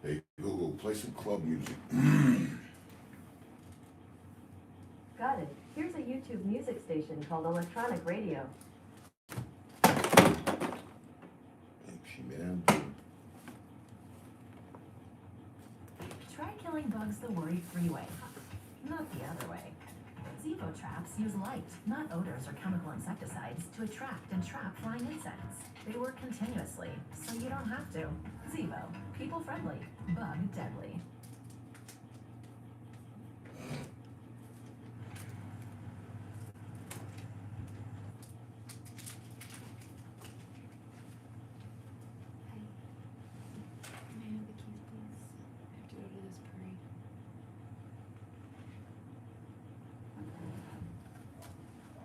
Hey Google, play some club music. Got it. Here's a YouTube music station called Electronic Radio. Thank you, man. Try killing bugs the worry-free way, not the other way. Zevo traps use light, not odors or chemical insecticides, to attract and trap flying insects. They work continuously, so you don't have to. Zevo, people-friendly, bug-deadly. May I have the keys, please? I have to go to this parade. Evelyn has a parade.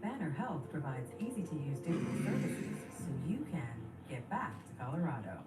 Banner Health provides easy-to-use digital services so you can get back to Colorado.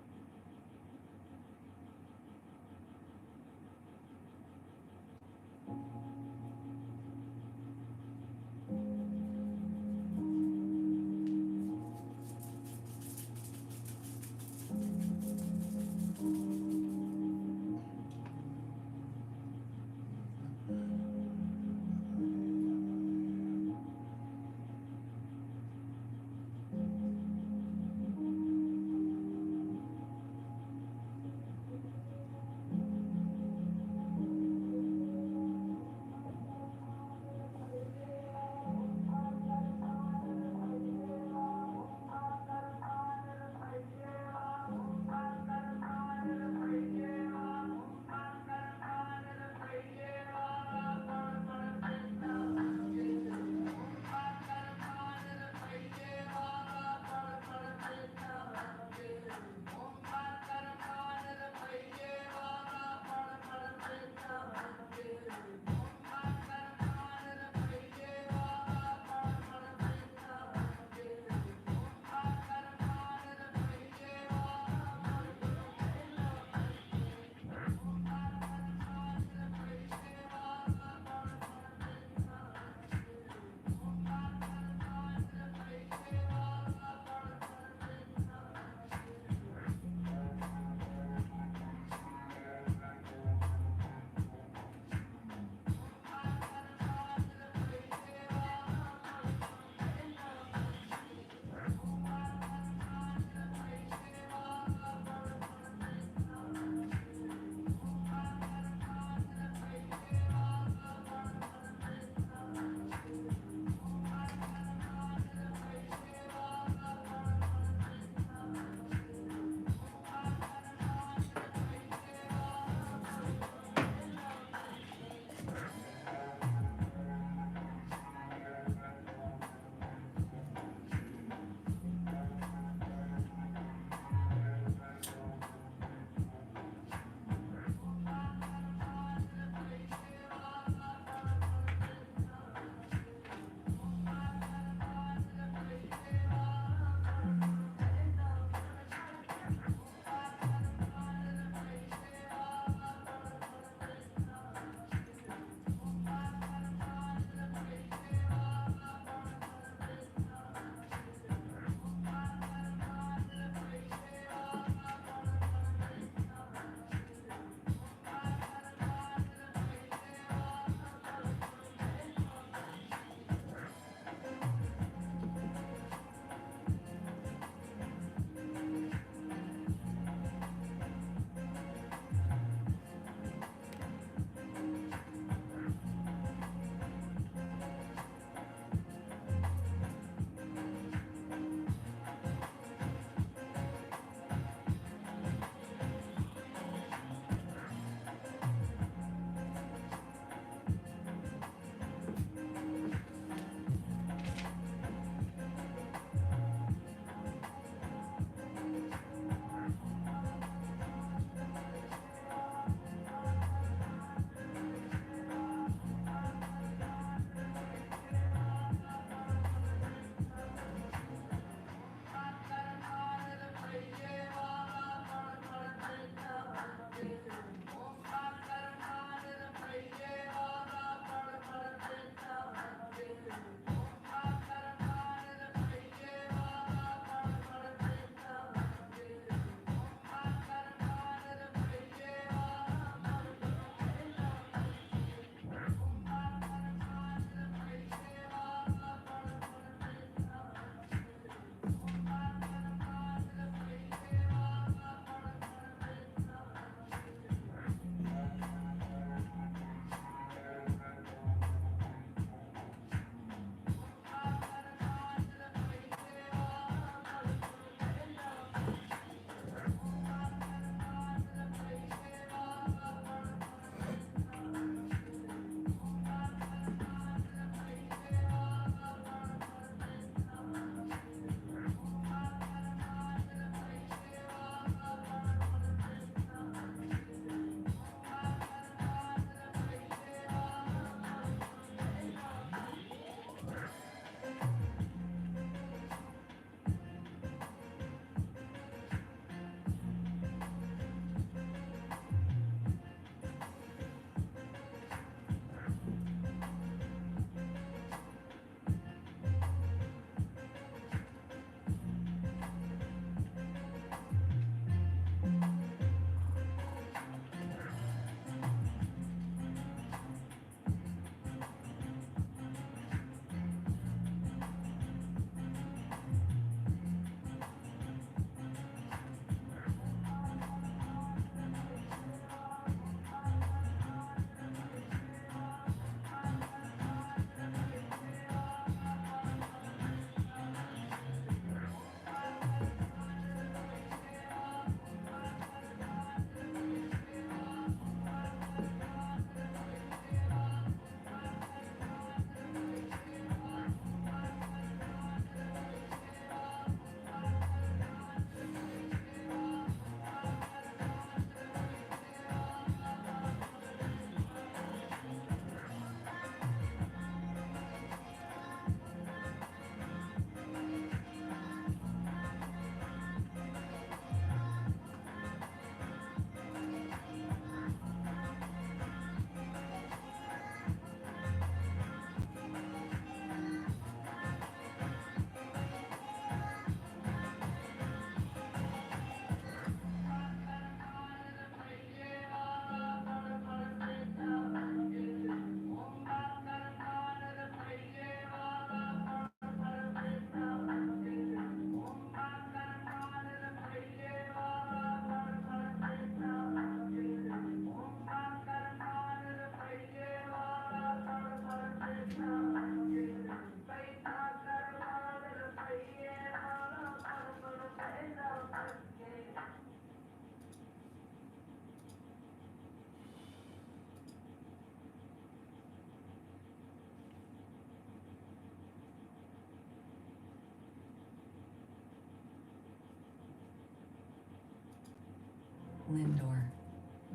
Lindor,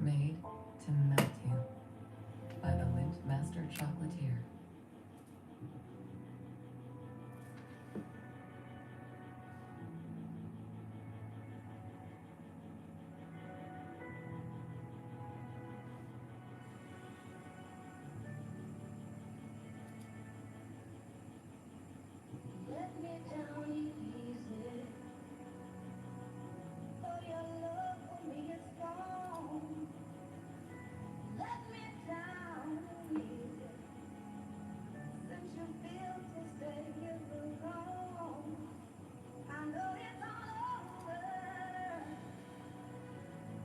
made to melt you by the Lindt Master Chocolatier. Let me down easy. For your love for me is gone. Let me down easy. Since you feel to stay here alone. I know it's all over.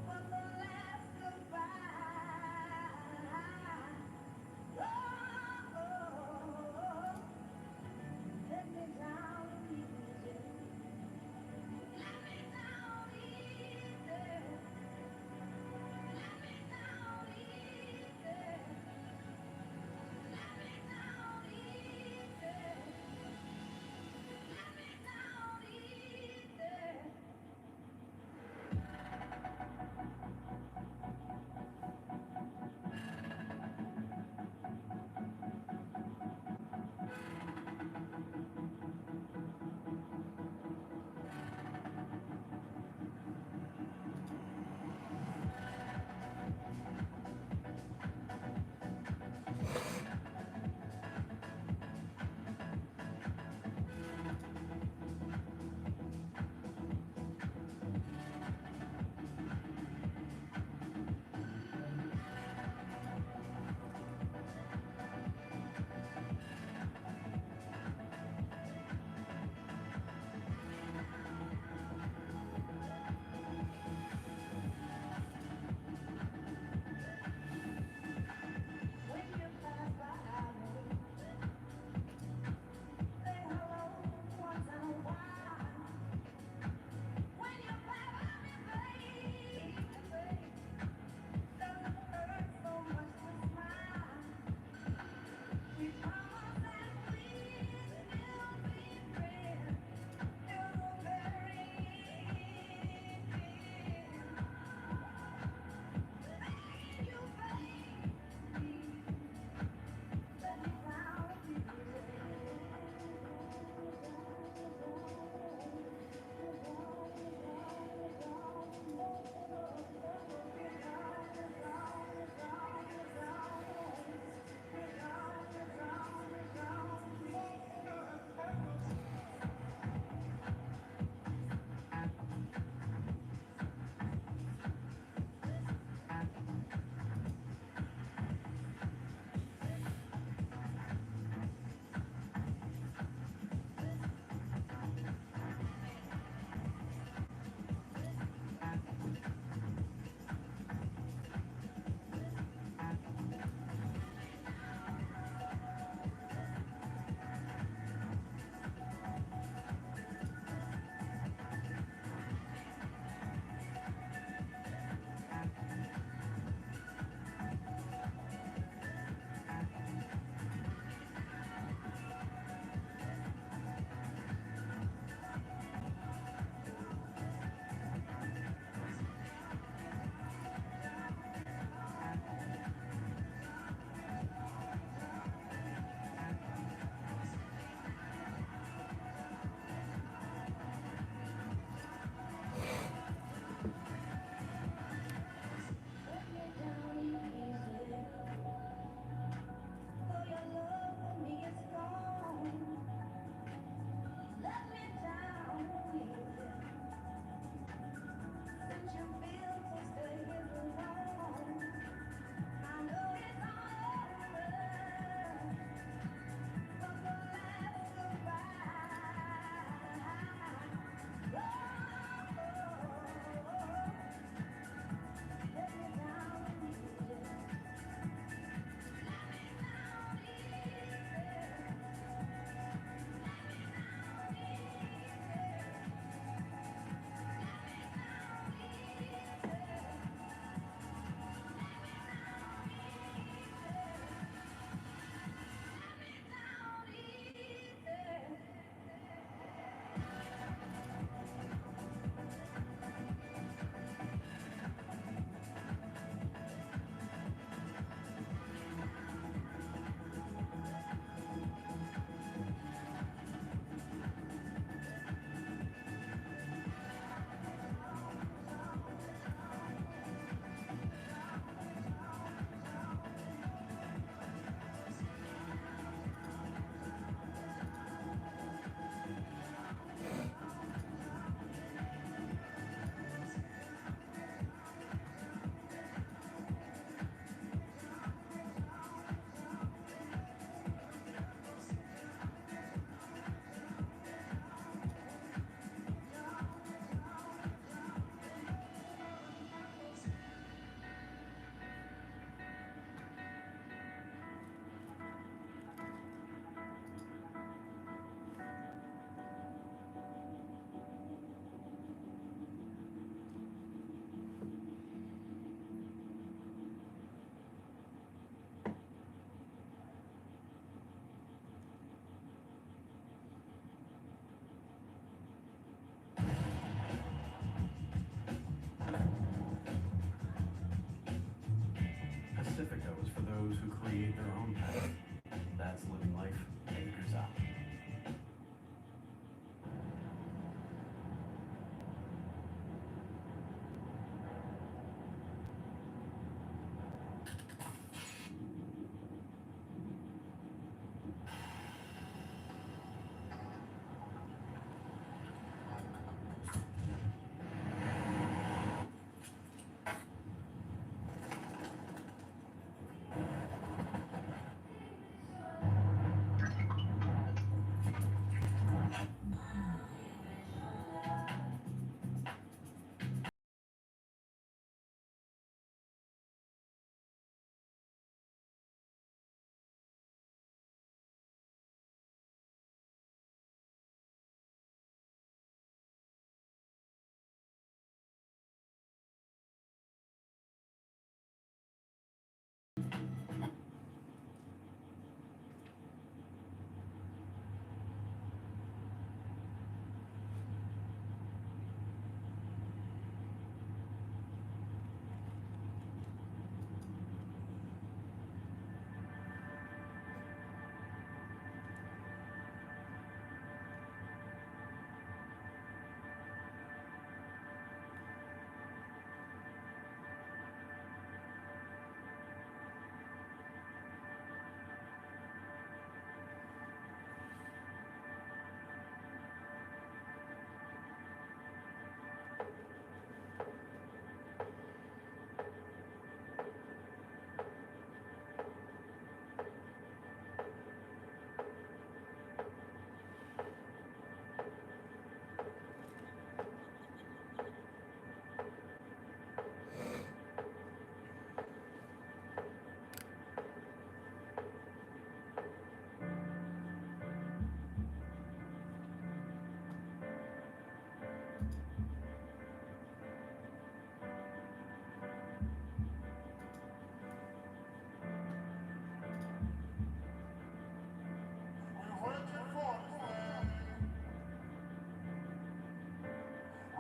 But the last goodbye. Oh, let me down easy.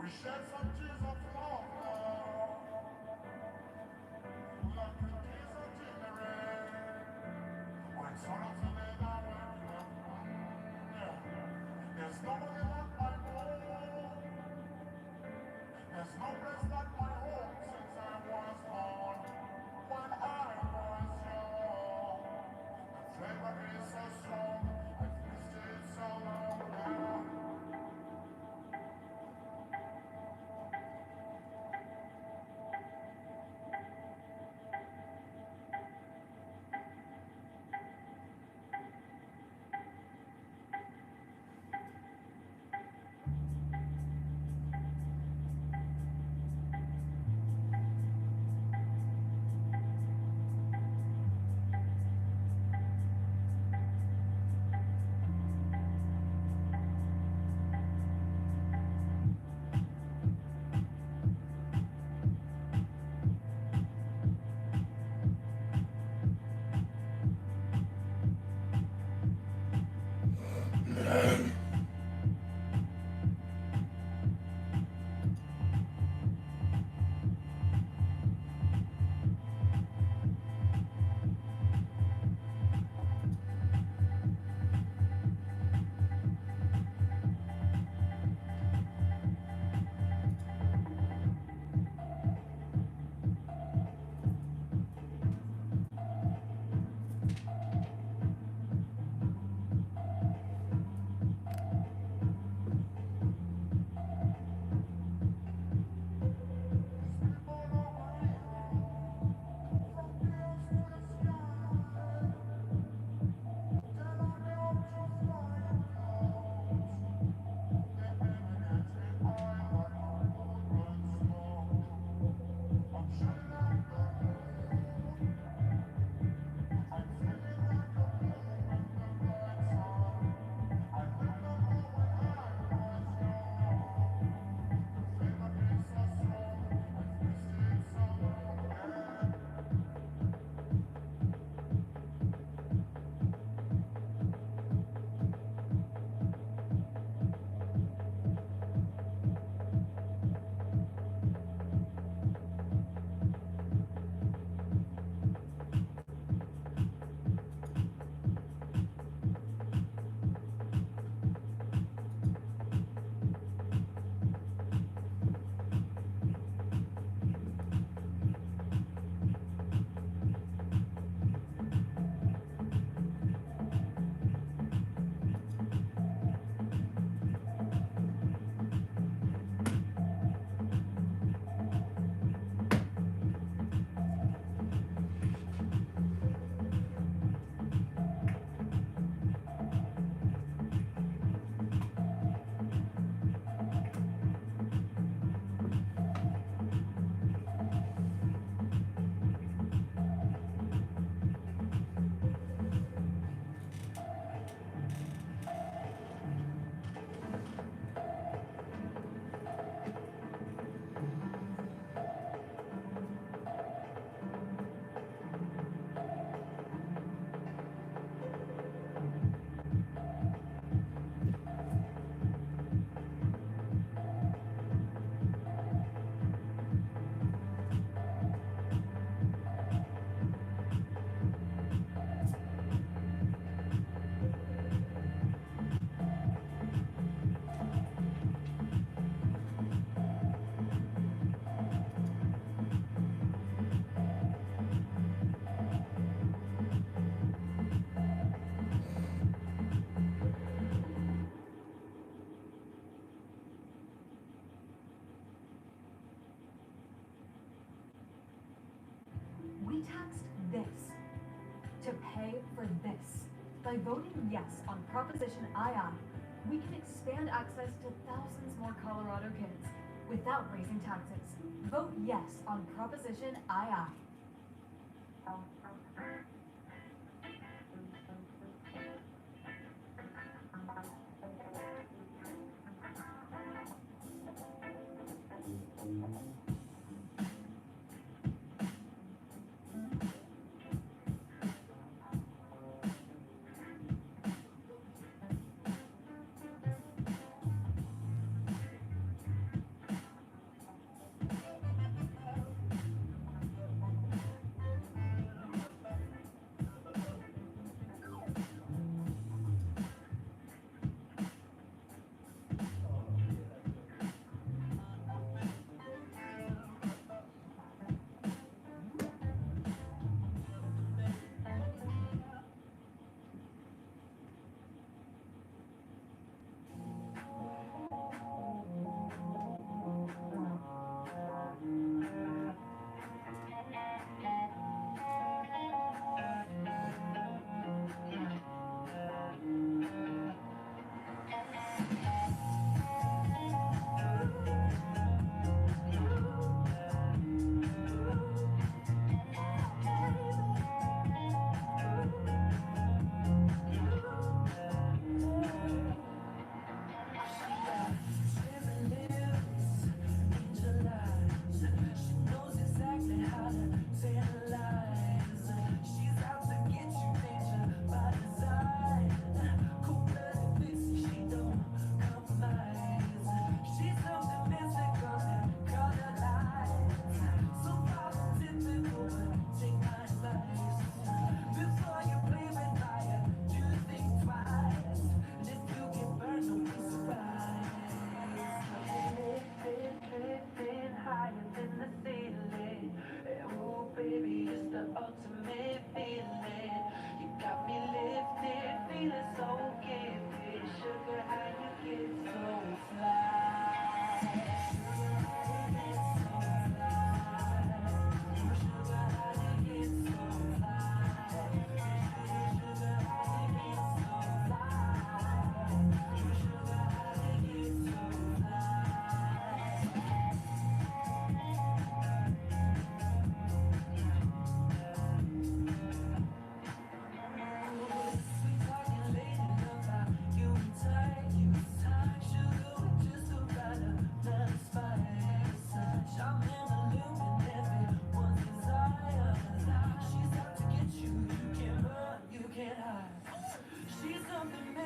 shed some tears of laughter, like the days of January, when sorrows are laid down when we left home. Yeah. There's nobody like my home. There's no place like my home since I was born. When I was young, the flavor is so strong. I've missed it so long now. We taxed this to pay for this. By voting yes on Proposition II, we can expand access to thousands more Colorado kids without raising taxes. Vote yes on Proposition II.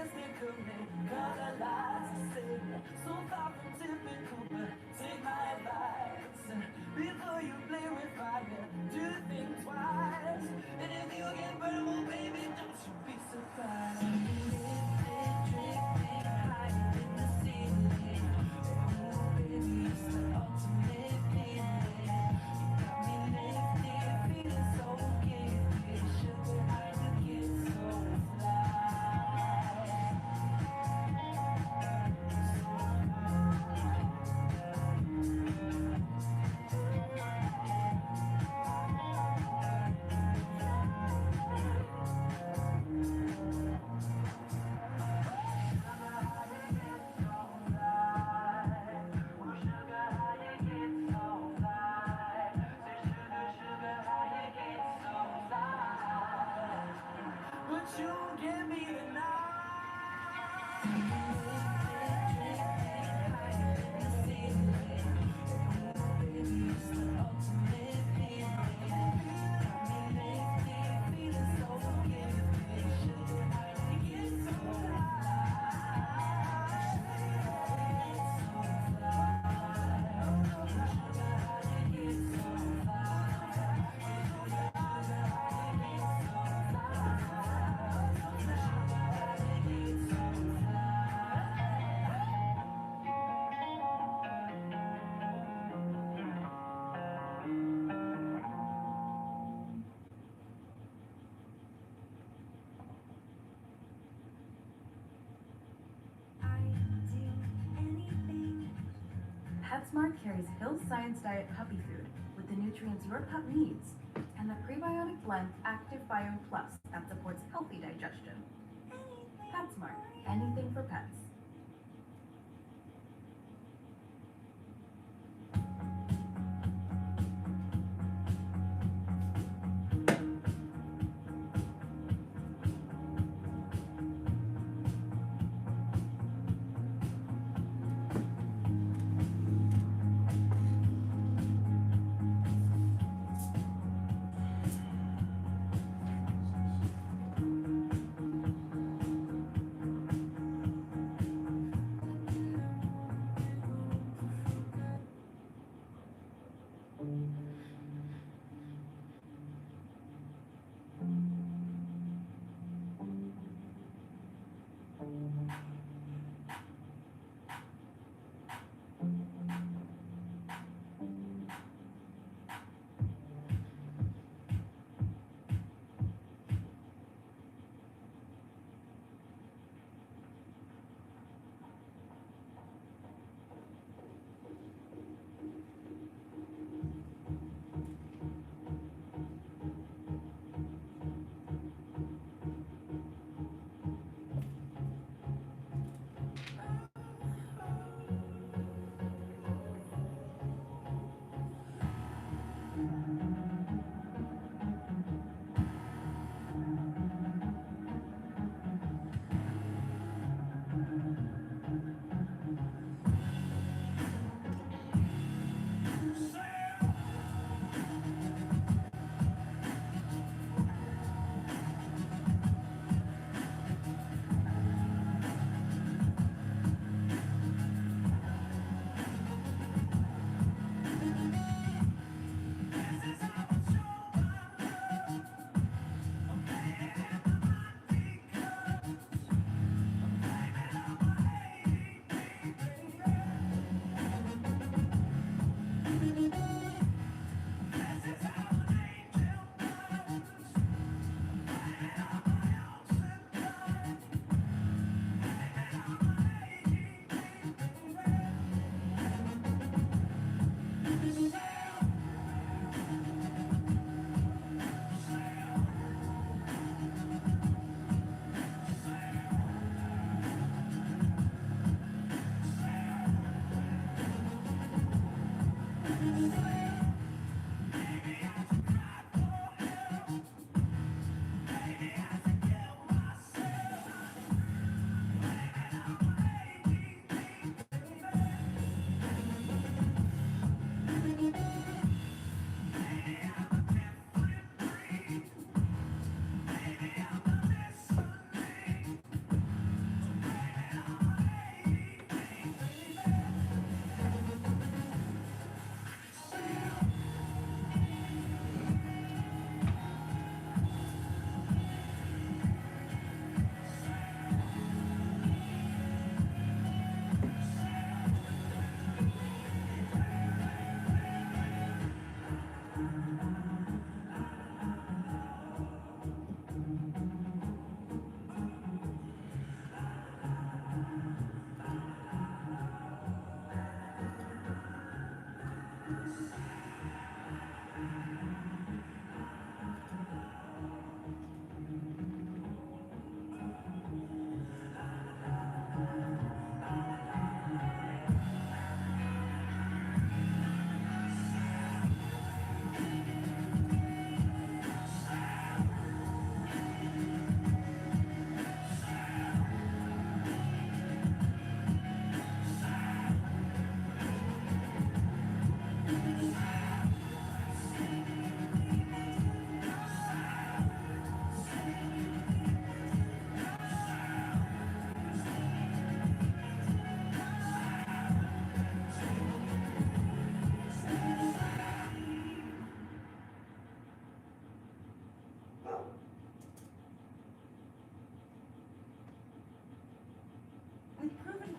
mystically color lies so far from typical, but take my advice. Before you play with fire, do think twice. And if you get burned, well, baby, don't you be surprised. Drifting higher in the ceiling. Oh, baby, it's the ultimate feeling. Got me lifted, feeling so gifted. Sugar, I could get so fly. But you give me the night. PetSmart carries Hill's Science Diet puppy food with the nutrients your pup needs and the prebiotic blend Active Bio Plus that supports healthy digestion. PetSmart, anything for pets.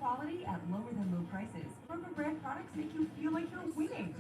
quality at lower than low prices. Kroger brand products make you feel like you're winning.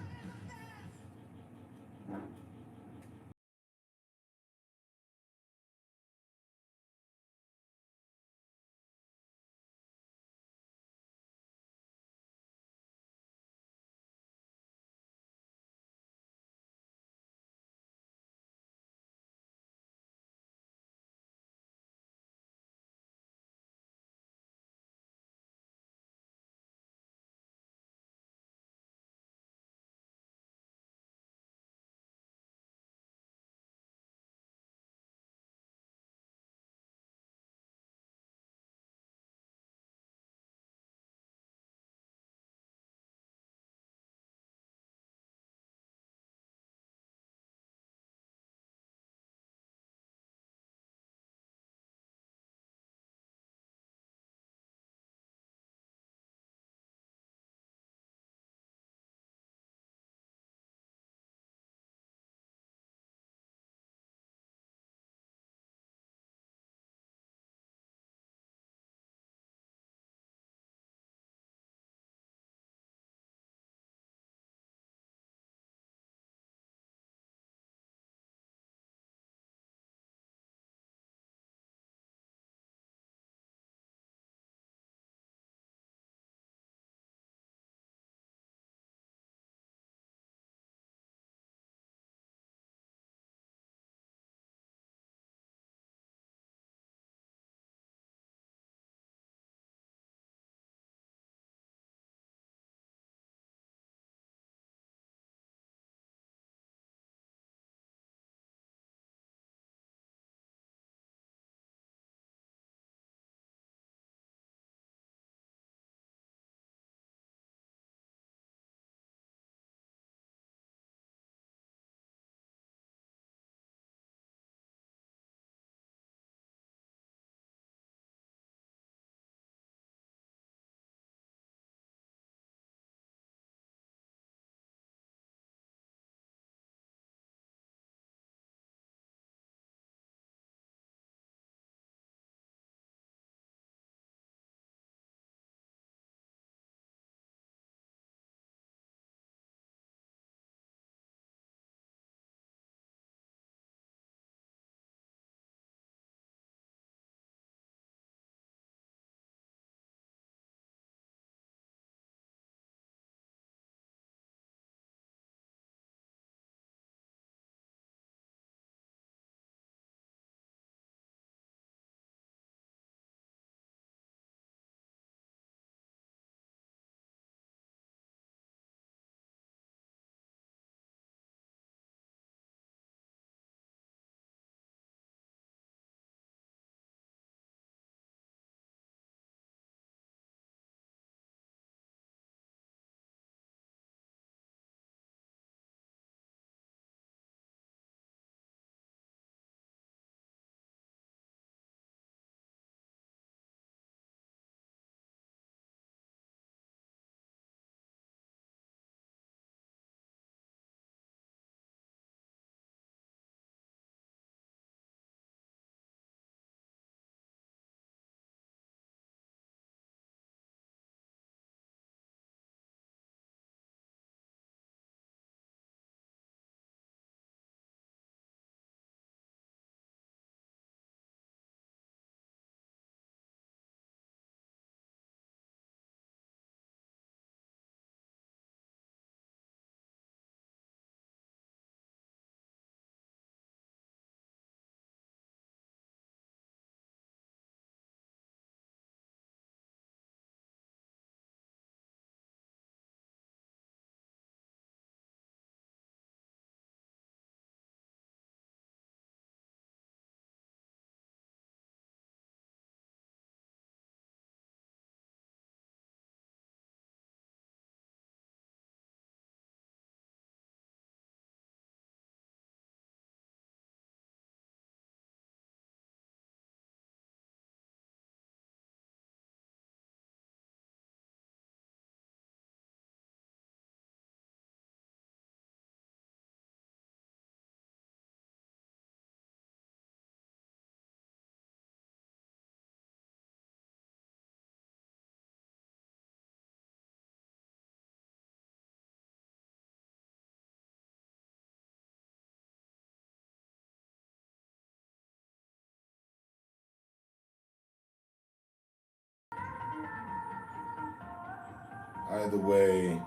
Either way,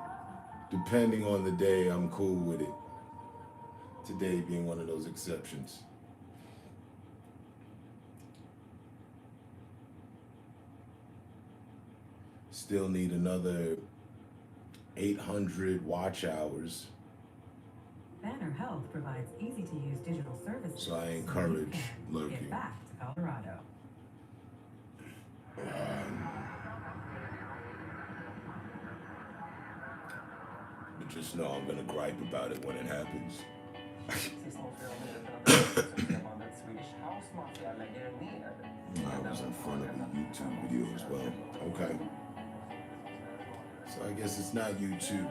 depending on the day, I'm cool with it. Today being one of those exceptions. Still need another 800 watch hours. Banner Health provides easy-to-use digital services. So I you encourage can lurking. Get back to Colorado. But just know I'm gonna gripe about it when it happens. I was in front of a YouTube video as well. Okay. So I guess it's not YouTube.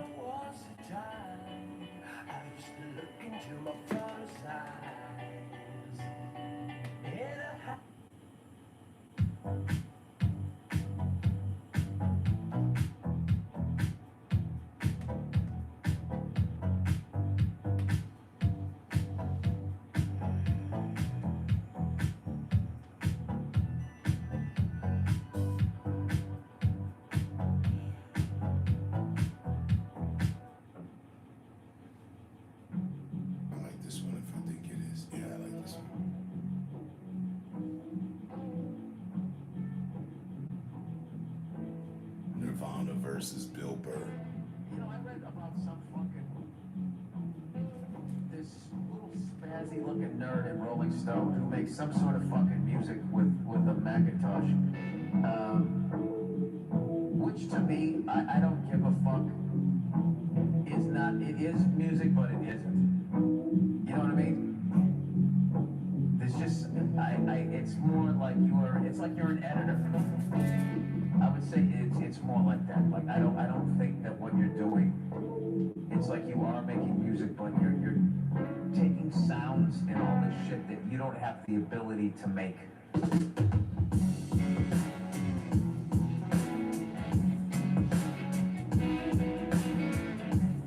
I like this one if I think it is. Yeah, I like this one. Nirvana versus Bill Burr. You know, I read about some fucking this little spazzy looking nerd in Rolling Stone who makes some sort of fucking music with a Macintosh. Which to me, I don't give a fuck. Is not, it is music, but it isn't. You know what I mean? There's just, it's more like it's like you're an editor. I would say it's more like that. Like I don't think that what you're doing, it's like you are making music, but you're taking sounds and all this shit that you don't have the ability to make.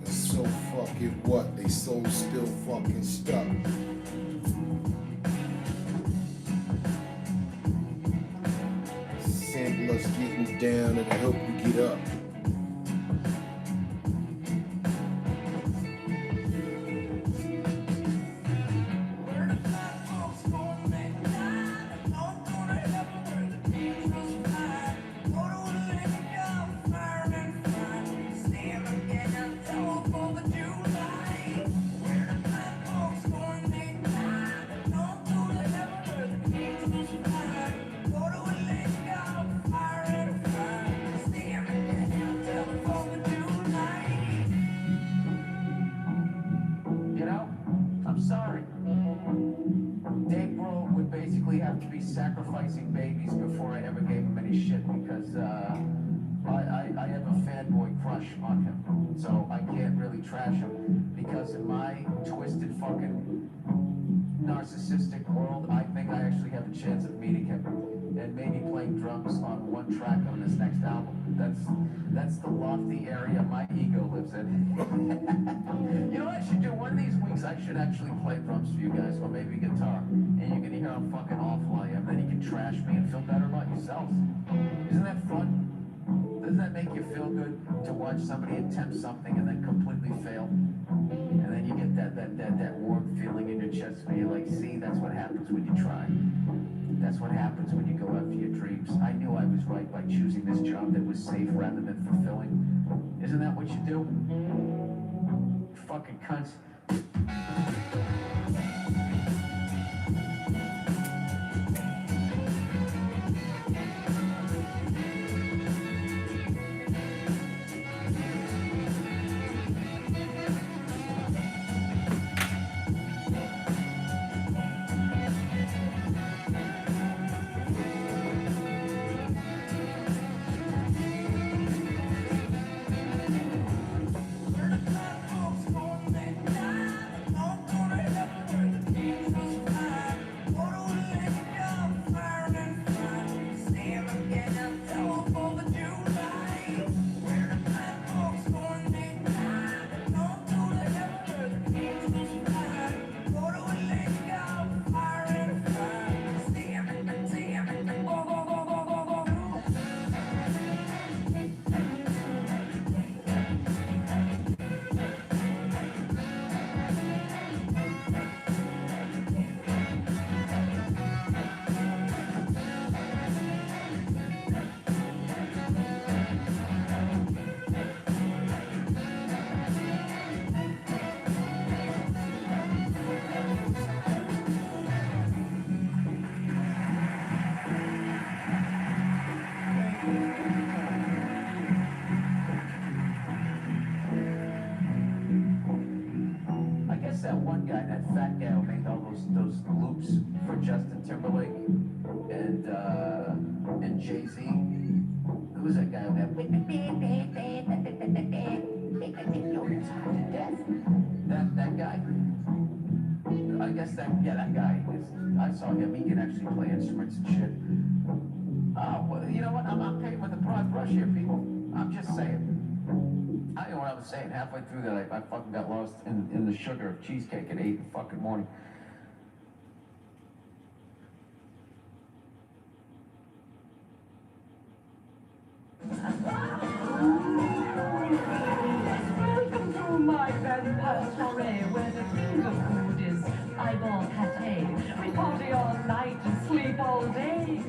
So fucking what? They so still fucking stuck. Sample us getting down and help you get up. You know, I'm sorry. Dave Grohl would basically have to be sacrificing babies before I ever gave him any shit because I have a fanboy crush on him. So I can't really trash him because in my twisted fucking narcissistic world, I think I actually have a chance of meeting him and maybe playing drums on one track on his next album. That's the lofty area my ego lives in. You know what I should do? One of these weeks I should actually play drums for you guys, or maybe guitar, and you can hear how fucking awful I am. Then you can trash me and feel better about yourselves. Isn't that fun? Doesn't that make you feel good to watch somebody attempt something and then completely fail? And then you get that warm feeling in your chest where you're like, see, that's what happens when you try. That's what happens when you go after your dreams. I knew I was right by choosing this job that was safe rather than fulfilling. Isn't that what you do? Fucking cunts. with Justin Timberlake and Jay-Z. Who's that guy with that guy? I guess that guy is. I saw him. He can actually play instruments and shit. Oh, well, you know what? I'm painting with a broad brush here, people. I'm just saying. I know what I was saying. Halfway through that, I fucking got lost in the sugar of cheesecake at 8 in the fucking morning. Welcome to my vampire soiree, where the king of food is eyeball pate. We party all night and sleep all day.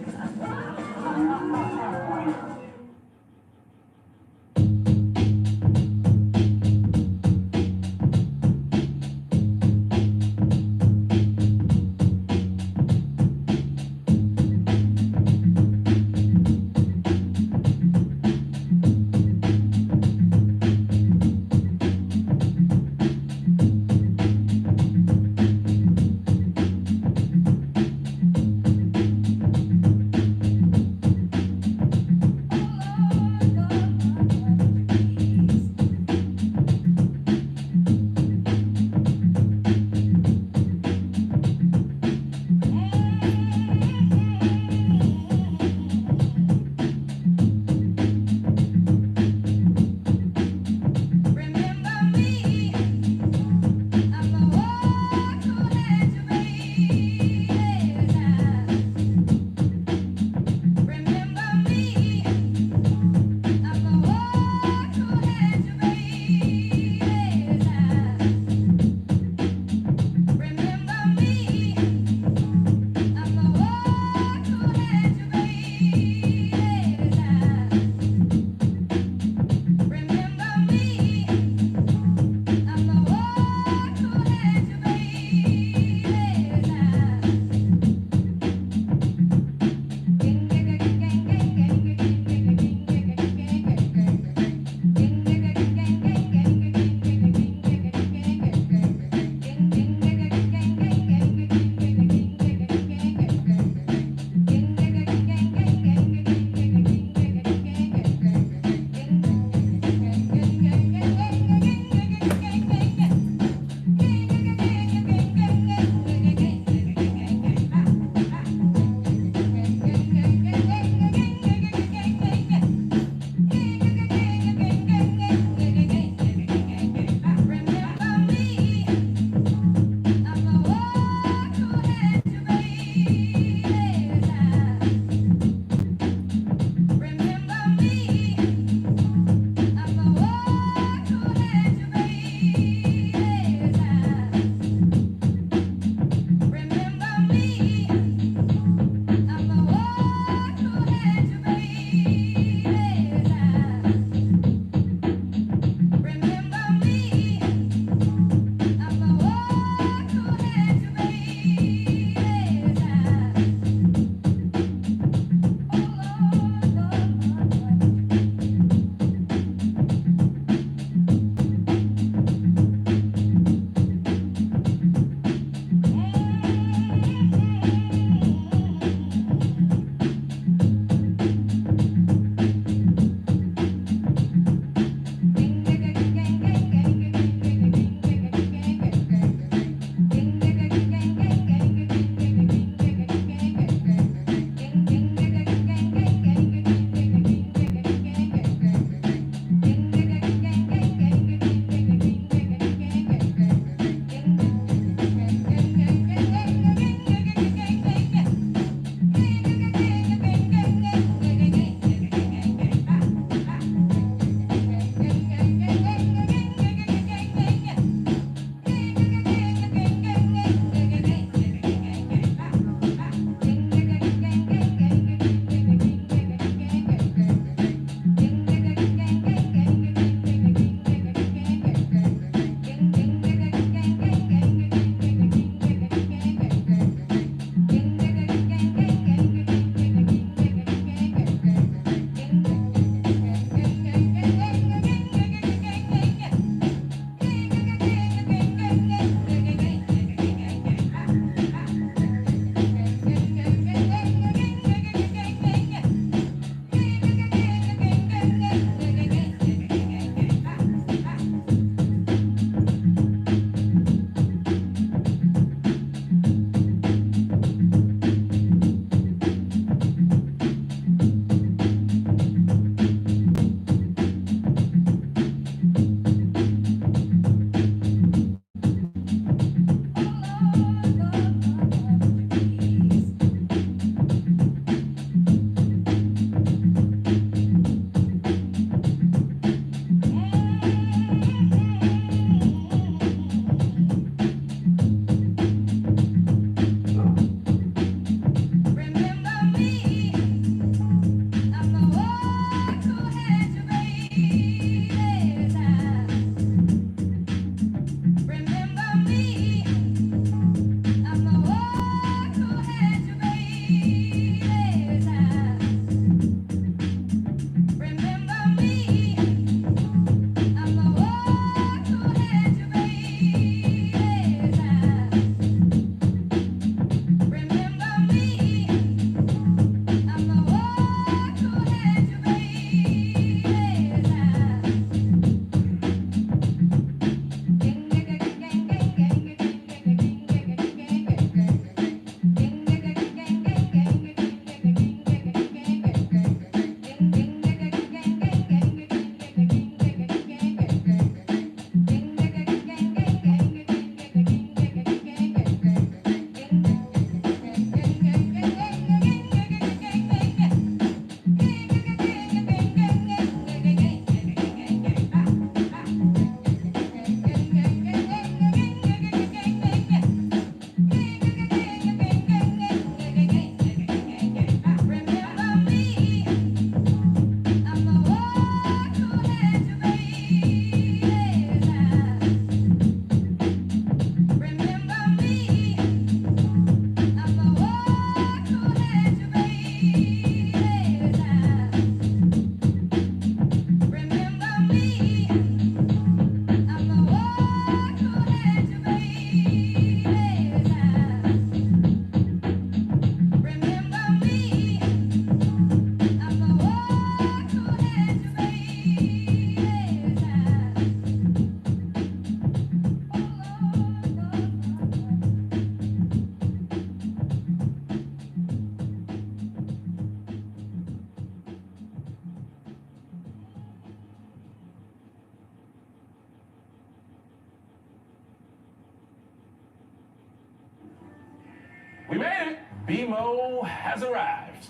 We made it! BMO has arrived.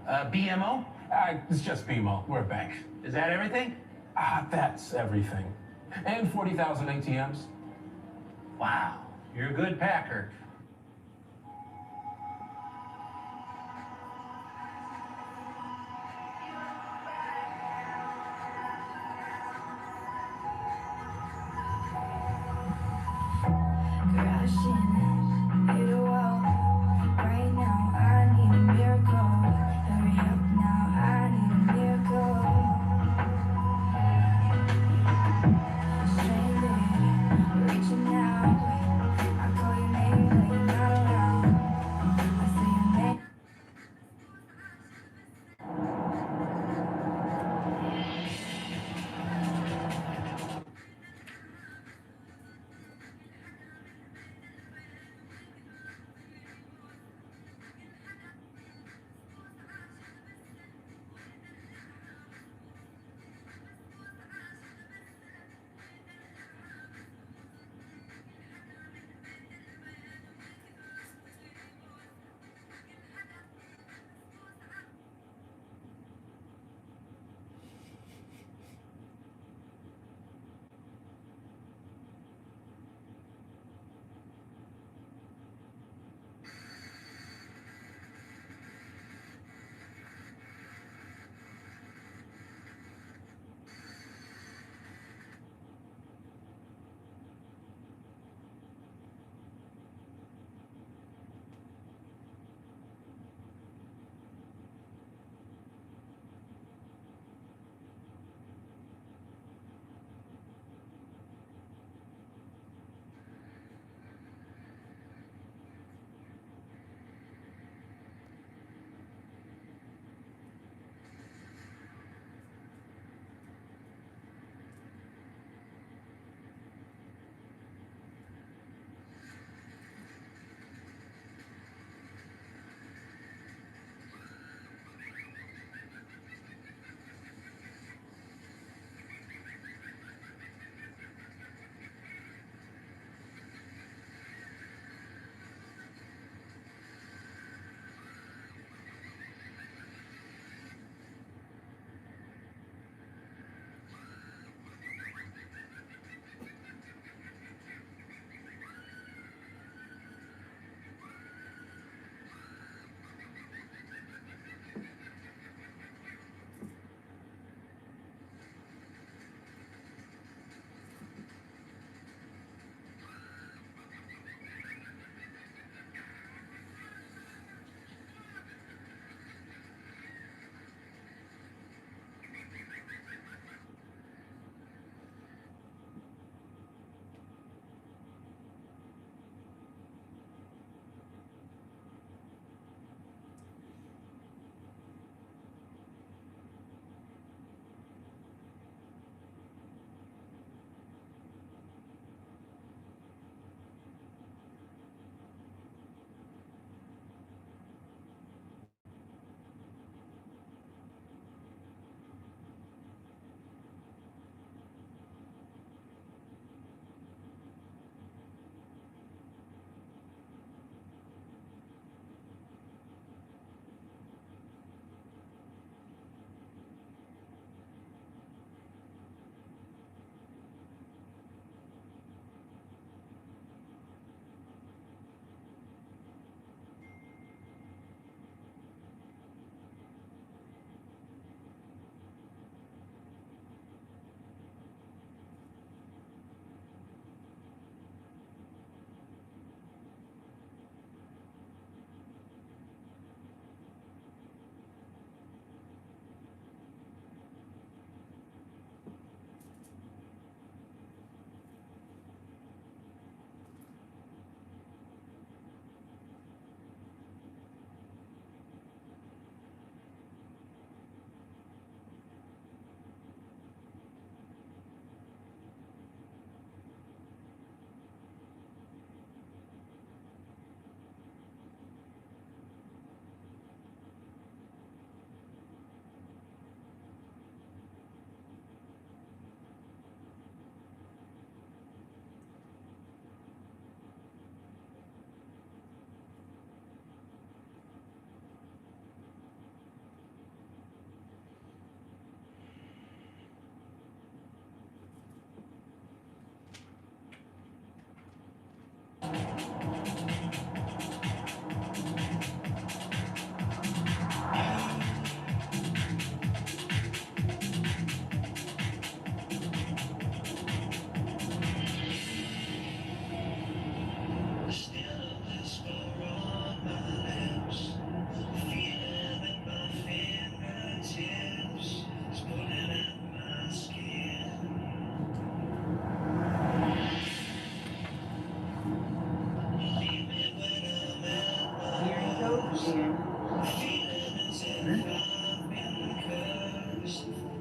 BMO? It's just BMO. We're a bank. Is that everything? That's everything. And 40,000 ATMs. Wow, you're a good packer. Crashing hit a wall. Right now, I need a miracle. Hurry up now, I need a miracle. Stranded, reaching out. I call your name, but you're not around. I say your name.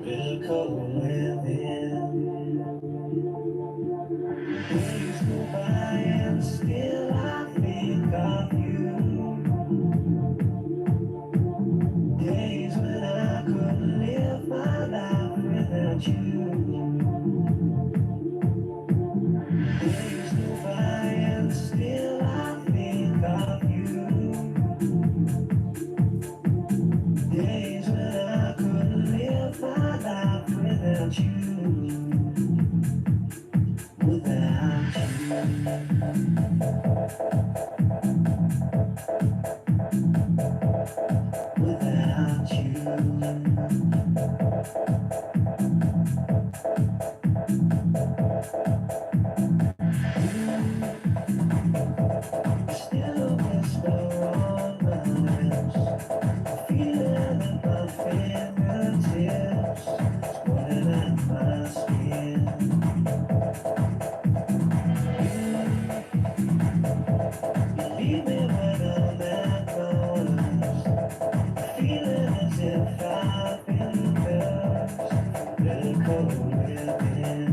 really cold within. Days go by and still I think of you. Days when I couldn't live my life without you. Days go by and still I think of you. Days when I couldn't live my life without you. Without you. Without you. Still a whisper on my lips. Feeling in my fingertips. Sweating at my skin. You leave me when I'm at my worst. Feeling as if I've been cursed. Really cold within.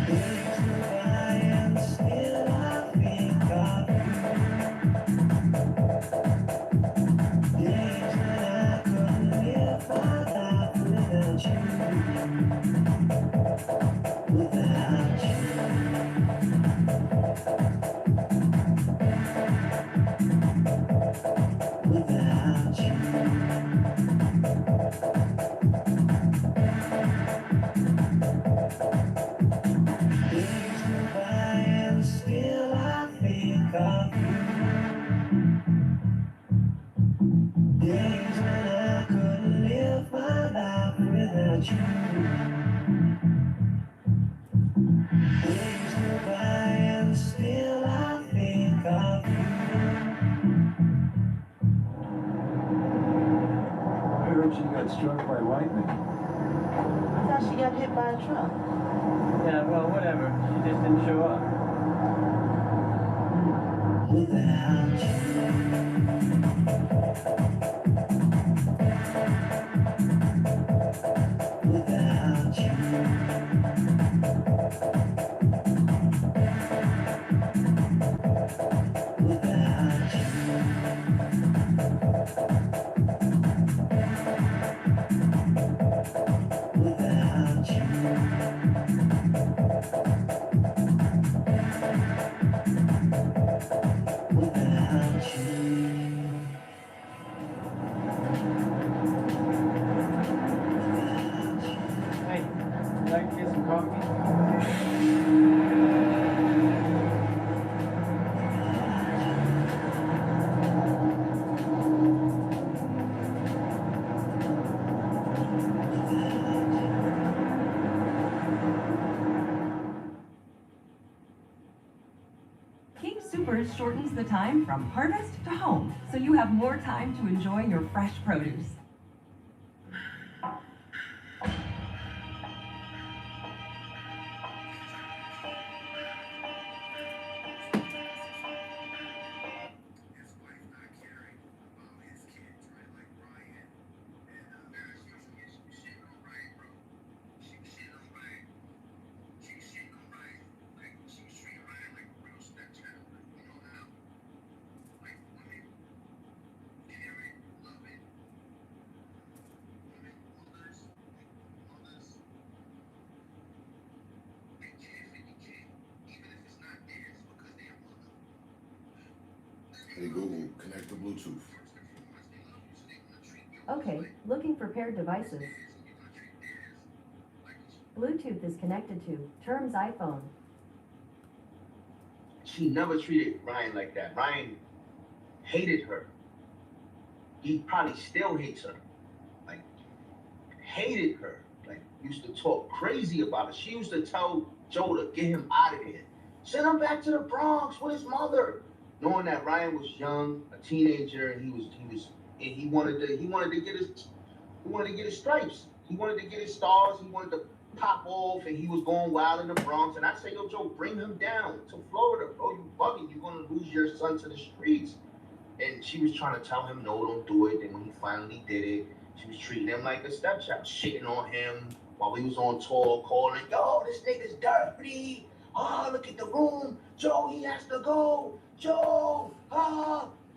Days go by and still I think of you. Days when I couldn't live my life without you. Without you. Without you. Days go by and still I think of you. Days when I couldn't live my life without you. Days go by and still I think of you. I heard she got struck by lightning. I thought she got hit by a truck. Yeah, well, whatever. She just didn't show up. Without you. Without you. Without you. Without you. Without you. Hey, would you like to get some coffee? King Soopers shortens the time from harvest to home, so you have more time to enjoy your fresh produce. Hey Google, connect to Bluetooth. Okay, looking for paired devices. Bluetooth is connected to Terms iPhone. She never treated Ryan like that. Ryan hated her. He probably still hates her. Like, hated her. Like, used to talk crazy about her. She used to tell Joe to get him out of there. Send him back to the Bronx with his mother. Knowing that Ryan was young, a teenager, and he wanted to get his stripes. He wanted to get his stars. He wanted to pop off, and he was going wild in the Bronx. And I say, yo, Joe, bring him down to Florida, bro. You bugging. You're gonna lose your son to the streets. And she was trying to tell him, no, don't do it. And when he finally did it, She was treating him like a stepchild, shitting on him while he was on tour, calling, yo, this nigga's dirty. Oh, look at the room. Joe, he has to go. Joe,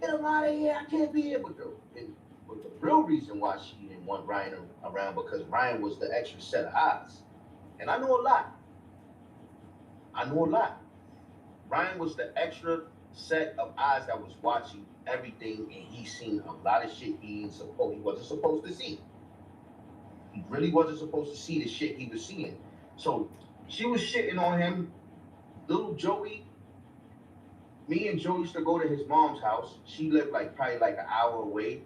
get him out of here. I can't be here. But the real reason why she didn't want Ryan around, because Ryan was the extra set of eyes. And I know a lot. Ryan was the extra set of eyes that was watching everything, and he seen a lot of shit he wasn't supposed to see. He really wasn't supposed to see the shit he was seeing. So she was shitting on him. Little Joey, me and Joe used to go to his mom's house. She lived probably an hour away.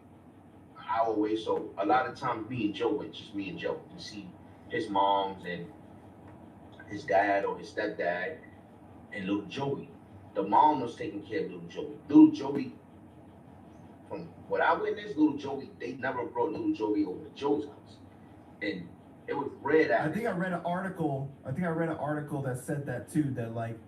So a lot of times me and Joe went, just me and Joe, to see his moms and his dad or his stepdad and little Joey. The mom was taking care of little Joey. Little Joey, from what I witnessed, little Joey, they never brought little Joey over to Joe's house. And it was rare that. I think I read an article that said that too, that like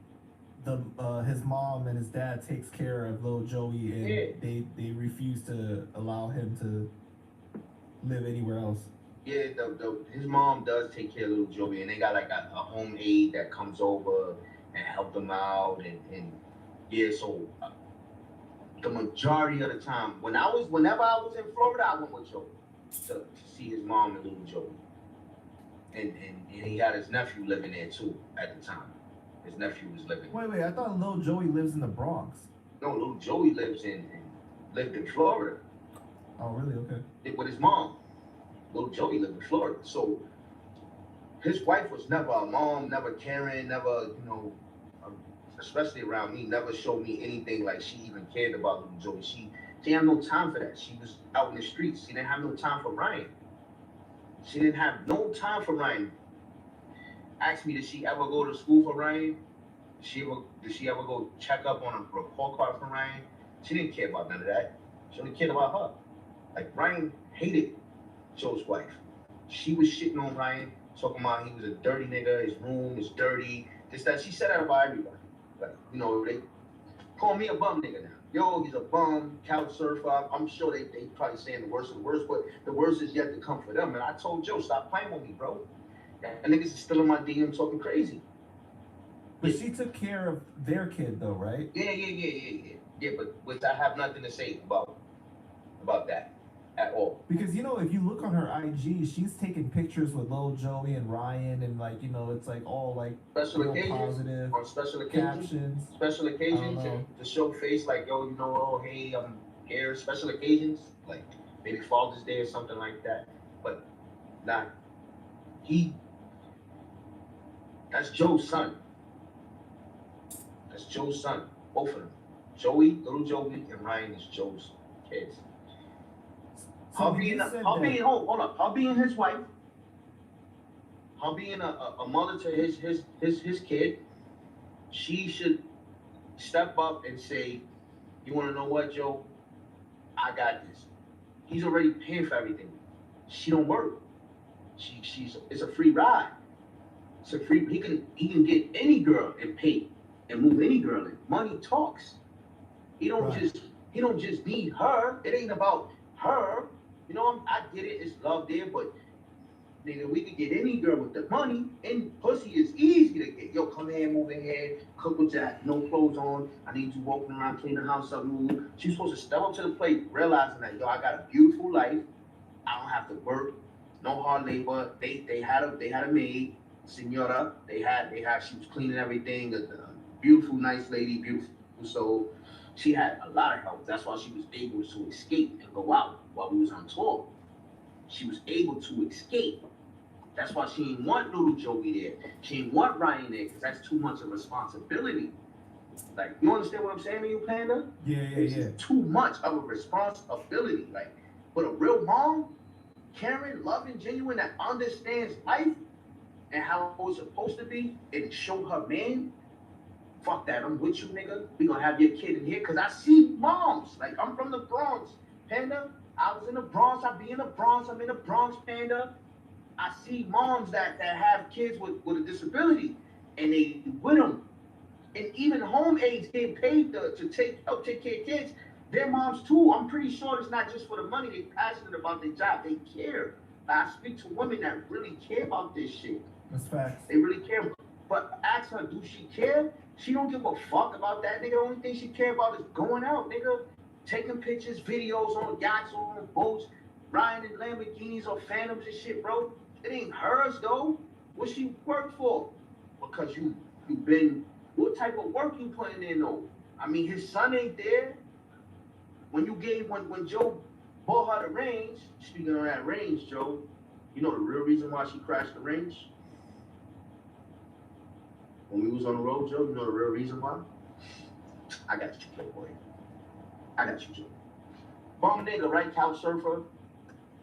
his mom and his dad takes care of little Joey, and they refuse to allow him to live anywhere else. Yeah, his mom does take care of little Joey, and they got like a home aide that comes over and help them out, and yeah, so the majority of the time, whenever I was in Florida, I went with Joey to see his mom and little Joey. And he had his nephew living there too at the time. His nephew was living. Wait, I thought little Joey lives in the Bronx. No, little Joey lived in Florida. Oh, really? Okay. With his mom. Little Joey lived in Florida. So his wife was never a mom, never caring, never, especially around me, never showed me anything like she even cared about little Joey. She had no time for that. She was out in the streets. She didn't have no time for Ryan. She didn't have no time for Ryan. Asked me, did she ever go to school for Ryan? Did she ever go check up on a report card for Ryan? She didn't care about none of that. She only cared about her. Like, Ryan hated Joe's wife. She was shitting on Ryan, talking about he was a dirty nigga, his room is dirty, this, that. She said that about everybody. Like, they call me a bum nigga now. Yo, he's a bum, couch surfer. I'm sure they probably saying the worst of the worst, but the worst is yet to come for them. And I told Joe, stop playing with me, bro. And niggas is still in my DM talking crazy. But she took care of their kid though, right? Yeah, but which I have nothing to say about that at all. Because if you look on her IG, she's taking pictures with Lil Joey and Ryan, and it's like all like special real occasions, positive on special occasions, captions. Special occasions to show face, like, yo, oh, hey, I'm here. Special occasions, like maybe Father's Day or something like that. But not that's Joe's son. That's Joe's son, both of them. Joey, little Joey, and Ryan is Joe's kids. Her being his wife, her being a mother to his kid, she should step up and say, you want to know what, Joe? I got this. He's already paying for everything. She don't work. It's a free ride. It's a free. He can get any girl and pay and move any girl in. Money talks. He don't just need her. It ain't about her. I get it. It's love there, but nigga, we could get any girl with the money, and pussy is easy to get. Yo, come here, move in here, cook with Jack, no clothes on. I need you walking around, clean the house up. She's supposed to step up to the plate, realizing that, yo, I got a beautiful life. I don't have to work, no hard labor. They had a maid, Senora. She was cleaning everything. A beautiful, nice lady, beautiful soul. She had a lot of help. That's why she was able to escape and go out while we was on tour. She was able to escape. That's why she didn't want little Joey there. She didn't want Ryan there, because that's too much of responsibility. Like, you understand what I'm saying to you, Panda? Yeah. It's too much of a responsibility. Like, but a real mom, caring, loving, genuine, that understands life and how it's supposed to be, and show her man, fuck that, I'm with you, nigga. We gonna have your kid in here, because I see moms. Like, I'm from the Bronx, Panda. I was in the Bronx. I be in the Bronx. I'm in the Bronx, Panda. I see moms that have kids with a disability, and they with them. And even home aides get paid to help take care of kids. Their moms too. I'm pretty sure it's not just for the money. They're passionate about their job. They care. I speak to women that really care about this shit. That's facts. They really care. But ask her, do she care? She don't give a fuck about that, nigga. The only thing she care about is going out, nigga. Taking pictures, videos on yachts, on boats, riding in Lamborghinis or Phantoms and shit, bro. It ain't hers, though. What she work for? Because you been, what type of work you putting in, though? I mean, his son ain't there. When Joe bought her the range, speaking of that range, Joe, you know the real reason why she crashed the range? When we was on the road, Joe, you know the real reason why? I got you, Joe, boy. I got you, Joe. Bum nigga, right, couch surfer?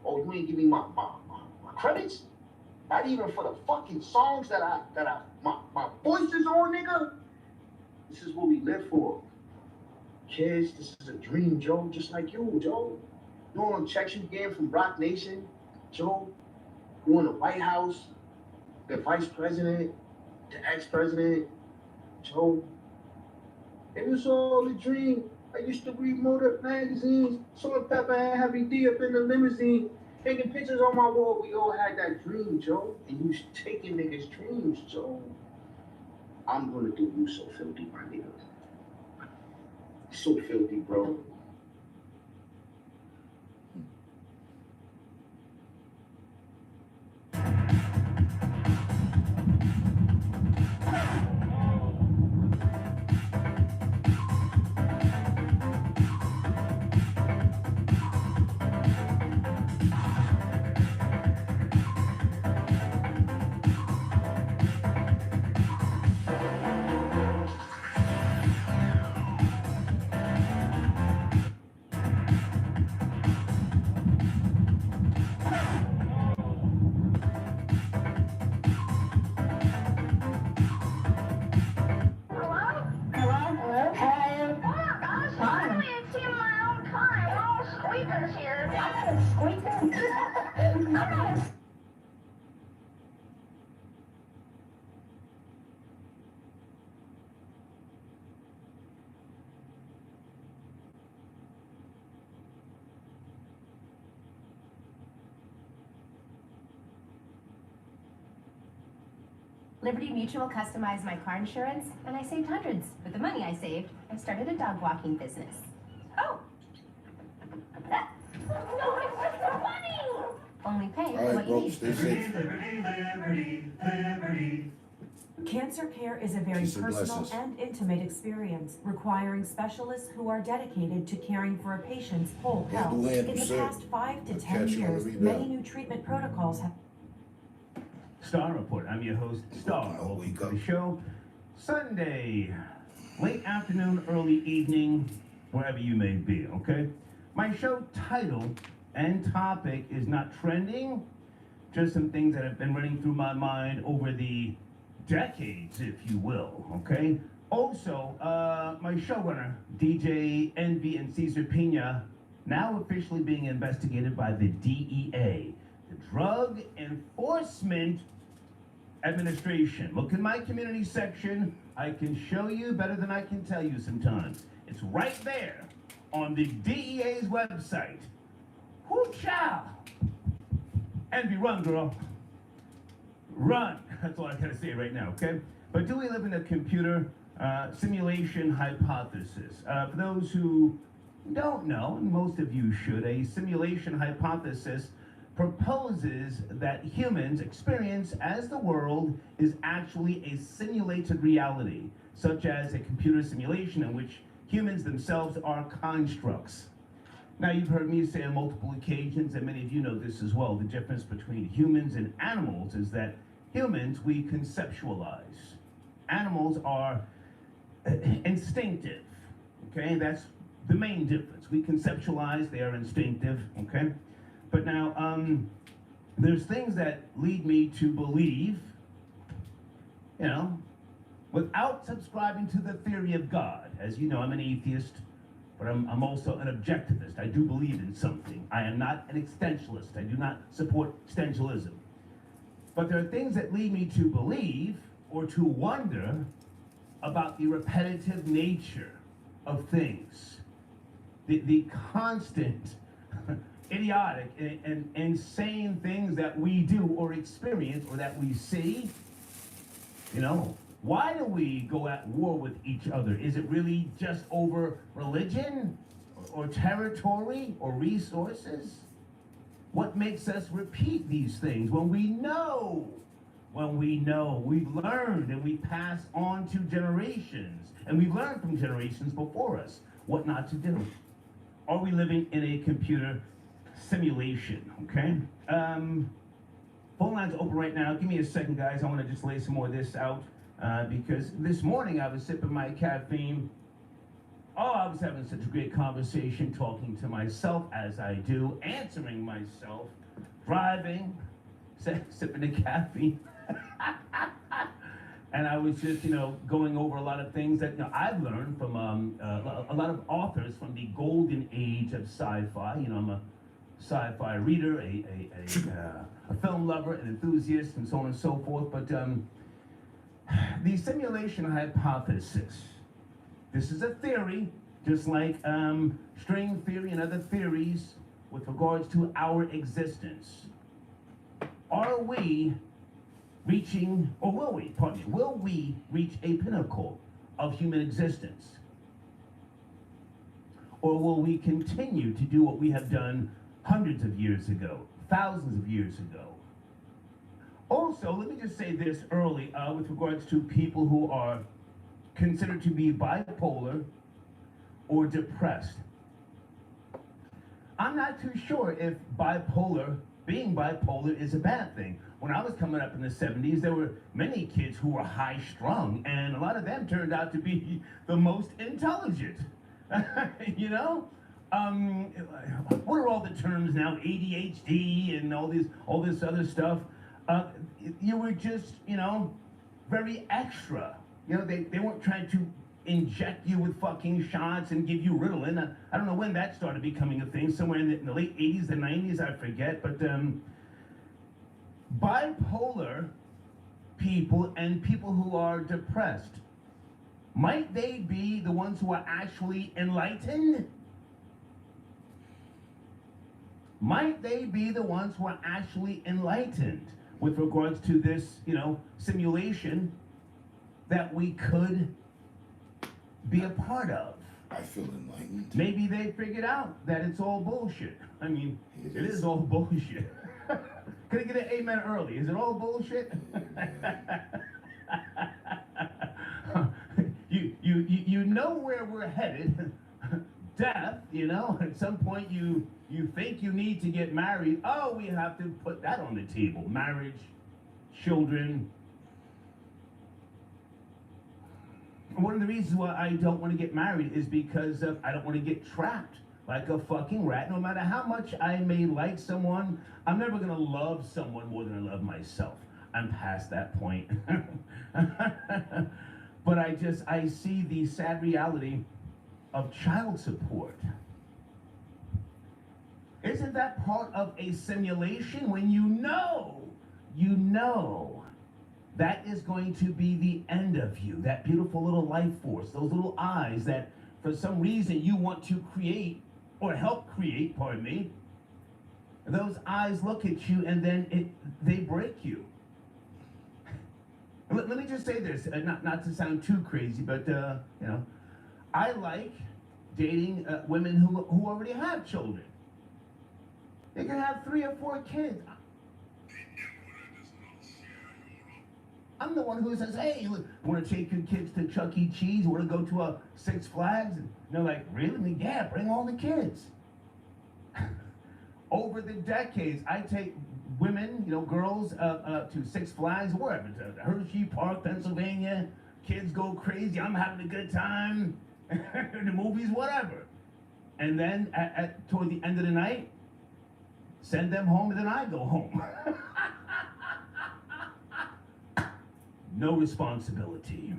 Oh, you ain't give me my credits? Not even for the fucking songs that my voice is on, nigga? This is what we live for. Kids, this is a dream, Joe, just like you, Joe. You know all them checks you getting from Rock Nation, Joe? You in the White House, the vice president, the ex-president, Joe. It was all a dream. I used to read Motor magazines, Salt Pepper and Heavy D up in the limousine, taking pictures on my wall. We all had that dream, Joe. And you taking niggas' dreams, Joe. I'm gonna do you so filthy, my nigga. So filthy, bro. Liberty Mutual customized my car insurance, and I saved hundreds. With the money I saved, I started a dog walking business. Oh! No, it's the money! Only pay All for right, what you bro, need. stay safe. Cancer care is a very Peace and personal blessings. and intimate experience, requiring specialists who are dedicated to caring for a patient's whole Yeah, health. do In handle, the sir. past 5 to I'll 10 catch you on the years, rebound. many new treatment protocols have Star Report. I'm your host, Star. Welcome to the show. Sunday, late afternoon, early evening, wherever you may be, okay? My show title and topic is not trending, just some things that have been running through my mind over the decades, if you will, okay? Also, my showrunner, DJ Envy and Cesar Pina, now officially being investigated by the DEA, the Drug Enforcement Administration. Look in my community section. I can show you better than I can tell you sometimes. It's right there on the DEA's website. Whoo child. Envy, run, girl. Run. That's all I gotta say right now, okay? But do we live in a computer simulation hypothesis? For those who don't know, and most of you should, a simulation hypothesis proposes that humans experience as the world is actually a simulated reality, such as a computer simulation in which humans themselves are constructs. Now, you've heard me say on multiple occasions, and many of you know this as well, the difference between humans and animals is that humans, we conceptualize. Animals are instinctive, okay? That's the main difference. We conceptualize, they are instinctive, okay? But now, there's things that lead me to believe, you know, without subscribing to the theory of God. As you know, I'm an atheist, but I'm also an objectivist. I do believe in something. I am not an existentialist. I do not support existentialism. But there are things that lead me to believe or to wonder about the repetitive nature of things. the constant idiotic and insane things that we do or experience or that we see. You know, why do we go at war with each other? Is it really just over religion or territory or resources? What makes us repeat these things when we know, we've learned and we pass on to generations, and we've learned from generations before us what not to do? Are we living in a computer simulation? Okay. Phone lines open right now. Give me a second, guys. I want to just lay some more of this out because this morning I was sipping my caffeine. Oh, I was having such a great conversation, talking to myself as I do, answering myself, driving, sipping the caffeine. And I was just, going over a lot of things that I've learned from a lot of authors from the golden age of sci-fi. I'm a sci-fi reader, a film lover, an enthusiast, and so on and so forth. But the simulation hypothesis, this is a theory, just like string theory and other theories with regards to our existence. Are we reaching, or will we reach a pinnacle of human existence? Or will we continue to do what we have done hundreds of years ago, thousands of years ago? Also, let me just say this early with regards to people who are considered to be bipolar or depressed. I'm not too sure if being bipolar is a bad thing. When I was coming up in the 70s, there were many kids who were high-strung, and a lot of them turned out to be the most intelligent. What are all the terms now? ADHD and all this other stuff. You were just, very extra. They weren't trying to inject you with fucking shots and give you Ritalin. I don't know when that started becoming a thing, somewhere in the late 80s, the 90s, I forget. But bipolar people and people who are depressed, might they be the ones who are actually enlightened? Might they be the ones who are actually enlightened with regards to this, simulation that we could be a part of? I feel enlightened. Maybe they figured out that it's all bullshit. I mean, it is all bullshit. Can I get an amen early? Is it all bullshit? You know where we're headed. Death, at some point you think you need to get married. Oh, we have to put that on the table. Marriage, children. One of the reasons why I don't want to get married is because I don't want to get trapped like a fucking rat. No matter how much I may like someone, I'm never going to love someone more than I love myself. I'm past that point. But I see the sad reality of child support. Isn't that part of a simulation when you know that is going to be the end of you, that beautiful little life force, those little eyes that for some reason you want to create or help create, pardon me, those eyes look at you and then they break you. Let me just say this, not to sound too crazy, but I like dating women who already have children. They can have 3 or 4 kids. I'm the one who says, hey, you want to take your kids to Chuck E. Cheese? You want to go to a Six Flags? And they're like, really? Yeah, bring all the kids. Over the decades, I take women, girls to Six Flags, wherever, to Hershey Park, Pennsylvania. Kids go crazy. I'm having a good time. The movies, whatever. And then toward the end of the night, send them home, and then I go home. No responsibility.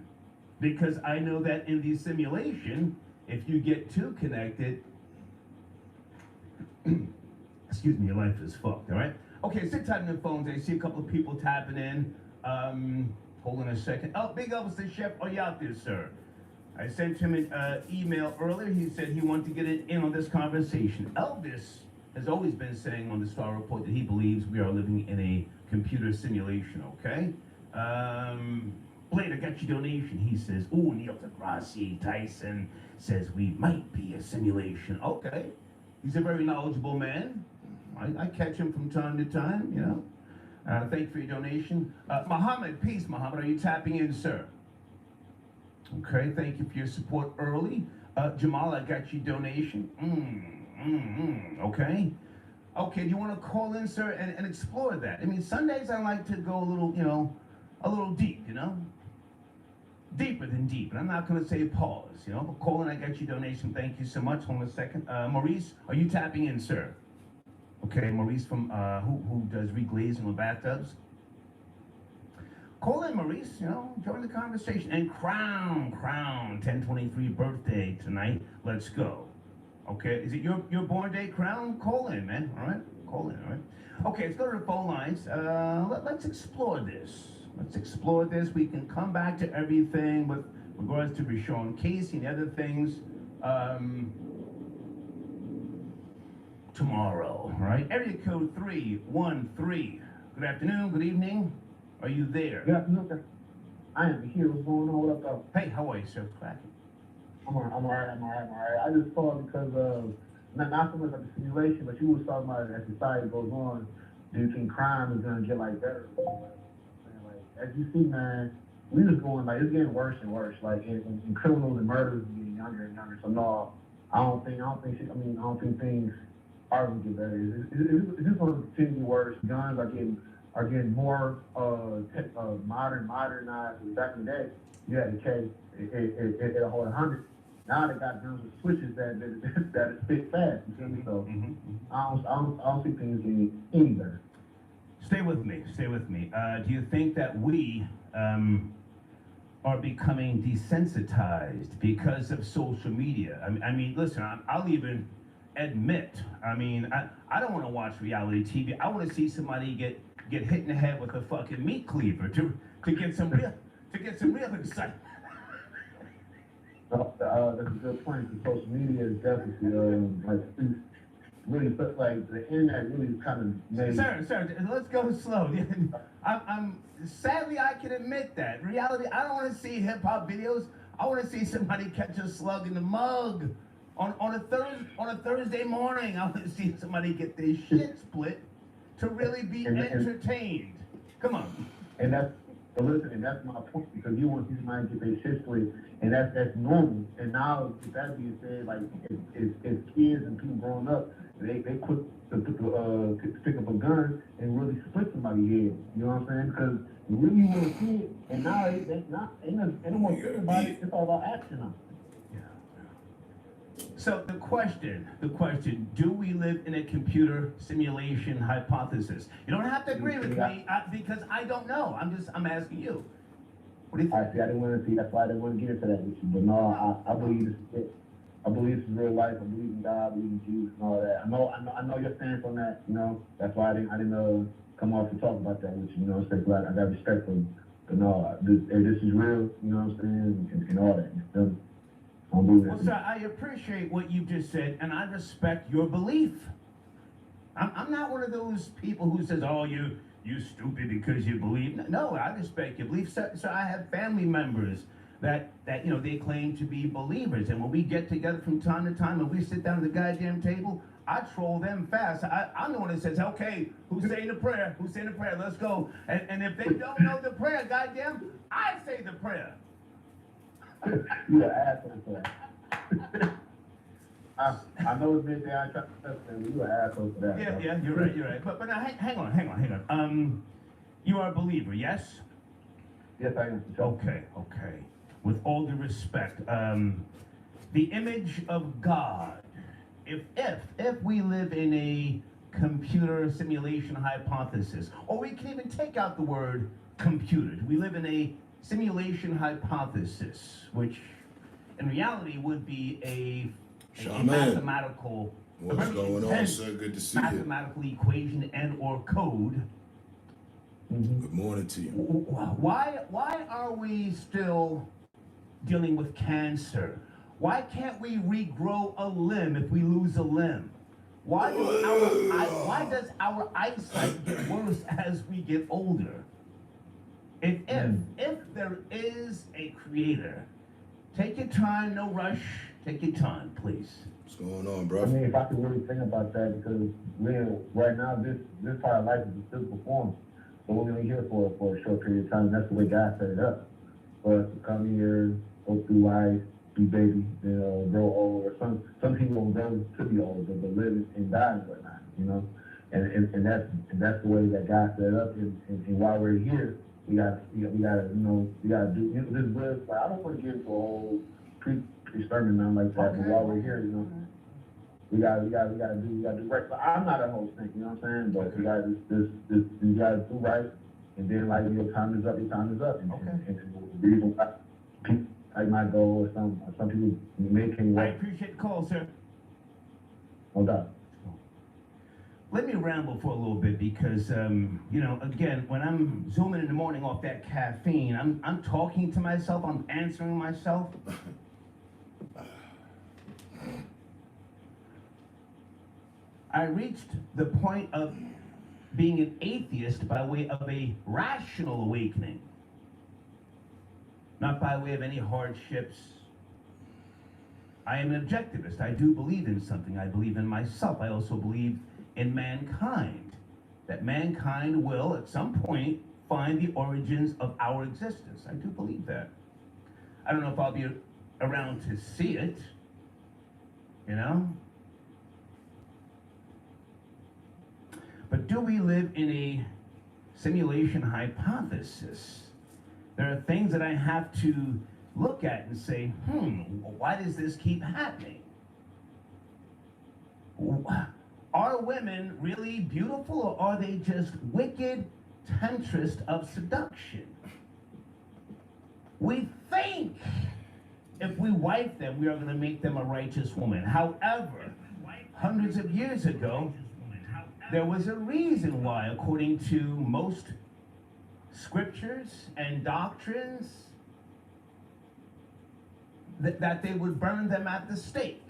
Because I know that in the simulation, if you get too connected, excuse me, your life is fucked, all right? Okay, sit tight on the phones. I see a couple of people tapping in. Hold on a second. Oh, Big Elvis the Chef, are you out there, sir? I sent him an email earlier. He said he wanted to get in on this conversation. Elvis has always been saying on the Star Report that he believes we are living in a computer simulation, okay? Blade, I got your donation. He says, ooh, Neil deGrasse Tyson says we might be a simulation. Okay. He's a very knowledgeable man. I catch him from time to time, you know. Thank you for your donation. Muhammad, peace, Muhammad. Are you tapping in, sir? Okay, thank you for your support early. Jamal, I got your donation. Okay. Okay, do you want to call in, sir, and explore that? I mean, Sundays I like to go a little, you know, a little deep, you know? Deeper than deep, and I'm not going to say pause, you know? But call in, I got your donation. Thank you so much. Hold on a second. Maurice, are you tapping in, sir? Okay, Maurice from, who does reglazing on bathtubs? Call in, Maurice, you know, join the conversation. And Crown, 1023 birthday tonight. Let's go. Okay, is it your born day, Crown? Call in, man, all right? Call in, all right? Okay, let's go to the phone lines. Let's explore this. Let's explore this. We can come back to everything with regards to Rashawn Casey and other things tomorrow, right? Area code 313. Good afternoon, good evening. Are you there? Good afternoon. I am here. What's going on? What up, though? Hey, how are you, sir? Cracking. I'm all right. I just called because of, not so much like the simulation, but you was talking about as society goes on, do you think crime is going to get, like, better? Like, as you see, man, we just going, like, it's getting worse and worse. Like, and criminals and murders are getting younger and younger. So, no, I don't think things are going to get better. It's just going to continue to get worse. Guns are getting more modernized. Back in the day, you had a K, it hold 100. Now they got guns with switches that spit fast. You feel me? So I don't see things getting any better. Stay with me. Do you think that we are becoming desensitized because of social media? I mean, listen, I'll even admit, I mean, I don't want to watch reality TV. I want to see somebody get hit in the head with a fucking meat cleaver to get some real insight. That's a good point. The social media is definitely really, but like the internet really kind of made. Sir, let's go slow. I'm sadly I can admit that reality. I don't want to see hip hop videos. I want to see somebody catch a slug in the mug on a Thursday morning. I want to see somebody get their shit split to really be entertained. Come on. And that's my point, because you want to see somebody get their shit split, and that's normal. And now, with that being said, like as kids and people growing up, they quick to pick up a gun and really split somebody's head. You know what I'm saying? Because you really want to see it, and now ain't no more thinking about it. It's all about action now. So the question, do we live in a computer simulation hypothesis? You don't have to agree with me because I don't know. I'm asking you. What do you think? I didn't want to see. That's why I didn't want to get into that with you. But no, I believe I believe this is real life. I believe in God. I believe in Jesus and all that. I know your stance on that. You know, that's why I didn't come off to talk about that with you. You know what I'm saying? I got respect for you. But no, this is real. You know what I'm saying? And all that. You know? Well, sir, I appreciate what you just said, and I respect your belief. I'm not one of those people who says, "Oh, you stupid because you believe." No, I respect your belief. So I have family members that you know they claim to be believers, and when we get together from time to time and we sit down at the goddamn table, I troll them fast. I'm the one that says, "Okay, who's saying the prayer? Who's saying the prayer? Let's go." And if they don't know the prayer, goddamn, I say the prayer. You're an asshole for that. I know it's been there. I try to test them, but you're an asshole for that. Yeah, you're right. But now, hang on. You are a believer, yes? Yes, I am. Okay. With all due respect, the image of God. If we live in a computer simulation hypothesis, or we can even take out the word computer. We live in a simulation hypothesis, which in reality would be a mathematical, what's going on, sir? Good to see you. Mathematical equation and or code. Good morning to you. Why are we still dealing with cancer? Why can't we regrow a limb if we lose a limb? Why does our eyesight get worse as we get older? If there is a creator, take your time, no rush. Take your time, please. What's going on, bro? I mean, if I could really think about that, because right now this part of life is a physical form, so we're only here for a short period of time. That's the way God set it up for us to come here, go through life, be baby, grow old. Or some people don't grow to be old, but live and die and whatnot, you know. And that's the way that God set it up. And while we're here, we gotta do this good. Like, I don't want to get into a whole pre-sermon nothing like that, but while we're here, we gotta do right. So I'm not a host, you know what I'm saying? But you gotta do right, and then like your time is up. And the reason why people like my goal, or some people making. I appreciate the call, sir. No doubt. Let me ramble for a little bit because, again, when I'm zooming in the morning off that caffeine, I'm talking to myself, I'm answering myself. I reached the point of being an atheist by way of a rational awakening, not by way of any hardships. I am an objectivist. I do believe in something. I believe in myself. I also believe in mankind, that mankind will at some point find the origins of our existence. I do believe that. I don't know if I'll be around to see it, you know? But do we live in a simulation hypothesis? There are things that I have to look at and say, why does this keep happening? Are women really beautiful, or are they just wicked temptress of seduction? We think if we wife them, we are going to make them a righteous woman. However, hundreds of years ago, there was a reason why, according to most scriptures and doctrines, that they would burn them at the stake,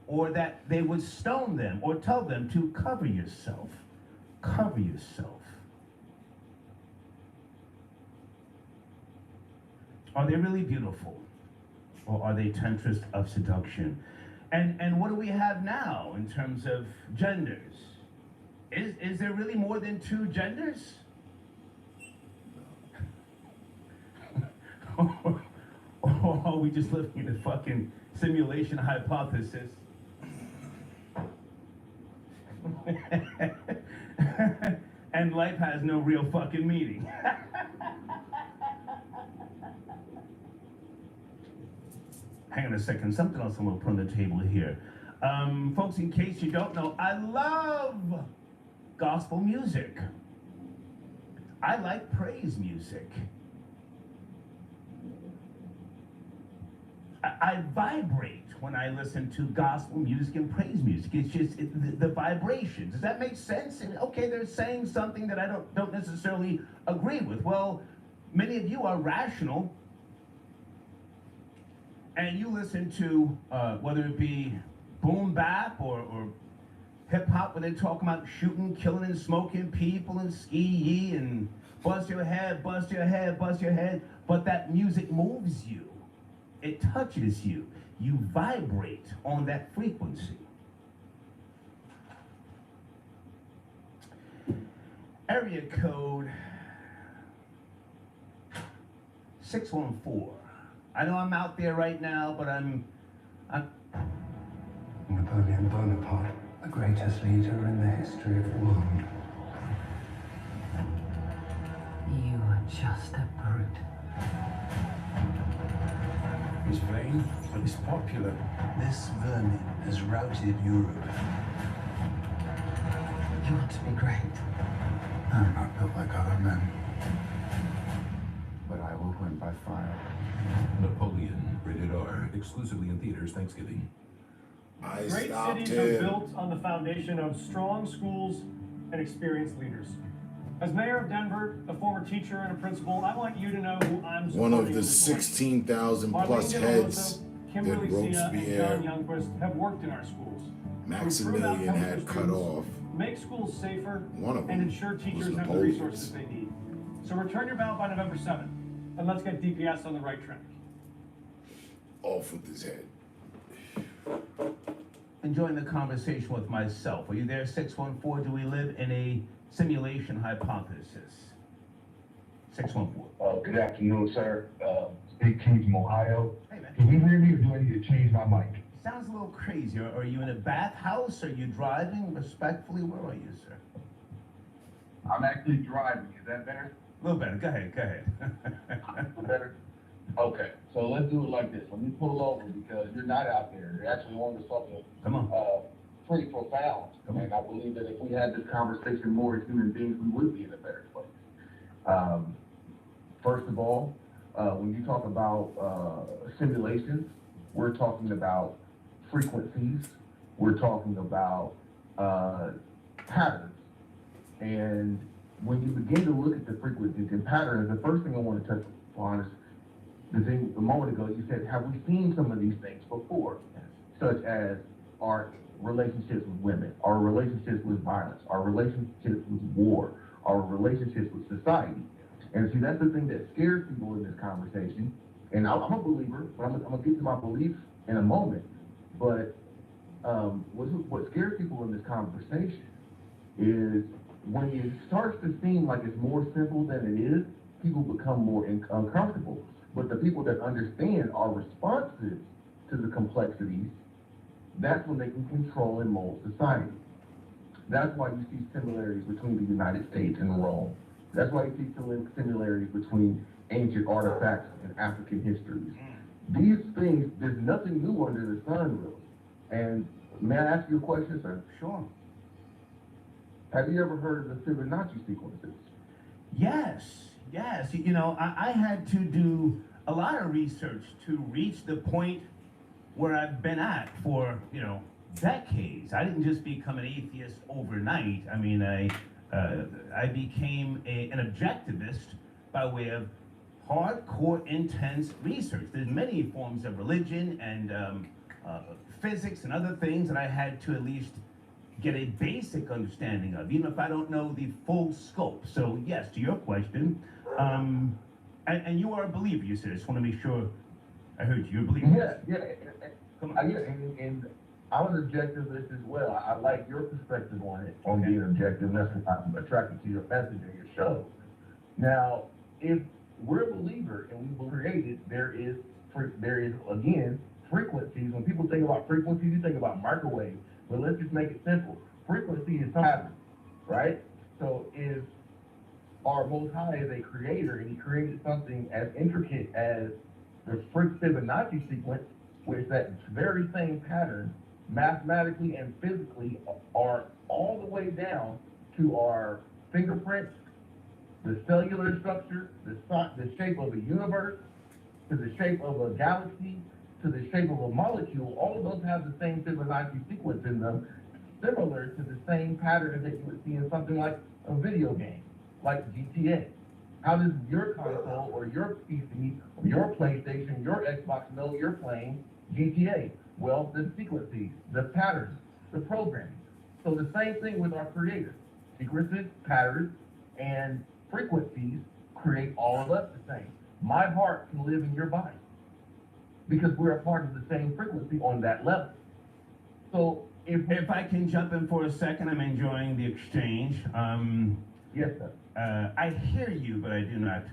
or that they would stone them, or tell them to cover yourself. Cover yourself. Are they really beautiful? Or are they temptress of seduction? And what do we have now in terms of genders? Is there really more than two genders? Or are we just living in a fucking simulation hypothesis? And life has no real fucking meaning. Hang on a second, something else I'm gonna put on the table here. Folks, in case you don't know, I love gospel music. I like praise music. I vibrate when I listen to gospel music and praise music. It's just the vibrations. Does that make sense? And okay, they're saying something that I don't necessarily agree with. Well, many of you are rational, and you listen to whether it be boom bap or hip hop, where they talk about shooting, killing, and smoking people and ski yee and bust your head, bust your head, bust your head. But that music moves you. It touches you. You vibrate on that frequency. Area code 614. I know I'm out there right now, but I'm Napoleon Bonaparte, the greatest leader in the history of the world. You are just a brute. He's vain, but he's popular. This vermin has routed Europe. You want to be great. I'm not built like other men. But I will win by fire. Napoleon, rated R, exclusively in theaters Thanksgiving. Great cities are built on the foundation of strong schools and experienced leaders. As mayor of Denver, a former teacher and a principal, I want you to know who I'm One of supporting the in this plan. 16,000 plus Marlene De La heads Rosa, that Kimberly Sia, and John Robespierre, Youngquist have worked in our schools. to Maximilian improve outcomes had for cut students, off. Make schools safer, One of and them ensure was teachers have the Napoleon's. resources they need. So return your ballot by November 7th, and let's get DPS on the right track. Off with his head. Enjoying the conversation with myself. Are you there, 614? Do we live in a simulation hypothesis? 614. Good afternoon, sir. Big King from Ohio. Hey, man. Can you hear me or do I need to change my mic? Sounds a little crazy. Are you in a bathhouse? Are you driving? Respectfully, where are you, sir? I'm actually driving. Is that better? A little better. Go ahead. Better? Okay, so let's do it like this. Let me pull over because you're not out there. You're actually on to something pretty profound. And I believe that if we had this conversation more as human beings, we would be in a better place. First of all, when you talk about simulations, we're talking about frequencies, we're talking about patterns. And when you begin to look at the frequencies and patterns, the first thing I want to touch upon is the thing a moment ago you said, have we seen some of these things before? Such as our relationships with women, our relationships with violence, our relationships with war, our relationships with society. And see, that's the thing that scares people in this conversation. And I'm a believer, but I'm gonna get to my beliefs in a moment. But what scares people in this conversation is when it starts to seem like it's more simple than it is, people become more uncomfortable. But the people that understand our responses to the complexities, that's when they can control and mold society. That's why you see similarities between the United States and Rome. That's why you see similarities between ancient artifacts and African histories. These things, there's nothing new under the sun, really. And may I ask you a question, sir? Sure. Have you ever heard of the Fibonacci sequences? Yes. You know, I had to do a lot of research to reach the point where I've been at for, decades. I didn't just become an atheist overnight. I mean, I became an objectivist by way of hardcore, intense research. There's many forms of religion and physics and other things that I had to at least get a basic understanding of, even if I don't know the full scope. So yes, to your question, and you are a believer, you said. I just want to make sure I heard you. You're a believer. Yeah. Come on. And I'm an objectivist as well. I like your perspective on it, on being objective. That's why I'm attracted to your message and your show. Now, if we're a believer and we were created, there is again frequencies. When people think about frequencies, you think about microwave. But let's just make it simple. Frequency is pattern, right? So if our Most High is a creator and he created something as intricate as the Fibonacci sequence, which that very same pattern mathematically and physically are all the way down to our fingerprints, the cellular structure, the shape of a universe, to the shape of a galaxy, to the shape of a molecule, all of those have the same Fibonacci sequence in them, similar to the same pattern that you would see in something like a video game, like GTA. How does your console or your PC, or your PlayStation, your Xbox know you're playing GTA? Well, the sequences, the patterns, the programming. So the same thing with our creator. Sequences, patterns, and frequencies create all of us the same. My heart can live in your body because we're a part of the same frequency on that level. So if I can jump in for a second, I'm enjoying the exchange. Yes, sir. I hear you, but I do not.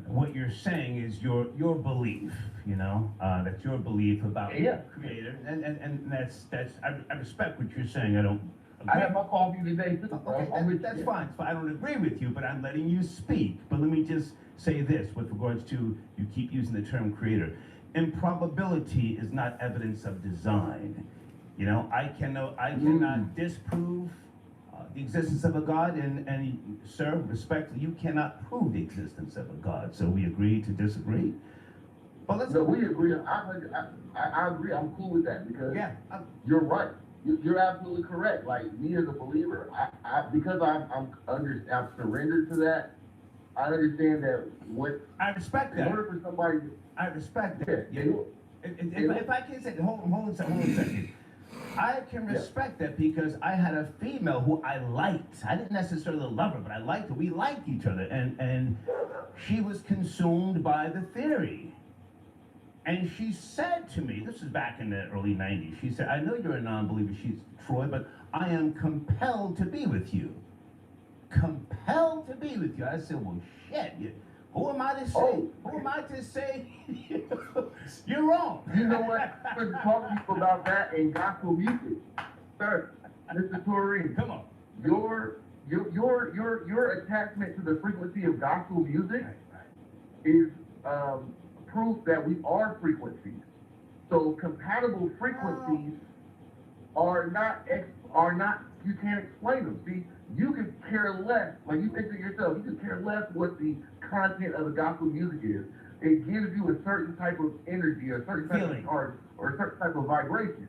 What you're saying is your belief. That's your belief about the creator, and that's I respect what you're saying. I don't. I have my coffee today too. Okay, that's fine. I don't agree with you, but I'm letting you speak. But let me just say this with regards to, you keep using the term creator. Improbability is not evidence of design. I cannot disprove the existence of a God, and sir, respectfully, you cannot prove the existence of a God. So we agree to disagree. But we agree. I agree. I'm cool with that because you're right. You're absolutely correct. Like me as a believer, because I'm surrendered to that. I understand that what I respect that. In order for somebody, I respect yeah, that. yeah. If I can say, hold on a second. I can respect that because I had a female who I liked. I didn't necessarily love her, but I liked her. We liked each other, and she was consumed by the theory. And she said to me, this is back in the early 90s, she said, I know you're a non-believer, she's Troy, but I am compelled to be with you. Compelled to be with you. I said, well, shit, who am I to say? Who am I to say you're wrong? You know what? We're talking to you about that in gospel music, sir. Mr. Toreen, come on. Your attachment to the frequency of gospel music is proof that we are frequencies. So compatible frequencies are not. You can't explain them. See, you can care less. Like you think to yourself, you can care less what the content of the gospel music is. It gives you a certain type of energy, a certain type of charge, or a certain type of vibration.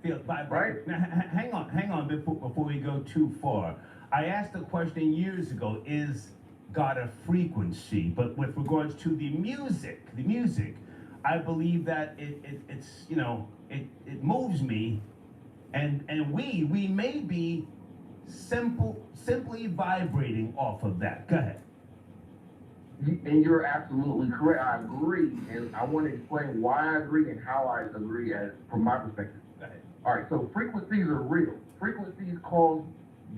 Right? Now, hang on before we go too far. I asked a question years ago, is God a frequency? But with regards to the music, I believe that it's you know, it moves me, and we may be simply vibrating off of that. Go ahead. And you're absolutely correct. I agree, and I want to explain why I agree and how I agree from my perspective. Go ahead. All right, so frequencies are real. Frequencies cause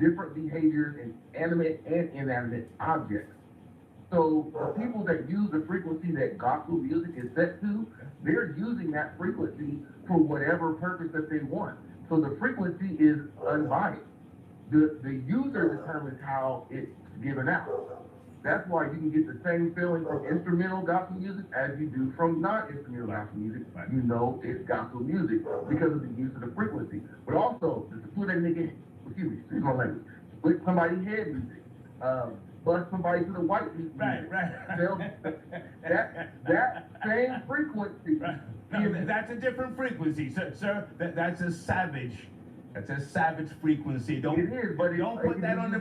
different behaviors in animate and inanimate objects. So the people that use the frequency that gospel music is set to, they're using that frequency for whatever purpose that they want. So the frequency is unbiased. The user determines how it's given out. That's why you can get the same feeling from instrumental gospel music as you do from non-instrumental gospel music. You know it's gospel music because of the use of the frequency. But also, the split excuse my language, split somebody's head music, bust somebody to the white music. That same frequency. No, that's a different frequency, sir. That's a savage. That's a savage frequency. Don't put that on the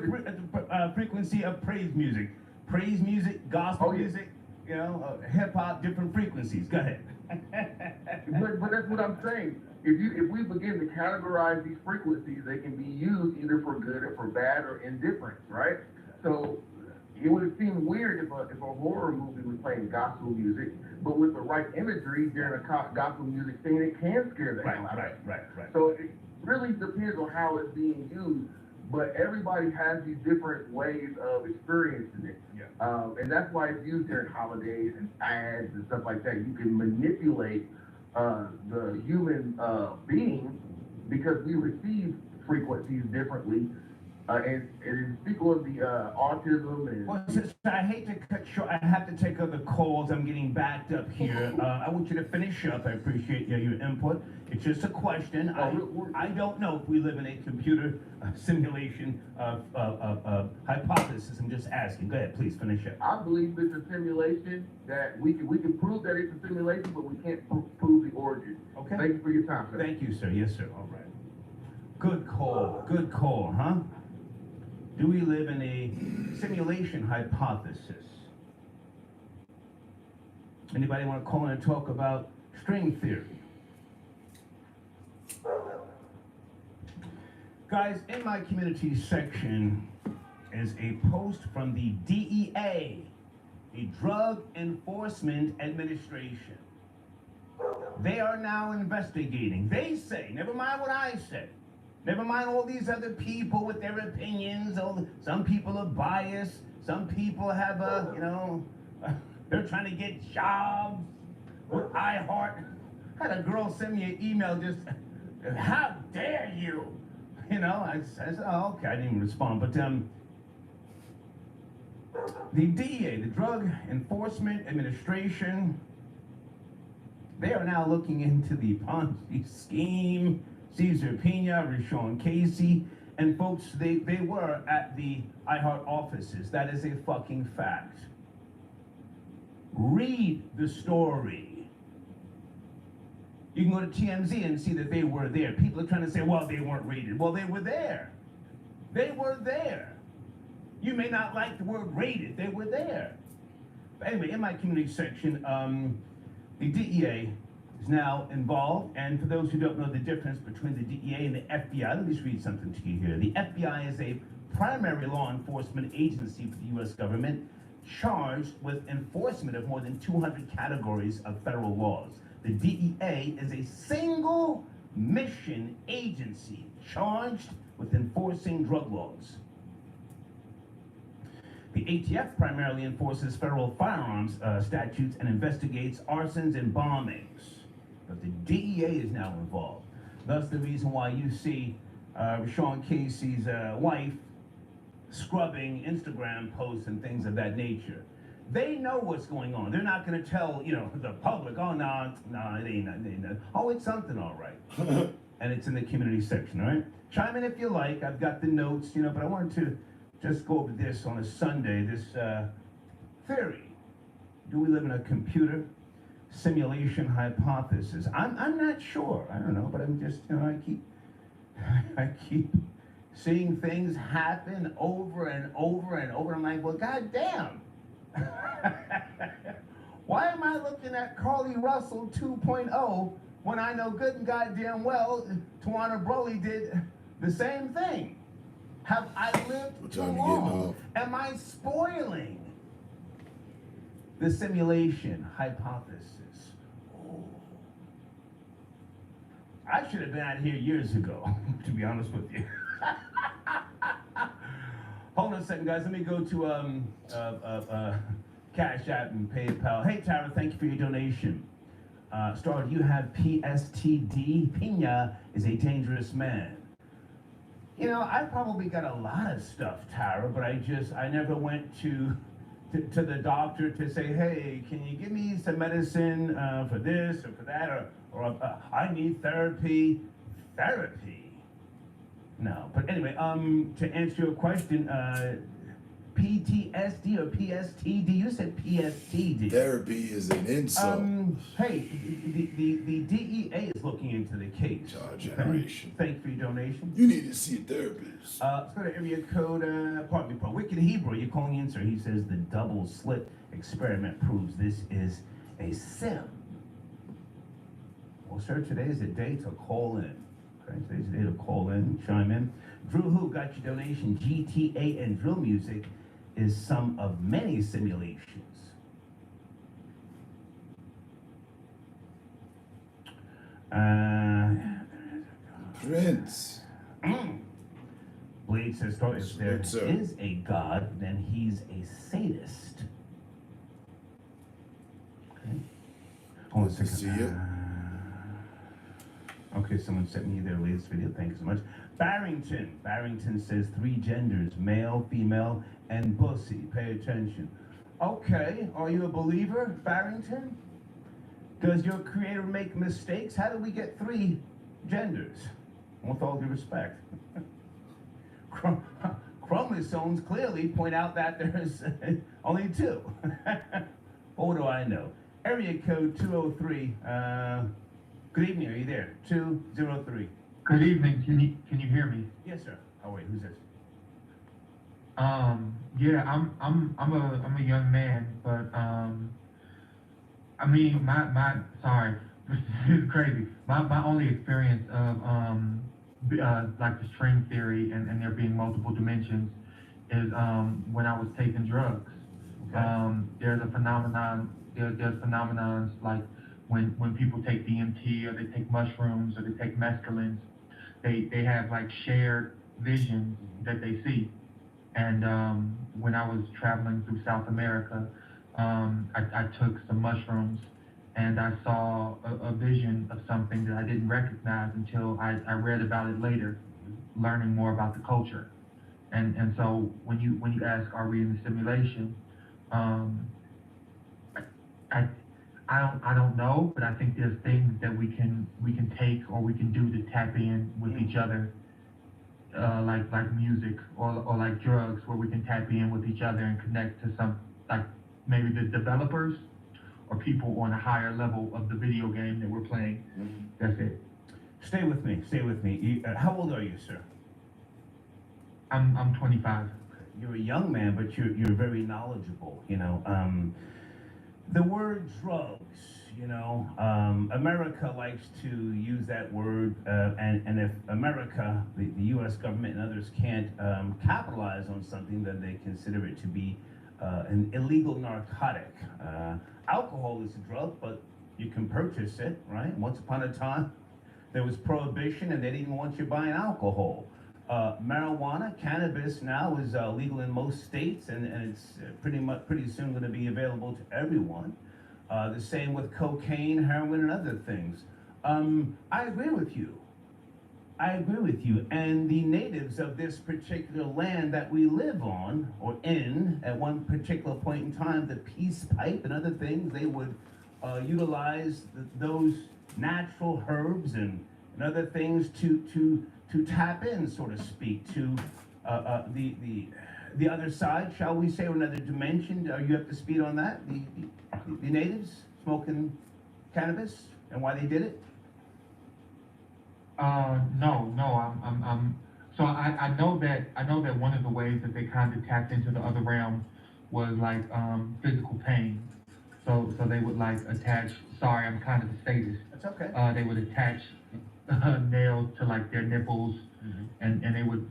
frequency of praise music. Praise music, gospel music, you know, hip hop, different frequencies. Go ahead. but that's what I'm saying. If we begin to categorize these frequencies, they can be used either for good or for bad or indifference, right? So it would seem weird if a horror movie was playing gospel music, but with the right imagery during a gospel music scene, it can scare the hell out of you. Right. So it really depends on how it's being used. But everybody has these different ways of experiencing it. Yeah. And that's why it's used during holidays and ads and stuff like that. You can manipulate the human being because we receive frequencies differently. And speaking of the autism and... Well, sister, I hate to cut short. I have to take other calls. I'm getting backed up here. I want you to finish up. I appreciate your input. It's just a question. I don't know if we live in a computer simulation hypothesis. I'm just asking. Go ahead, please finish up. I believe it's a simulation that we can prove that it's a simulation, but we can't prove the origin. Okay. Thank you for your time, sir. Thank you, sir. Yes, sir. All right. Good call. Good call, huh? Do we live in a simulation hypothesis? Anybody want to call in and talk about string theory? Guys, in my community section is a post from the DEA, the Drug Enforcement Administration. They are now investigating. They say, never mind what I say, never mind all these other people with their opinions. Some people are biased. Some people have they're trying to get jobs with iHeart. I had a girl send me an email just, how dare you? You know, I said, oh, okay, I didn't even respond. But the DEA, the Drug Enforcement Administration, they are now looking into the Ponzi scheme. Cesar Pena, Rashawn Casey, and folks, they were at the iHeart offices. That is a fucking fact. Read the story. You can go to TMZ and see that they were there. People are trying to say, well, they weren't raided. Well, they were there. They were there. You may not like the word raided. They were there. But anyway, in my community section, the DEA is now involved. And for those who don't know the difference between the DEA and the FBI, let me just read something to you here. The FBI is a primary law enforcement agency for the U.S. government, charged with enforcement of more than 200 categories of federal laws. The DEA is a single mission agency charged with enforcing drug laws. The ATF primarily enforces federal firearms statutes and investigates arsons and bombings. But the DEA is now involved. Thus the reason why you see Sean Casey's wife scrubbing Instagram posts and things of that nature. They know what's going on. They're not going to tell, the public, oh, no, it ain't nothing. Oh, it's something, all right. And it's in the community section, all right? Chime in if you like. I've got the notes, but I wanted to just go over this on a Sunday, this theory. Do we live in a computer simulation hypothesis? I'm not sure. I don't know, but I'm just, I keep seeing things happen over and over and over. I'm like, well, goddamn. Why am I looking at Carly Russell 2.0 when I know good and goddamn well Tawana Broly did the same thing? Have I lived too long? Am I spoiling the simulation hypothesis? Oh. I should have been out here years ago, to be honest with you. Hold on a second, guys. Let me go to Cash App and PayPal. Hey, Tara, thank you for your donation. Star, do you have PSTD? Pina is a dangerous man. I probably got a lot of stuff, Tara, but I never went to the doctor to say, hey, can you give me some medicine for this or for that, or I need therapy. No, but anyway, to answer your question, PTSD or PSTD? You said PSTD. Therapy is an insult. Hey, the DEA is looking into the case. Generation. Thank you for your donation. You need to see a therapist. Let's go to area code, pardon me, Wicked Hebrew, you're calling in, sir. He says the double slit experiment proves this is a sim. Well, sir, today is the day to call in. Okay, today's the day to call in, chime in. Drew Who got your donation. GTA and drill music is some of many simulations. Prince. Blade says, if there is a God, then he's a sadist. Okay. Hold on a second. See you. Okay, someone sent me their latest video. Thank you so much. Barrington says 3 genders, male, female, and pussy. Pay attention. Okay, are you a believer, Barrington? Does your creator make mistakes? How do we get 3 genders? With all due respect. Chromosomes clearly point out that there's only 2. What do I know? Area code 203. Good evening, are you there? 203. Good evening. Can you hear me? Yes, sir. Oh wait, who's this? Yeah, I'm a young man, but I mean sorry, this is crazy. My only experience of like the string theory and there being multiple dimensions is when I was taking drugs. Okay. There's phenomenons like when people take DMT or they take mushrooms or they take mescalines, they have like shared visions that they see. And when I was traveling through South America, I took some mushrooms and I saw a vision of something that I didn't recognize until I read about it later, learning more about the culture. And so when you ask, are we in the simulation? I don't know, but I think there's things that we can take or we can do to tap in with each other, like music or like drugs, where we can tap in with each other and connect to some, like maybe the developers or people on a higher level of the video game that we're playing. That's it. Stay with me. Stay with me. How old are you, sir? I'm 25. You're a young man, but you're very knowledgeable. You know, the word drugs. You know, America likes to use that word, and if America, the U.S. government and others can't capitalize on something, then they consider it to be an illegal narcotic. Alcohol is a drug, but you can purchase it, right? Once upon a time, there was prohibition, and they didn't want you buying alcohol. Marijuana, cannabis now is legal in most states, and it's pretty soon going to be available to everyone. The same with cocaine, heroin, and other things. I agree with you. I agree with you. And the natives of this particular land that we live on, or in, at one particular point in time, the peace pipe and other things, they would utilize those natural herbs and other things to tap in, so to speak, to the other side, shall we say, or another dimension. Are you up to speed on that? The natives smoking cannabis and why they did it? No. So I know that one of the ways that they kind of tapped into the other realm was like physical pain. So they would like attach. Sorry, I'm kind of a sadist. That's okay. They would attach nails to like their nipples, and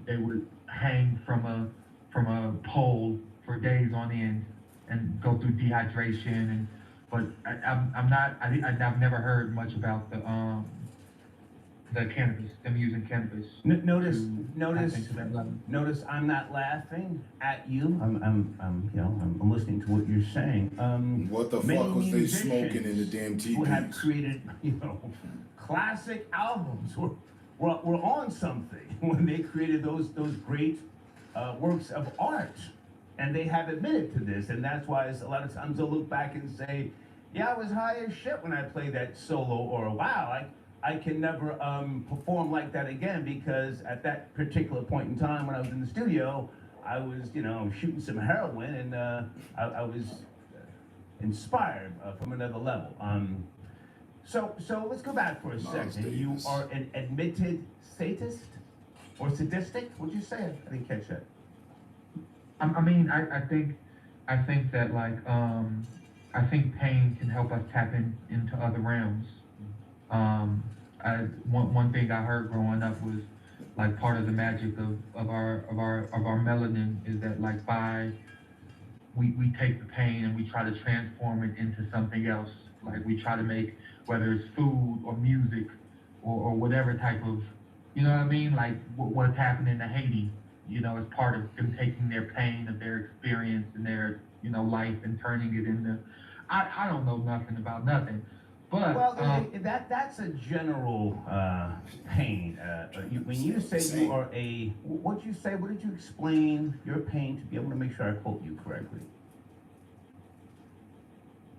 they would hang from a pole for days on end and go through dehydration. But I've never heard much about the cannabis, them using cannabis. Notice, I'm not laughing at you. I'm listening to what you're saying. What the fuck was they smoking in the damn TVs? Who have created, classic albums were on something when they created those great works of art. And they have admitted to this, and that's why a lot of times they'll look back and say, yeah, I was high as shit when I played that solo, or wow, I can never perform like that again, because at that particular point in time when I was in the studio, I was, shooting some heroin, and I was inspired from another level. So let's go back for a second. You are an admitted sadist or sadistic? What'd you say? I didn't catch that. I think that like I think pain can help us tap into other realms. One thing I heard growing up was like part of the magic of our melanin is that like we take the pain and we try to transform it into something else. Like we try to make, whether it's food or music or whatever type of, you know what I mean? Like what's happening to Haiti, is part of them taking their pain of their experience and their, life and turning it into, I don't know nothing about nothing. But that's a general pain. When you say you are what'd you say? What did you explain your pain to be able to make sure I quote you correctly?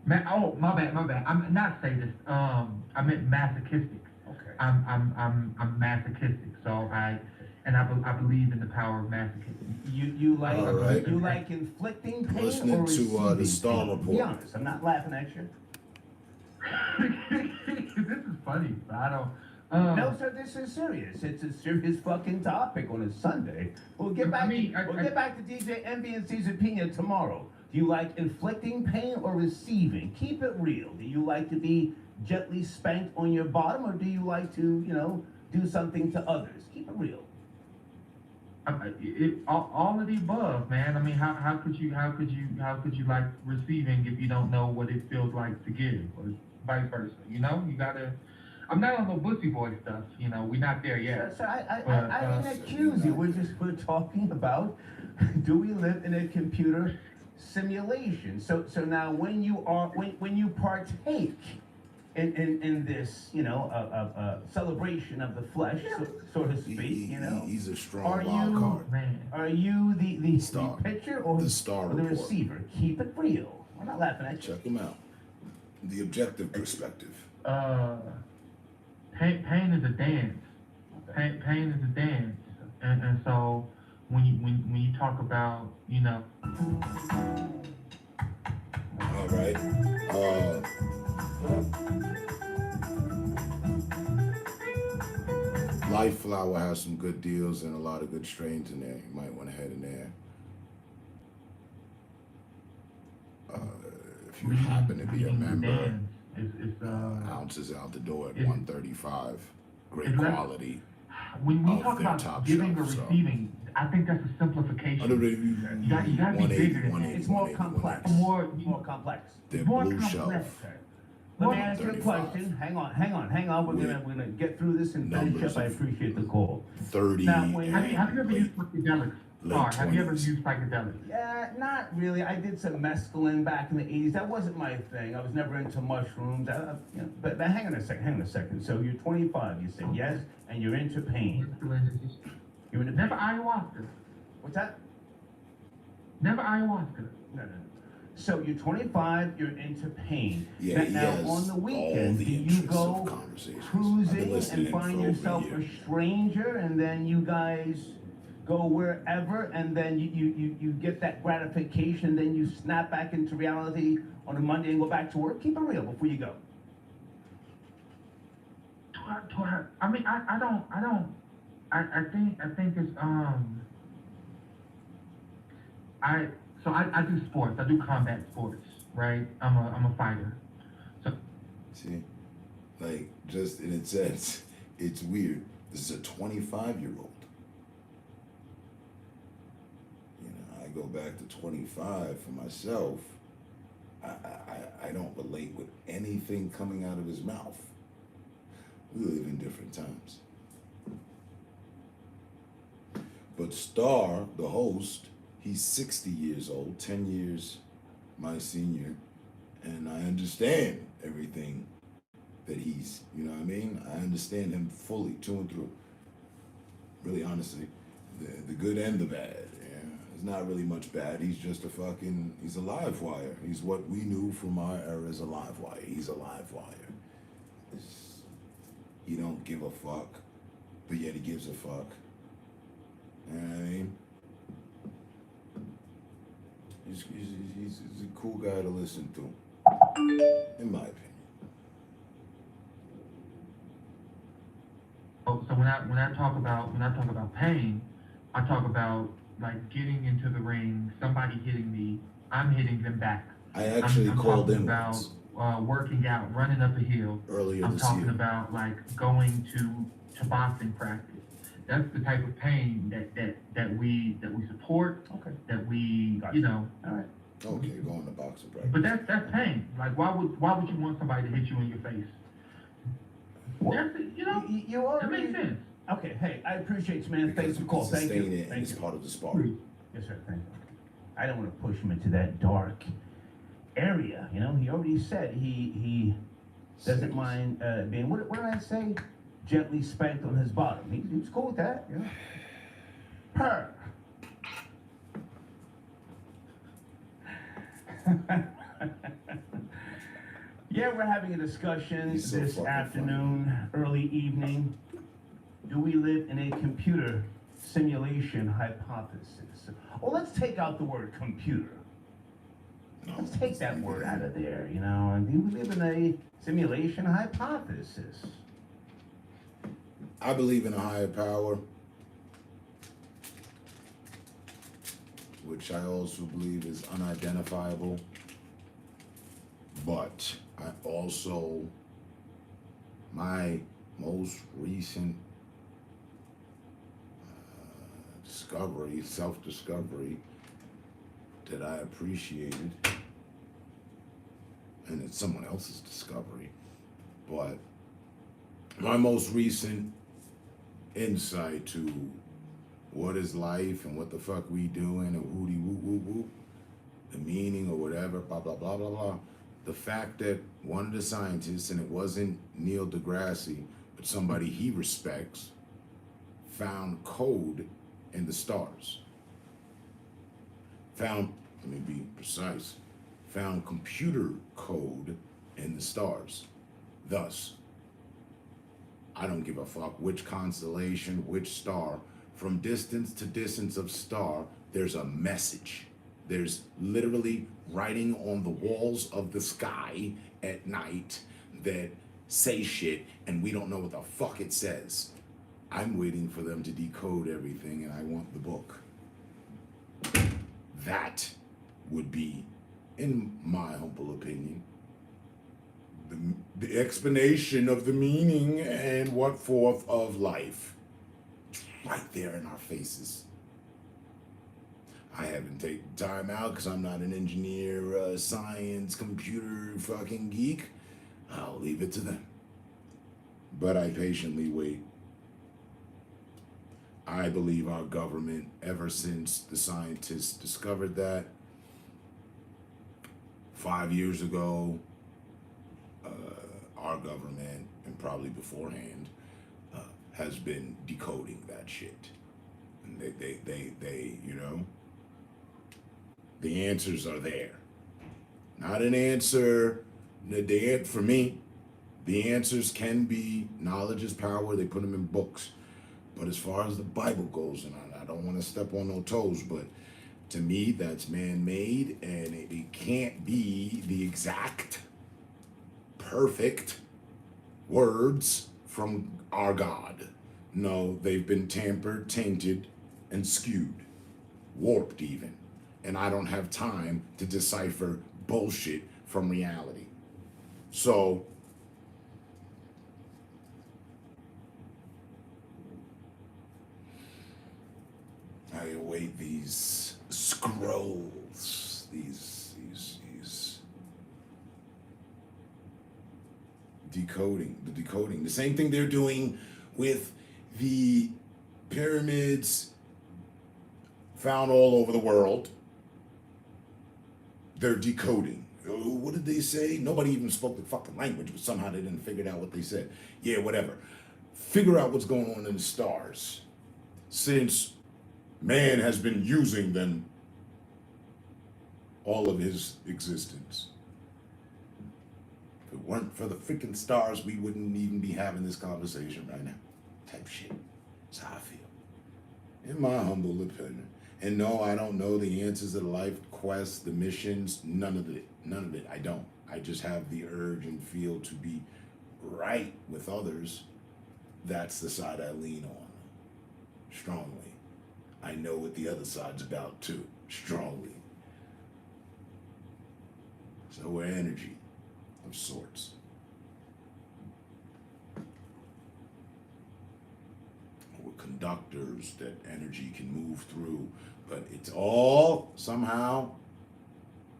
My bad. I'm not sadist. I meant masochistic. Okay. I'm masochistic. So I believe in the power of masochism. You like inflicting pain Listening or receiving to the Star pain? Report. Be honest. I'm not laughing at you. This is funny, but I don't. No, sir, this is serious. It's a serious fucking topic on a Sunday. We'll get back to DJ Envy and Cesar Pina tomorrow. Do you like inflicting pain or receiving? Keep it real. Do you like to be gently spanked on your bottom, or do you like to, do something to others? Keep it real. All of the above, man. I mean, how could you like receiving if you don't know what it feels like to give, or vice versa? You gotta. I'm not on no Bussy Boy stuff. We're not there yet. So I didn't accuse you. We're talking about, do we live in a computer simulation? So now when you partake in this, celebration of the flesh, so to speak, he's a strong wild card. Are you the pitcher or the Star the Report. receiver? Keep it real. We're not laughing at you. Check him out. The objective perspective. Pain is a dance. Pain is a dance, and so when you talk about All right. Life Flower has some good deals and a lot of good strains in there. You might want to head in there. If you happen to be a member, ounces out the door at 135. Great quality. When we talk about giving or receiving, I think that's a simplification. You gotta be bigger than that. It's more complex. More complex. They're more blue complex. shelf. Let me ask you a question. Hang on. We're gonna get through this and finish up. I appreciate the call. 30. Now, have you ever used psychedelics? Have you ever used psychedelics? Yeah, not really. I did some mescaline back in the 80s. That wasn't my thing. I was never into mushrooms. But hang on a second. So you're 25. You said yes, and you're into pain. You're into Never ayahuasca. What's that? Never ayahuasca. No. So you're 25, you're into pain. Yeah, now on the weekend, do you go cruising and find yourself a stranger, and then you guys go wherever, and then you get that gratification, then you snap back into reality on a Monday and go back to work? Keep it real before you go. I mean, I think it's I do sports. I do combat sports, right? I'm a fighter. So see, like, just in its sense, it's weird. This is a 25-year-old. You know, I go back to 25 for myself. I don't relate with anything coming out of his mouth. We live in different times. But Star, the host, he's 60 years old, 10 years my senior, and I understand everything that he's, you know what I mean? I understand him fully, through and through. Really, honestly, the good and the bad. Yeah. There's not really much bad. He's just he's a live wire. He's what we knew from our era as a live wire. He's a live wire. He don't give a fuck, but yet he gives a fuck. You know what I mean? He's a cool guy to listen to, in my opinion. Oh, so when I talk about pain, I talk about like getting into the ring, somebody hitting me, I'm hitting them back. I actually called in about working out, running up a hill. Earlier I'm this talking year. about like going to boxing practice. That's the type of pain that we support. Okay. That we Gotcha. you know. All right. Okay, going to boxing practice. But that's pain. Like why would you want somebody to hit you in your face? That's you know. You already, that makes sense. Okay, hey, I appreciate you, man. Thanks for the call. Thank you. It, and it's part of the sport. Yes, sir. Thank you. I don't want to push him into that dark area. You know, he already said he doesn't mind being, what did I say? Gently spanked on his bottom. He's cool with that. You know? Purr. Yeah, we're having a discussion this afternoon, early evening. Do we live in a computer simulation hypothesis? Well, let's take out the word computer. Let's take that word out of there, you know. And do we live in a simulation hypothesis? I believe in a higher power, which I also believe is unidentifiable. But I also, my most recent discovery, self-discovery that I appreciated, and it's someone else's discovery, but my most recent insight to what is life and what the fuck we doing and woody woo woo woo, the meaning or whatever, blah, blah, blah, blah, blah. The fact that one of the scientists, and it wasn't Neil deGrasse, but somebody he respects, found code in the stars. Found, let me be precise, found computer code in the stars. Thus, I don't give a fuck which constellation, which star. From distance to distance of star, there's a message. There's literally writing on the walls of the sky at night that say shit and we don't know what the fuck it says. I'm waiting for them to decode everything and I want the book. That would be, in my humble opinion, the explanation of the meaning and what forth of life. It's right there in our faces. I haven't taken time out because I'm not an engineer, science, computer fucking geek. I'll leave it to them. But I patiently wait. I believe our government, ever since the scientists discovered that 5 years ago, our government, and probably beforehand, has been decoding that shit. And they, you know, the answers are there. Not an answer, for me, the answers can be knowledge is power, they put them in books. But as far as the Bible goes, and I don't want to step on no toes, but to me, that's man-made, and it can't be the exact, perfect words from our God. No, they've been tampered, tainted, and skewed, warped even. And I don't have time to decipher bullshit from reality. So, I await these scrolls, these decoding. The same thing they're doing with the pyramids found all over the world. They're decoding. What did they say? Nobody even spoke the fucking language, but somehow they didn't figure out what they said. Yeah, whatever. Figure out what's going on in the stars. Since man has been using them all of his existence. If it weren't for the freaking stars, we wouldn't even be having this conversation right now. Type shit. That's how I feel. In my humble opinion. And no, I don't know the answers to the life quest, the missions, none of it. None of it. I don't. I just have the urge and feel to be right with others. That's the side I lean on strongly. I know what the other side's about too, strongly. So we're energy of sorts. We're conductors that energy can move through, but it's all somehow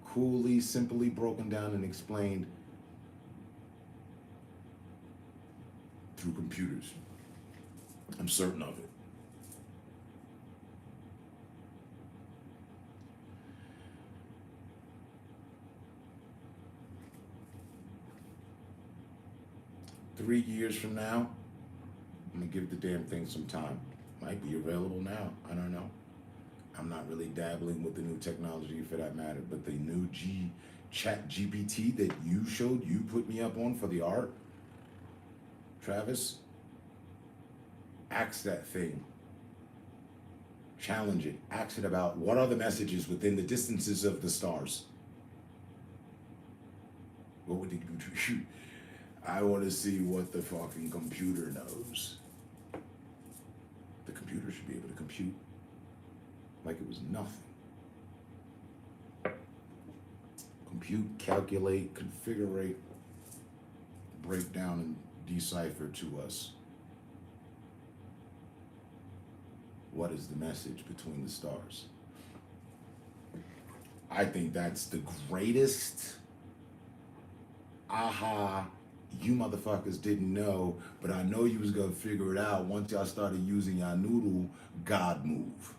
coolly, simply broken down and explained through computers. I'm certain of it. Three years from now, I'm gonna give the damn thing some time. Might be available now, I don't know. I'm not really dabbling with the new technology for that matter, but the new Chat GPT that you showed, you put me up on for the art, Travis, ask that thing. Challenge it, ask it about what are the messages within the distances of the stars. What would it do? I want to see what the fucking computer knows. The computer should be able to compute like it was nothing. Compute, calculate, configure, break down, and decipher to us what is the message between the stars. I think that's the greatest aha. You motherfuckers didn't know, but I know you was gonna figure it out once y'all started using y'all noodle God move.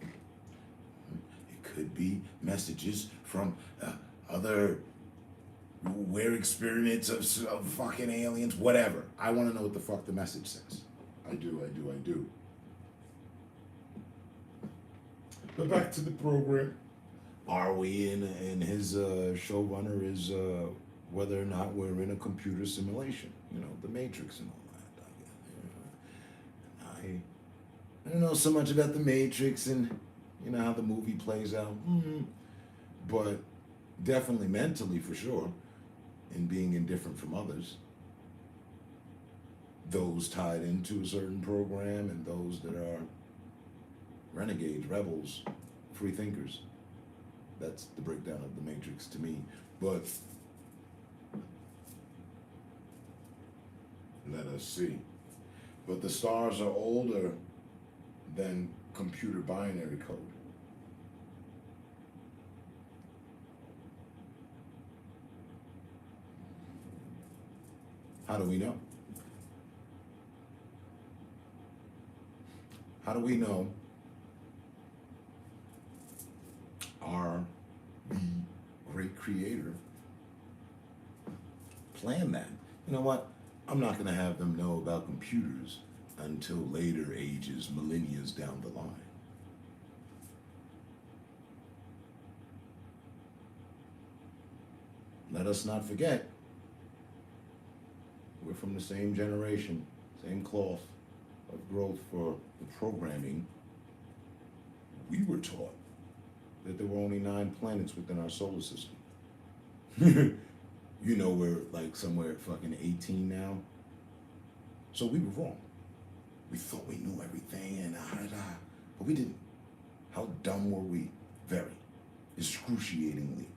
It could be messages from other weird experiments of fucking aliens, whatever. I want to know what the fuck the message says. I do. But back to the program. Are we in his showrunner is whether or not we're in a computer simulation, you know, the Matrix and all that. don't know so much about the Matrix and how the movie plays out, but definitely mentally for sure, and being indifferent from others. Those tied into a certain program and those that are renegades, rebels, free thinkers. That's the breakdown of the Matrix to me. But let us see. But the stars are older than computer binary code. How do we know? How do we know the great creator planned that? You know what? I'm not going to have them know about computers until later ages, millennia down the line. Let us not forget, we're from the same generation, same cloth of growth for the programming. We were taught that there were only 9 planets within our solar system. We're like somewhere at fucking 18 now. So we were wrong. We thought we knew everything and but we didn't. How dumb were we? Very. Excruciatingly.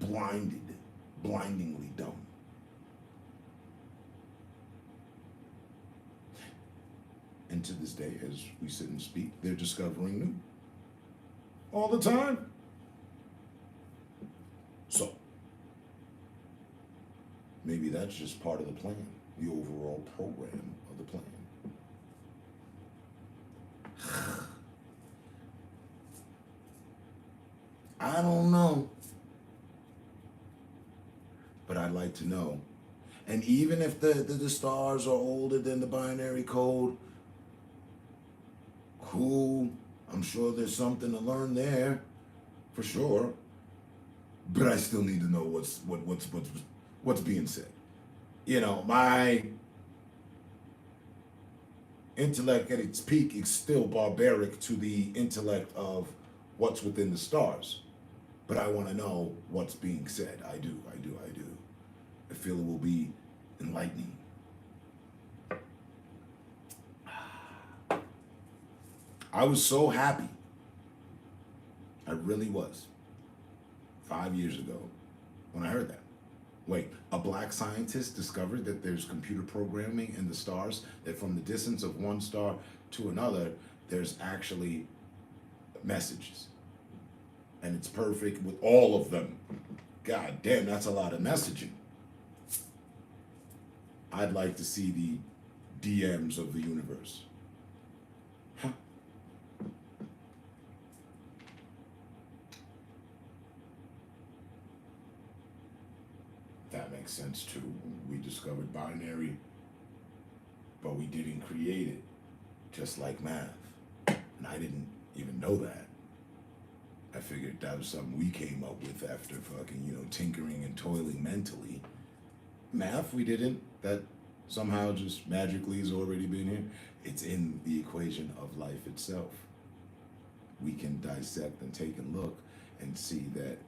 Blindingly dumb. And to this day, as we sit and speak, they're discovering new. All the time. So, maybe that's just part of the plan, the overall program of the plan. I don't know. But I'd like to know. And even if the stars are older than the binary code, cool. I'm sure there's something to learn there, for sure. But I still need to know what's being said. My intellect at its peak is still barbaric to the intellect of what's within the stars. But I want to know what's being said. I do. I feel it will be enlightening. I was so happy. I really was. 5 years ago when I heard that. Wait, a black scientist discovered that there's computer programming in the stars, that from the distance of one star to another, there's actually messages. And it's perfect with all of them. God damn, that's a lot of messaging. I'd like to see the DMs of the universe. That makes sense too. We discovered binary, but we didn't create it, just like math. And I didn't even know that. I figured that was something we came up with after fucking, tinkering and toiling mentally. Math, we didn't. That somehow just magically has already been here. It's in the equation of life itself. We can dissect and take a look and see that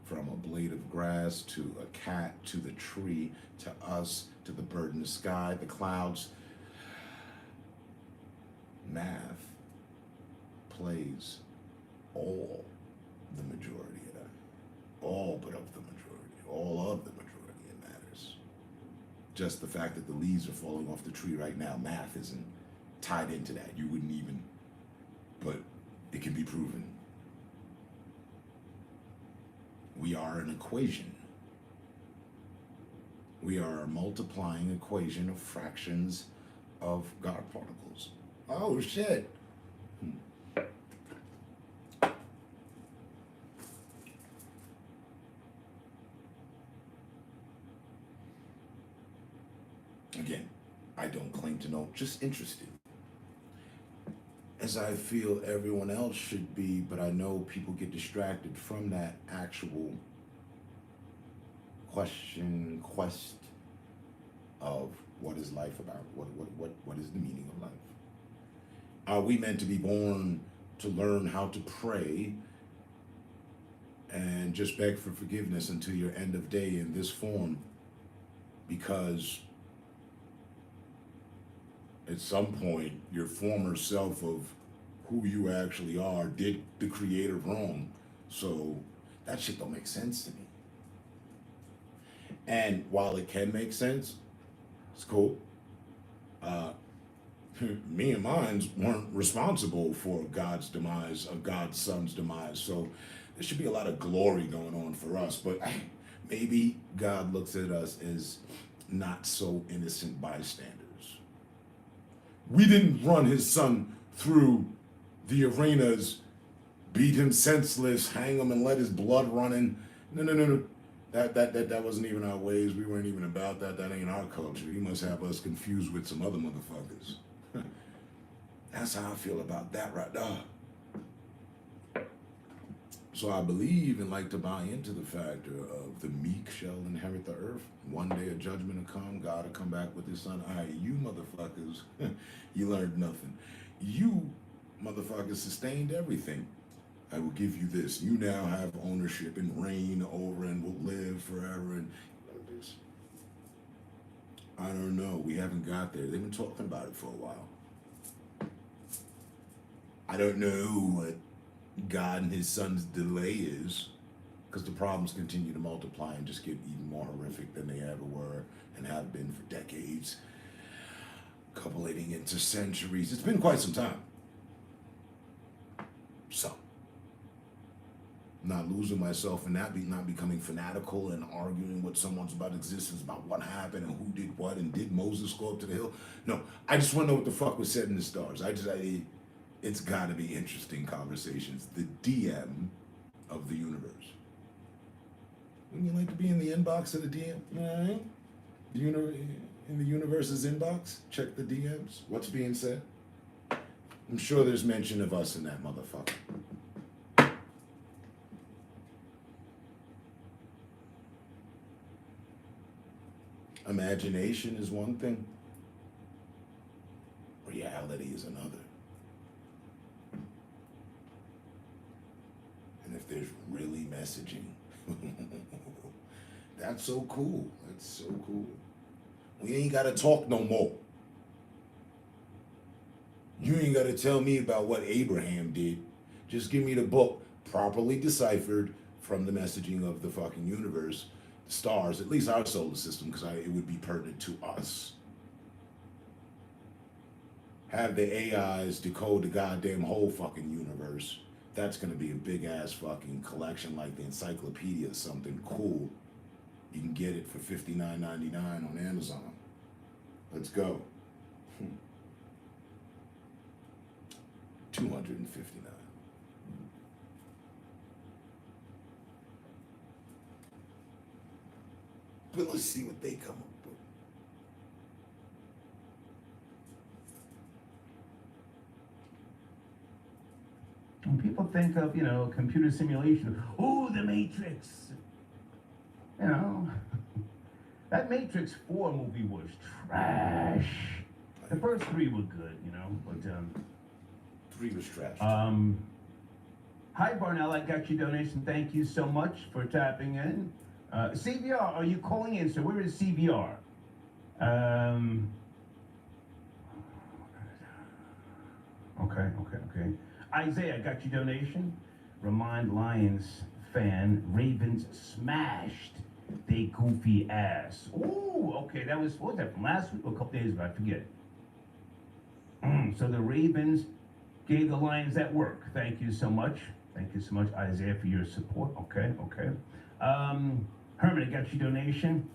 from a blade of grass to a cat to the tree to us to the bird in the sky, the clouds, math plays all the majority of that. All but of the majority. All of the majority, it matters. Just the fact that the leaves are falling off the tree right now, math isn't tied into that. You wouldn't even, but it can be proven. We are an equation. We are a multiplying equation of fractions of God particles. Oh shit. Again, I don't claim to know, just interested. As I feel everyone else should be, but I know people get distracted from that actual quest of what is life about? What is the meaning of life? Are we meant to be born to learn how to pray and just beg for forgiveness until your end of day in this form? Because at some point, your former self of who you actually are did the creator wrong. So that shit don't make sense to me. And while it can make sense, it's cool. Me and mine weren't responsible for God's demise, of God's son's demise. So there should be a lot of glory going on for us. But maybe God looks at us as not so innocent bystanders. We didn't run his son through the arenas, beat him senseless, hang him and let his blood running. No. That wasn't even our ways. We weren't even about that. That ain't our culture. He must have us confused with some other motherfuckers. That's how I feel about that right there. So I believe and like to buy into the factor of the meek shall inherit the earth. One day a judgment will come. God will come back with his son. All right, you motherfuckers, you learned nothing. You motherfuckers sustained everything. I will give you this. You now have ownership and reign over and will live forever. And this. I don't know. We haven't got there. They've been talking about it for a while. I don't know what God and his son's delay is, because the problems continue to multiply and just get even more horrific than they ever were and have been for decades, coupling into centuries. It's been quite some time. So, not losing myself in that, not becoming fanatical and arguing with someone's about existence, about what happened and who did what and did Moses go up to the hill. No, I just want to know what the fuck was said in the stars. It's got to be interesting conversations. The DM of the universe. Wouldn't you like to be in the inbox of the DM? You know what I mean? In the universe's inbox, check the DMs. What's being said? I'm sure there's mention of us in that motherfucker. Imagination is one thing. Reality is another. And if there's really messaging, that's so cool. That's so cool. We ain't got to talk no more. You ain't got to tell me about what Abraham did. Just give me the book properly deciphered from the messaging of the fucking universe, the stars, at least our solar system, because it would be pertinent to us. Have the AIs decode the goddamn whole fucking universe. That's going to be a big ass fucking collection like the encyclopedia, something cool. You can get it for $59.99 on Amazon. Let's go. $259. But let's see what they come up with. When people think of, computer simulation, oh, the Matrix. That Matrix 4 movie was trash. The first 3 were good, but 3 was trash. Hi Barnell, I got your donation. Thank you so much for tapping in. CVR, are you calling in? So where is CVR? Okay. Isaiah, I got your donation. Remind Lions fan, Ravens smashed they goofy ass. Ooh, okay, what was that, from last week or a couple days ago? I forget. So the Ravens gave the Lions that work. Thank you so much. Thank you so much, Isaiah, for your support. Okay. Herman, I got your donation.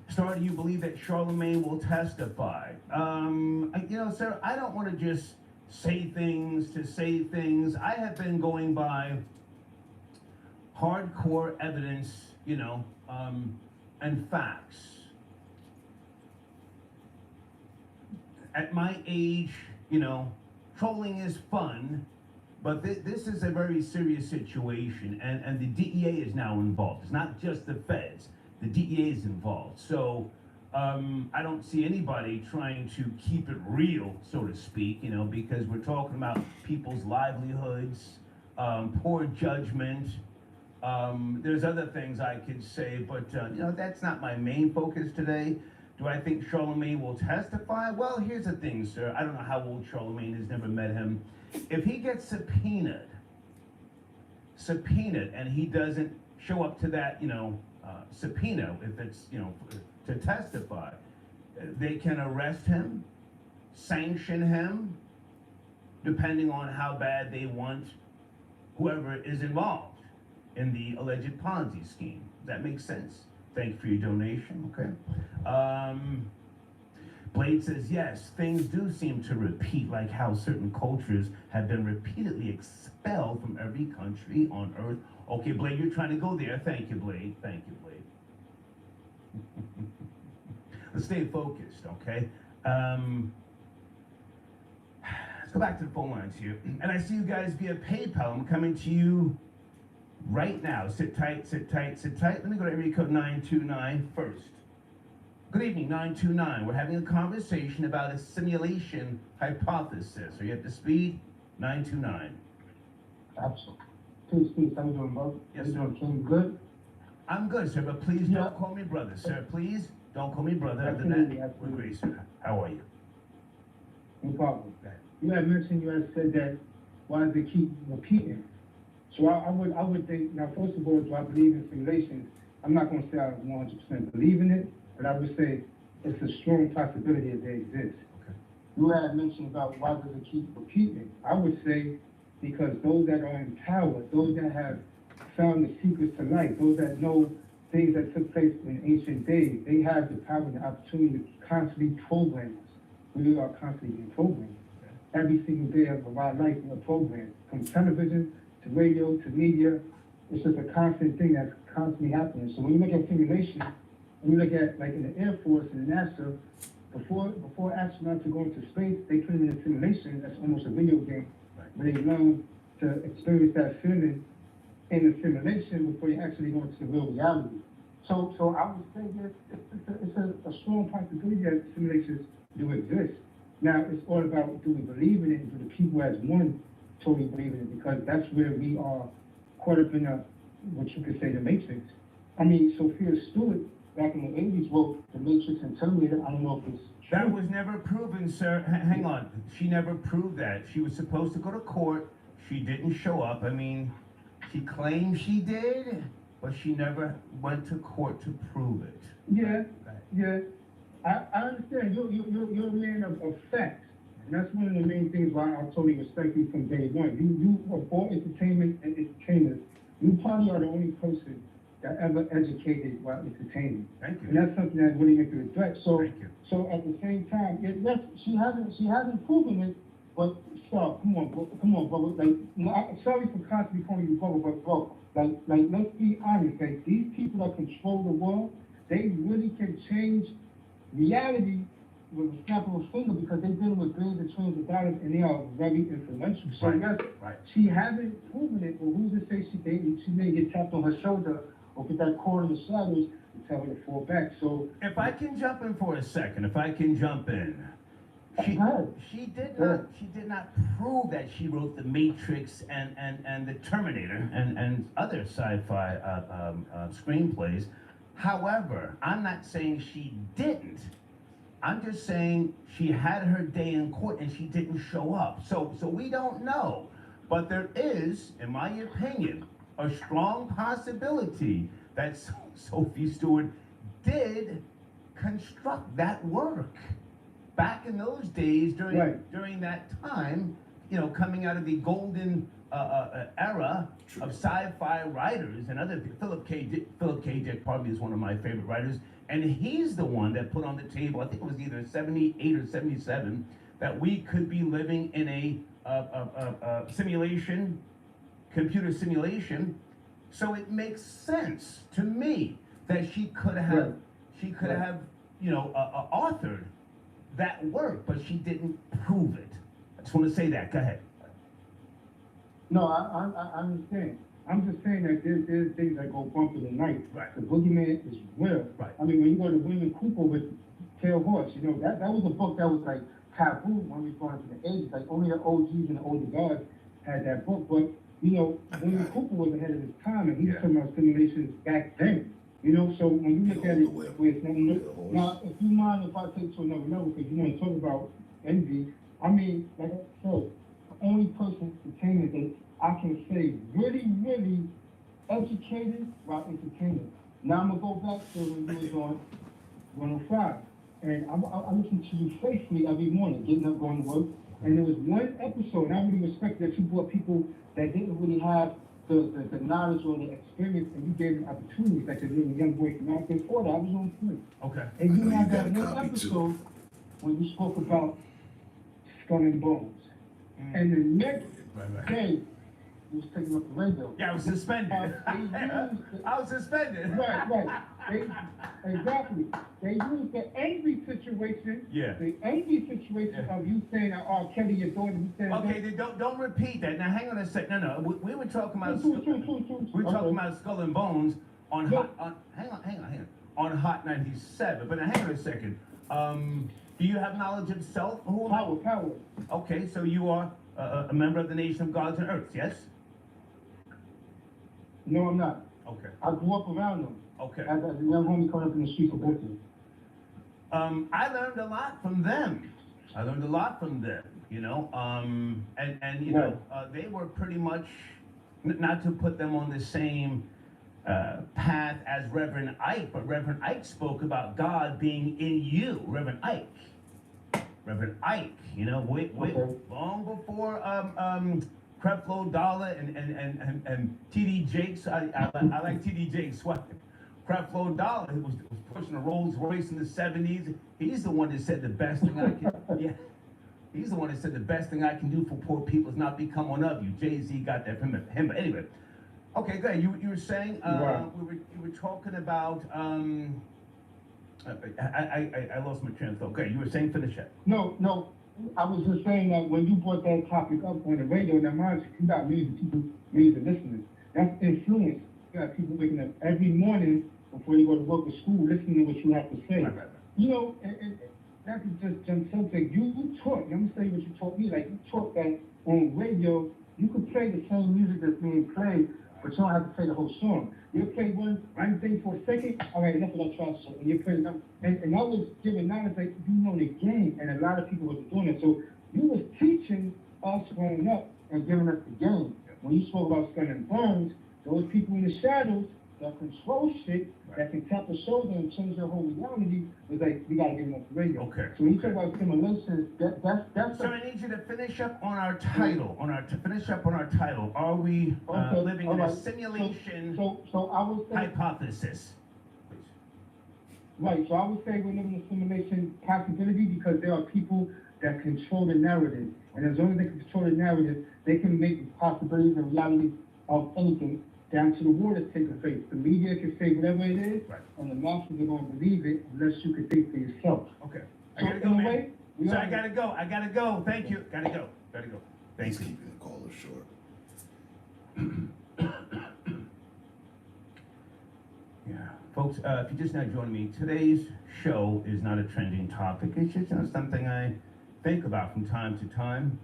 Star, do you believe that Charlemagne will testify? Sir, I don't want to just say things to say things. I have been going by hardcore evidence, and facts. At my age, trolling is fun, but this is a very serious situation, and the DEA is now involved. It's not just the feds. The DEA is involved. So I don't see anybody trying to keep it real, so to speak, you know, because we're talking about people's livelihoods, poor judgment. There's other things I could say, but, you know, that's not my main focus today. Do I think Charlemagne will testify? Well, here's the thing, sir. I don't know how old Charlemagne is, never met him. If he gets subpoenaed, and he doesn't show up to that, you know, subpoena, if it's, you know, to testify, they can arrest him, sanction him, depending on how bad they want whoever is involved in the alleged Ponzi scheme. Does that make sense? Thank you for your donation, okay. Blade says, yes, things do seem to repeat, like how certain cultures have been repeatedly expelled from every country on earth. Okay, Blade, you're trying to go there. Thank you, Blade. Thank you, Blade. Let's stay focused, okay? Let's go back to the phone lines here. And I see you guys via PayPal. I'm coming to you right now. Sit tight, sit tight, sit tight. Let me go to area code 929 first. Good evening, 929. We're having a conversation about a simulation hypothesis. Are you up to speed? 929. Absolutely. Peace. How you doing, bro? Yes, How you sir. doing, King? Good? I'm good, sir, but please don't call me brother, sir. Please don't call me brother. Other than Absolutely, that, we're great, sir. How are you? No problem. You had mentioned, you had said that, why does it keep repeating? So I would think, now, first of all, do I believe in simulations? I'm not going to say I 100% believe in it, but I would say it's a strong possibility that they exist. Okay. You had mentioned about why does it keep repeating? I would say because those that are in power, those that have found the secrets to life, those that know things that took place in ancient days, they have the power and the opportunity to constantly program us. We are constantly being programmed. Every single day of our life, we are programmed. From television to radio to media, it's just a constant thing that's constantly happening. So when you look at simulation, when you look at, like in the Air Force and NASA, before astronauts are going to space, they put them in a simulation. That's almost a video game, where they learn to experience that feeling in the simulation before you actually go into the real reality. So I would say that it's a strong possibility that simulations do exist. Now, it's all about, do we believe in it, and do the people as one totally believe in it? Because that's where we are caught up in what you could say, the Matrix. I mean, Sophia Stewart, back in the 80s, wrote The Matrix and Terminator. I don't know if it's true. That was never proven, sir. Hang on. She never proved that. She was supposed to go to court. She didn't show up. I mean, she claimed she did, but she never went to court to prove it. Yeah. I understand. You're a man of facts. And that's one of the main things why I totally respect you from day one. You are for entertainment and entertainers. You probably are the only person that ever educated while entertaining. Thank you. And that's something that really makes you a threat. So, Thank you. so at the same time, she hasn't proven it. But stop, come on, bro. Like, I'm sorry for constantly calling you brother, but bro, like, let's be honest. Like, these people that control the world, they really can change reality with a snap of a finger because they've been with billions and trillions of dollars and they are very influential. So yes, she hasn't proven it, but who's to say she may get tapped on her shoulder or get that cord in the shadows and tell her to fall back. So if I can jump in for a second, she did not prove that she wrote The Matrix and The Terminator and other sci-fi screenplays. However, I'm not saying she didn't. I'm just saying she had her day in court and she didn't show up. So we don't know. But there is, in my opinion, a strong possibility that Sophie Stewart did construct that work. Back in those days, during that time, you know, coming out of the golden era of sci-fi writers and other Philip K. Dick probably is one of my favorite writers, and he's the one that put on the table, I think it was either 78 or 77, that we could be living in a simulation, computer simulation. So it makes sense to me that she could have, you know, authored that work, but she didn't prove it. I just want to say that. Go ahead. No, I understand. I'm just saying that there's things that go bump in the night. Right. The boogeyman is real. Right. I mean, when you go to William Cooper with Pale Horse. You know, that was a book that was like taboo when we was going into the 80s. Like only the OGs and the older guards had that book. But, you know, William Cooper was ahead of his time, and he was talking about simulations back then. You know, so when you look at it with now, if you mind if I take to another level, because you want to talk about envy, I mean, like I said, the only person entertainment that I can say really, really educated about entertainment. Now I'm gonna go back to when you was on 105, and I listen to you faithfully every morning, getting up, going to work. And there was one episode, and I really respect that you brought people that didn't really have the knowledge or the experience, and you gave them opportunities, like the little young boy from North Florida. I was on point. Okay. And you had that one episode when you spoke about Skull and Bones. And the next day, you was taking up the radio. Yeah, I was suspended. I was suspended. Right. Exactly. They used the angry situation. Yeah. The angry situation of you saying, "Oh, Kelly, your daughter." You saying, Okay, then don't repeat that. Now, hang on a sec. No. We were talking about talking about Skull and Bones on hang on. On Hot 97. But now, hang on a second. Do you have knowledge of self? Power. Okay, so you are a member of the Nation of Gods and Earths, yes? No, I'm not. Okay. I grew up around them. Okay. As a young homie coming up in the streets of Brooklyn. I learned a lot from them. You know, and you know, they were pretty much, not to put them on the same path as Reverend Ike, but Reverend Ike spoke about God being in you. Reverend Ike, you know, long before Creflo Dollar and T.D. Jakes. I like T.D. Jakes. Creflo Dollar, who was pushing a Rolls Royce in the 70s. He's the one that said the best thing I can. Yeah. He's the one that said the best thing I can do for poor people is not become one of you. Jay-Z got that from him. But anyway, okay, good. You were saying you were talking about I lost my train of thought. Okay, you were saying finish it. No. I was just saying that when you brought that topic up on the radio, now mind you got millions of listeners. That's influence. You got people waking up every morning before you go to work or school listening to what you have to say. Right. You know, and that could just jump something. You taught, I'm gonna say what you taught me, like you taught that on radio, you could play the same music that's being played, but you don't have to play the whole song. You play one thing for a second, all right, enough of that trash song, and you play them. And I was giving knowledge like you know the game, and a lot of people wasn't doing it. So you was teaching us growing up and giving us the game. When you spoke about Skull and Bones, those people in the shadows that control shit, that can tap the shoulder and change their whole reality, was like, we gotta get them off the radio. Okay. So when you talk about simulations, that's So I need you to finish up on our title. Are we living in a simulation so I would say, hypothesis? Right, so I would say we're living in a simulation possibility because there are people that control the narrative. And as long as they can control the narrative, they can make possibilities and reality of anything down to the war that's taking place. The media can say whatever it is, and the masses are going to believe it unless you can think for yourself. Okay. I So gotta go, in a man. way, So I gotta go. Thank you. Gotta go. Thank you. Keeping the caller short. Yeah, folks, if you just now joining me, today's show is not a trending topic. It's just something I think about from time to time.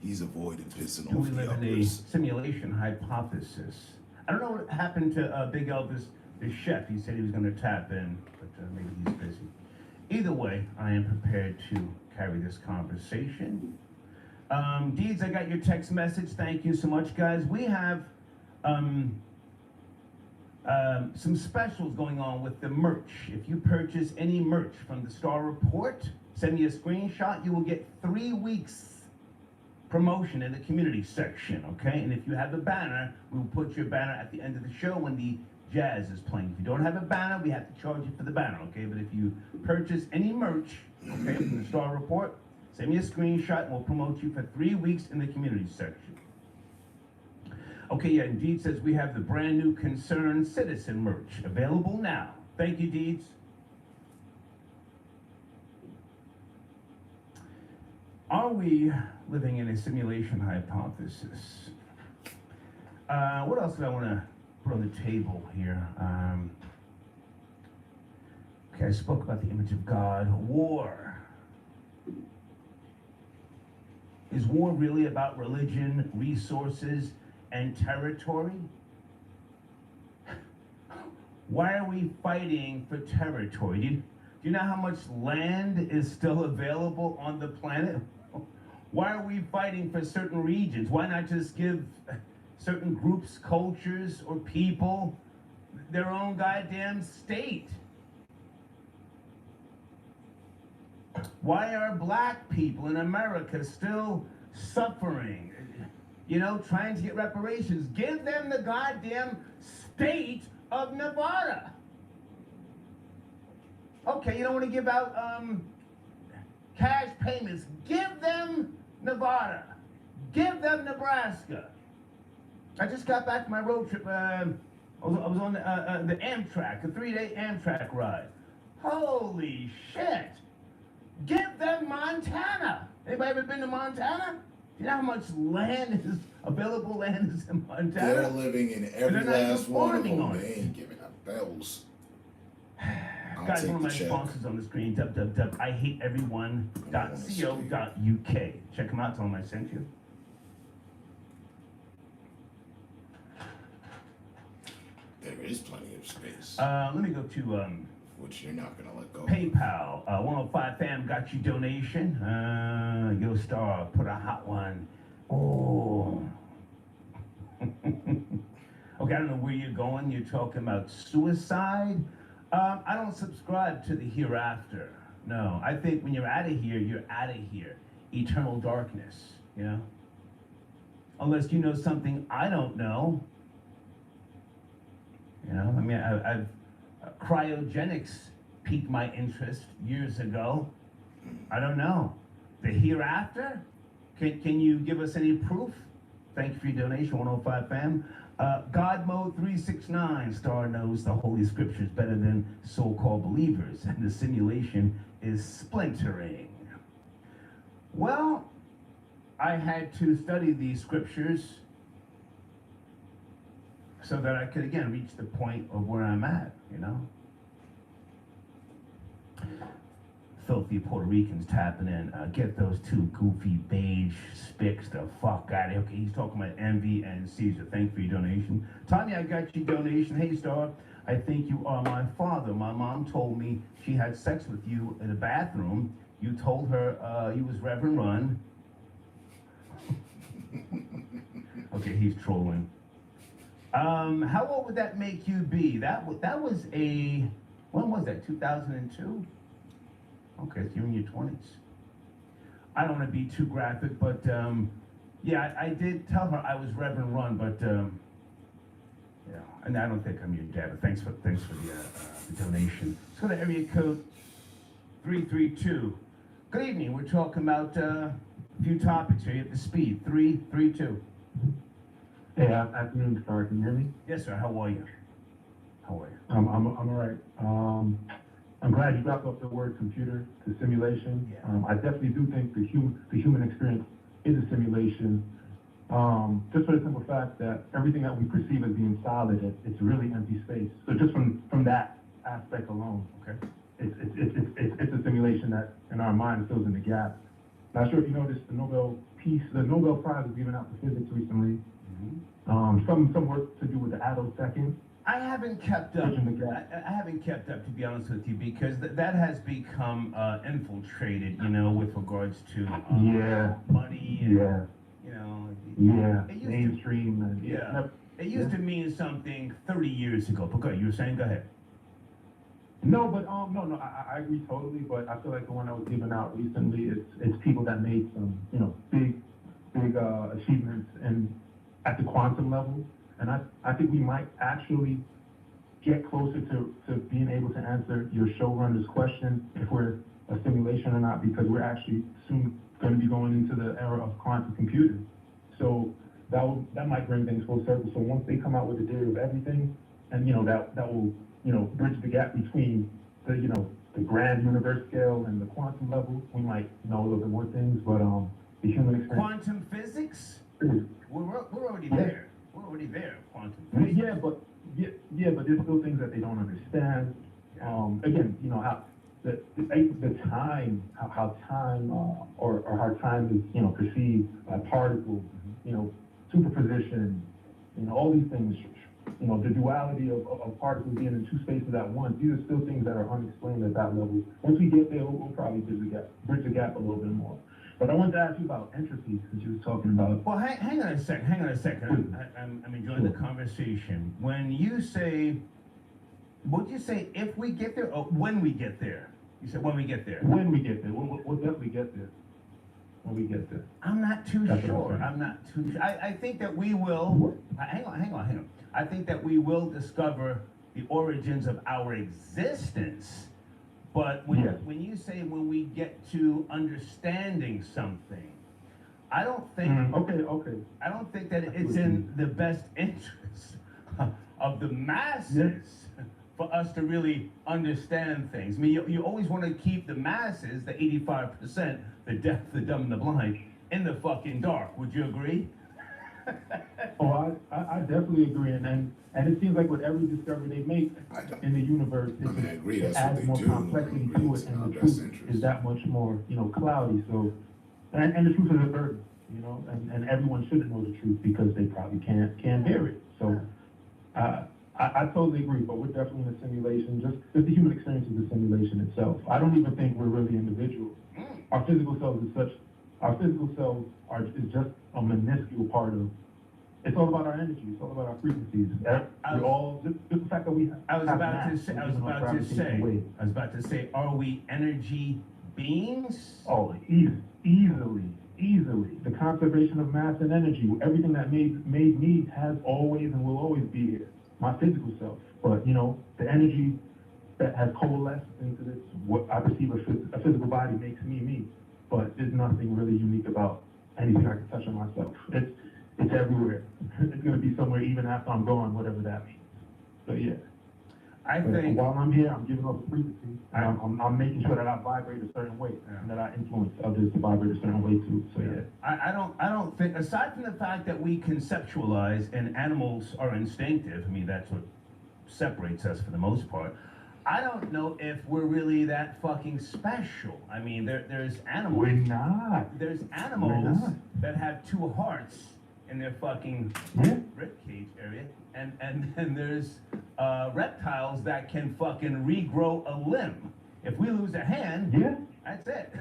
He's avoided pissing Do off we the live in a uppers. simulation hypothesis? I don't know what happened to Big Elvis, the chef. He said he was going to tap in, but maybe he's busy. Either way, I am prepared to carry this conversation. Deeds, I got your text message. Thank you so much, guys. We have some specials going on with the merch. If you purchase any merch from the Star Report, send me a screenshot. You will get 3 weeks promotion in the community section, okay? And if you have a banner, we will put your banner at the end of the show when the jazz is playing. If you don't have a banner, we have to charge you for the banner, okay? But if you purchase any merch, okay, from the Star Report, send me a screenshot and we'll promote you for 3 weeks in the community section. Okay, yeah, and Deeds says we have the brand new Concerned Citizen merch available now. Thank you, Deeds. Are we living in a simulation hypothesis? What else do I want to put on the table here? Okay, I spoke about the image of God. War. Is war really about religion, resources, and territory? Why are we fighting for territory? Do you know how much land is still available on the planet? Why are we fighting for certain regions? Why not just give certain groups, cultures, or people their own goddamn state? Why are black people in America still suffering? You know, trying to get reparations. Give them the goddamn state of Nevada. Okay, you don't want to give out cash payments. Give them Nevada. Give them Nebraska. I just got back from my road trip. I was on the Amtrak, a 3-day Amtrak ride. Holy shit! Give them Montana. Anybody ever been to Montana? Do you know how much land is available land is in Montana? They're living in every last one of them. They ain't giving out bells. Guys, one of my sponsors on the screen, ihateeveryone.co.uk. Check them out, tell them I sent you. There is plenty of space. Let me go to which you're not gonna let go. PayPal. 105 fam got you donation. Yo Star put a hot one. Oh. Okay, I don't know where you're going. You're talking about suicide. I don't subscribe to the hereafter. No, I think when you're out of here, you're out of here. Eternal darkness, you know? Unless you know something I don't know. You know, I mean, I've cryogenics piqued my interest years ago. I don't know. The hereafter? Can you give us any proof? Thank you for your donation, 105 fam. God Mode 369 Star knows the Holy Scriptures better than so-called believers, and the simulation is splintering. Well, I had to study these scriptures so that I could, again, reach the point of where I'm at, you know? Filthy Puerto Ricans tapping in. Get those two goofy beige spicks the fuck out of here. Okay, he's talking about Envy and Caesar. Thank you for your donation. Tanya, I got your donation. Hey, Star, I think you are my father. My mom told me she had sex with you in the bathroom. You told her you was Reverend Run. Okay, he's trolling. How old would that make you be? That was a, when was that, 2002? Okay, so you're in your 20s. I don't want to be too graphic, but yeah, I did tell her I was Reverend Run, but yeah, and I don't think I'm your dad, but thanks for the donation. Let's go to area code 332. Good evening, we're talking about a few topics here. You have the speed, 332. Hey, afternoon, Star. Can you hear me? Yes, sir. How are you? How are you? I'm all right. I'm glad you dropped off the word computer to simulation. Yeah. I definitely do think the human experience is a simulation. Just for the simple fact that everything that we perceive as being solid, it's really empty space. So just from that aspect alone, okay, it's a simulation that in our mind fills in the gap. Not sure if you noticed the Nobel Prize was given out for physics recently. Some work to do with the attosecond. I haven't kept up. I haven't kept up, to be honest with you, because that has become infiltrated, you know, with regards to money and, you know. Mainstream. And, It used to mean something 30 years ago. But go ahead, you were saying, go ahead. No, but no, I agree totally. But I feel like the one that was given out recently, it's people that made some, you know, big achievements at the quantum level. And I think we might actually get closer to being able to answer your showrunner's question if we're a simulation or not, because we're actually soon going to be going into the era of quantum computing. So that might bring things full circle. So once they come out with the theory of everything, and you know that will, you know, bridge the gap between the, you know, the grand universe scale and the quantum level, we might know a little bit more things. But the human experience. Quantum physics? We're already there. We're already there, quantum physics. Yeah, but there's still things that they don't understand. Again, you know, how the time, how time, or how time is, you know, perceived by particles, you know, superposition, you know, all these things, you know, the duality of particles being in two spaces at once, these are still things that are unexplained at that level. Once we get there, we'll probably bridge the gap a little bit more. But I wanted to ask you about entropy, since you was talking about. Well, hang on a second. I'm enjoying the conversation. When you say, would you say if we get there or when we get there? You said when we get there. When we get there, we'll definitely get there. When we get there. I'm not too That's what sure. I'm saying. I'm not too sure. I think that we will, hang on. I think that we will discover the origins of our existence. But when you say when we get to understanding something, I don't think Okay. I don't think that it's in the best interest of the masses for us to really understand things. I mean, you always want to keep the masses, the 85%, the deaf, the dumb, and the blind, in the fucking dark. Would you agree? Oh, I definitely agree, and it seems like with every discovery they make in the universe, I agree, it that's adds what more they do. complexity I agree, to it's it, in our and the best truth interest. is that much more, you know, cloudy. So, and the truth is a burden, you know, and everyone shouldn't know the truth because they probably can't bear it. So, I totally agree, but we're definitely in a simulation. Just the human experience is a simulation itself. I don't even think we're really individuals. Our physical selves is just a minuscule part of. It's all about our energy. It's all about our frequencies. We're all just the fact that we have. I was have about mass, to you know, gravitational waves. say, are we energy beings? Oh, easily. The conservation of mass and energy, everything that made me has always and will always be here. My physical self, but you know, the energy that has coalesced into this, what I perceive a physical body makes me. But there's nothing really unique about anything I can touch on myself. It's everywhere. It's gonna be somewhere even after I'm gone, whatever that means. So yeah. But while I'm here, I'm giving off a frequency. And I'm making sure that I vibrate a certain way, and that I influence others to vibrate a certain way too. So yeah. I don't think, aside from the fact that we conceptualize and animals are instinctive, I mean, that's what separates us for the most part. I don't know if we're really that fucking special. I mean, there's animals. We're not. There's animals that have two hearts in their fucking ribcage area, and then there's reptiles that can fucking regrow a limb. If we lose a hand, that's it.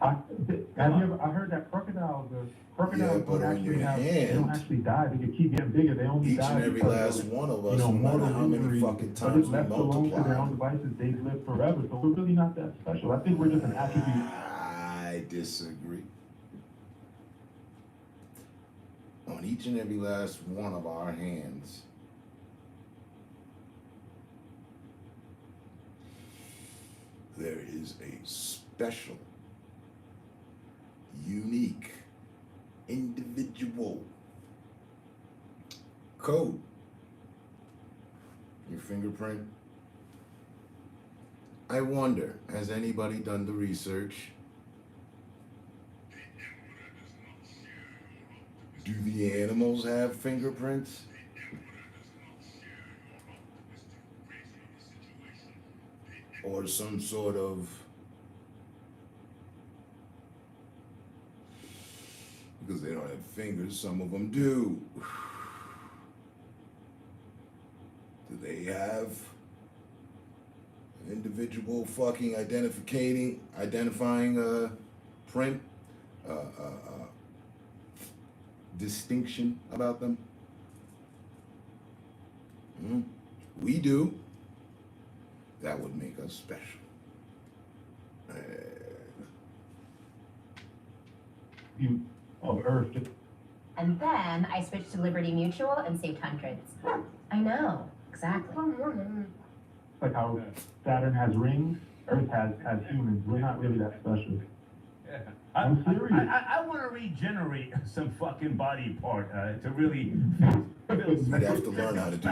I heard that crocodiles but don't on your actually hand, they don't actually die. They can keep getting bigger. They only each die and every because last one of us, you know, no matter mortal how many injuries. fucking But times if we left alone to their multiply. own devices, they live forever. So we're really not that special. I think we're just an attribute. I disagree. On each and every last one of our hands, there is a special, unique, individual code. Your fingerprint. I wonder, has anybody done the research? Do the animals have fingerprints? Or some sort of, because they don't have fingers, some of them do. Do they have an individual fucking identifying print, distinction about them? We do. That would make us special. Of Earth. And then I switched to Liberty Mutual and saved hundreds. I know, exactly. Like how Saturn has rings, Earth has humans. We're not really that special. I'm serious. I want to regenerate some fucking body part to really feel You'd have to learn how to do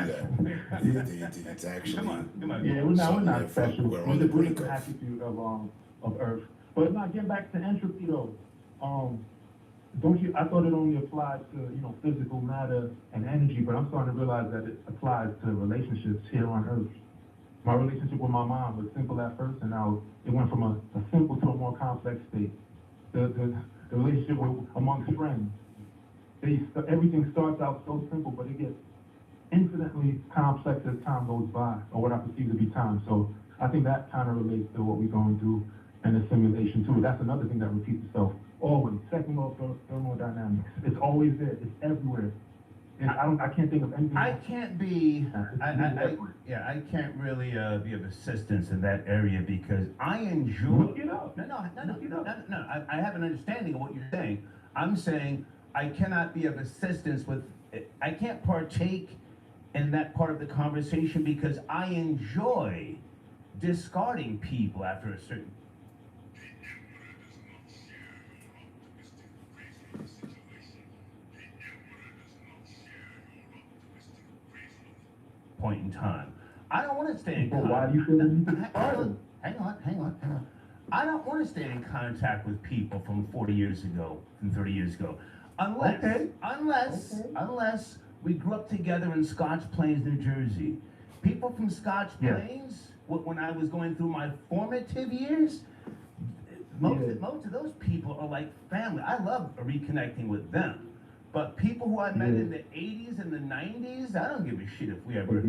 that. It's actually. Come on. Yeah, we're not special. We're on the We're brink just an of. attribute of Earth. But not getting back to entropy though. I thought it only applied to, physical matter and energy, but I'm starting to realize that it applies to relationships here on Earth. My relationship with my mom was simple at first, and now it went from a simple to a more complex state. The relationship amongst friends. Everything starts out so simple, but it gets infinitely complex as time goes by, or what I perceive to be time. So I think that kind of relates to what we're going through in the simulation too. That's another thing that repeats itself always. Second law of thermodynamics. It's always there. It's everywhere. I can't think of anything. I can't be. I can't really be of assistance in that area because I enjoy. Look it up. No. I have an understanding of what you're saying. I'm saying I cannot be of assistance with. I can't partake in that part of the conversation because I enjoy discarding people after a certain. Point in time. I don't want to stay in contact. Why do you feel the need to discard them? Hang on. I don't want to stay in contact with people from 40 years ago, from 30 years ago. Unless we grew up together in Scotch Plains, New Jersey. People from Scotch Plains, when I was going through my formative years, most of those people are like family. I love reconnecting with them. But people who I met in the 80s and the 90s, I don't give a shit if we ever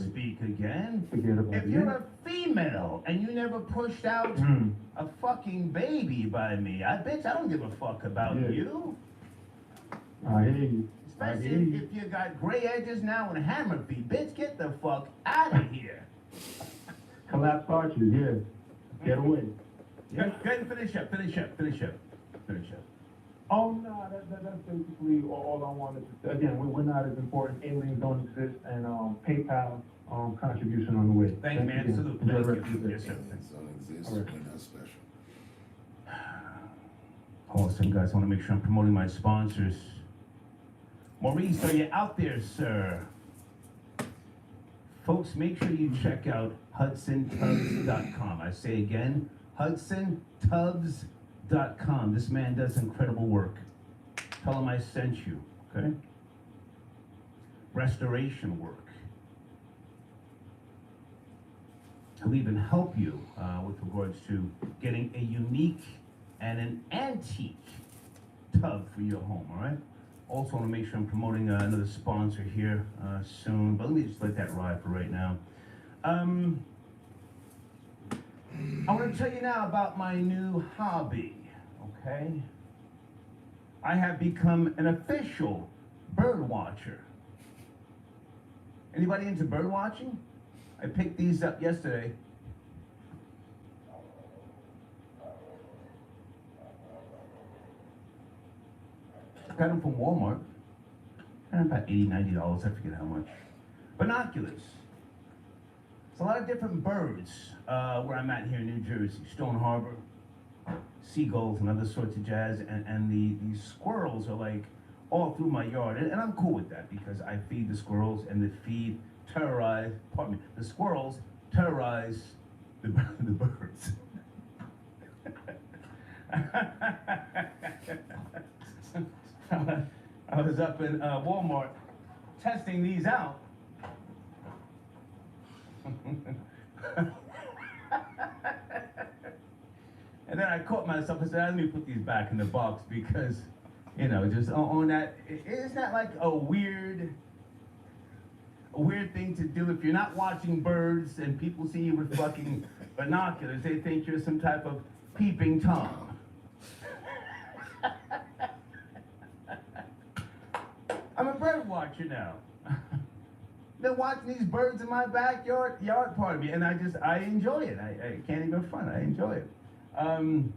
speak again. If you're a female and you never pushed out a fucking baby by me, I don't give a fuck about you. I hear you. Especially if you got gray edges now and hammer feet. Bitch, get the fuck out of here. Collapse arches, Get away. Go ahead and finish up. Oh no, that's basically all I wanted to say. Again, we're not as important. Aliens don't exist, and PayPal contribution on the way. Thank you, man. Salute. Yes, sir. Aliens don't exist. We're not special. Awesome, guys. I want to make sure I'm promoting my sponsors. Maurice, are you out there, sir? Folks, make sure you check out HudsonTubs.com. I say again, HudsonTubs.com. This man does incredible work. Tell him I sent you, okay? Restoration work. He'll even help you with regards to getting a unique and an antique tub for your home, all right? Also want to make sure I'm promoting another sponsor here soon, but let me just let that ride for right now. I want to tell you now about my new hobby, okay? I have become an official bird watcher. Anybody into bird watching? I picked these up yesterday. Got them from Walmart. About $80, $90, I forget how much. Binoculars. It's a lot of different birds where I'm at here in New Jersey. Stone Harbor, seagulls and other sorts of jazz. And the squirrels are like all through my yard. And I'm cool with that because I feed the squirrels and the squirrels terrorize the birds. I was up in Walmart testing these out. And then I caught myself and said, let me put these back in the box because, just on that, isn't that like a weird thing to do? If you're not watching birds and people see you with fucking binoculars, they think you're some type of peeping Tom. I'm a bird watcher now. Been watching these birds in my backyard, part of me, and I enjoy it. I can't even front. I enjoy it. Hang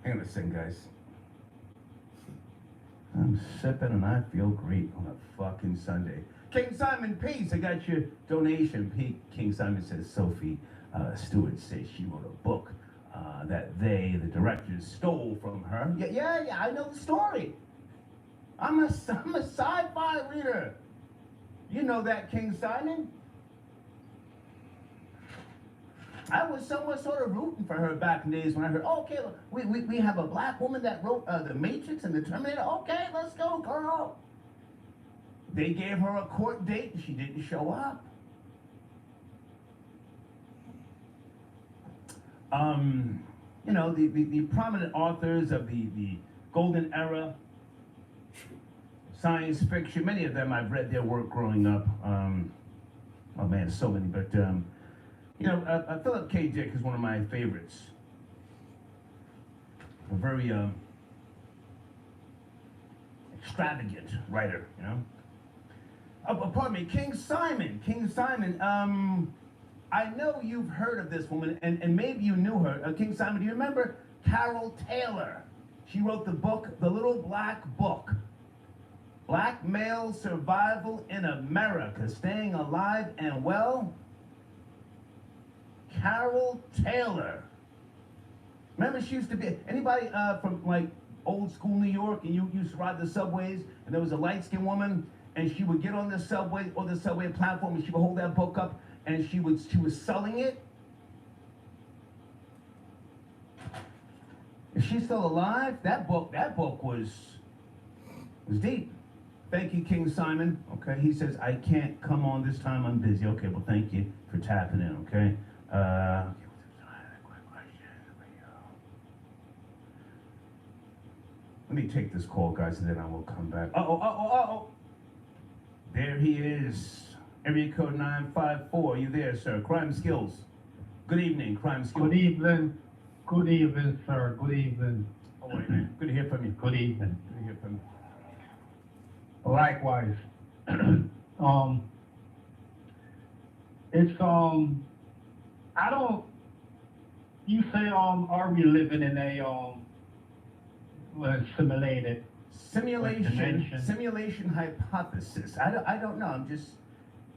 on a second, guys. I'm sipping and I feel great on a fucking Sunday. King Simon, peace. I got your donation. King Simon says Sophie Stewart says she wrote a book that the directors, stole from her. Yeah, I know the story. I'm a sci-fi reader. You know that, King Simon? I was somewhat sort of rooting for her back in the days when I heard, oh, okay, we have a black woman that wrote The Matrix and The Terminator. Okay, let's go, girl. They gave her a court date and she didn't show up. You know, the prominent authors of the golden era, science fiction, many of them I've read their work growing up. Oh man, so many, but you know, Philip K. Dick is one of my favorites. A very extravagant writer, you know. Pardon me, King Simon. King Simon, I know you've heard of this woman, and maybe you knew her. King Simon, do you remember Carol Taylor? She wrote the book, The Little Black Book. Black male survival in America, staying alive and well. Carol Taylor. Remember, she used to be, anybody from like old school New York, and you used to ride the subways, and there was a light-skinned woman, and she would get on the subway or the subway platform, and she would hold that book up, and she was selling it. Is she still alive? That book was deep. Thank you, King Simon. Okay, he says, I can't come on this time, I'm busy. Okay, well, thank you for tapping in, okay? Let me take this call, guys, and then I will come back. Uh-oh. There he is. Area code 954. You there, sir? Crime Skills. Good evening, Crime Skills. Good evening. Good evening, sir. Good evening. Oh, wait, man. Good to hear from you. Good evening. Good to hear from you. Likewise. It's I don't. You say are we living in a simulated Simulation hypothesis. I don't know. I'm just,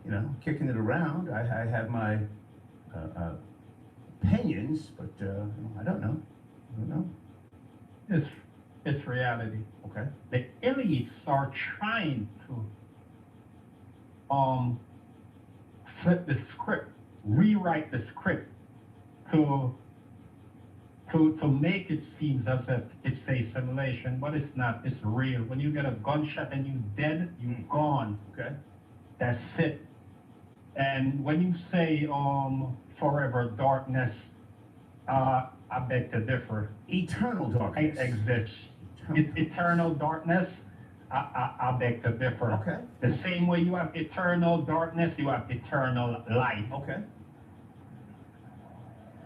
you know, kicking it around. I have my opinions, but I don't know. It's reality. Okay. The elites are trying to flip the script, rewrite the script to make it seem as if it's a simulation, but it's not. It's real. When you get a gunshot and you're dead, you're gone. Okay. That's it. And when you say forever darkness, I beg to differ. Eternal darkness. It exists. Eternal darkness, I beg to differ. Okay. The same way you have eternal darkness, you have eternal light. Okay.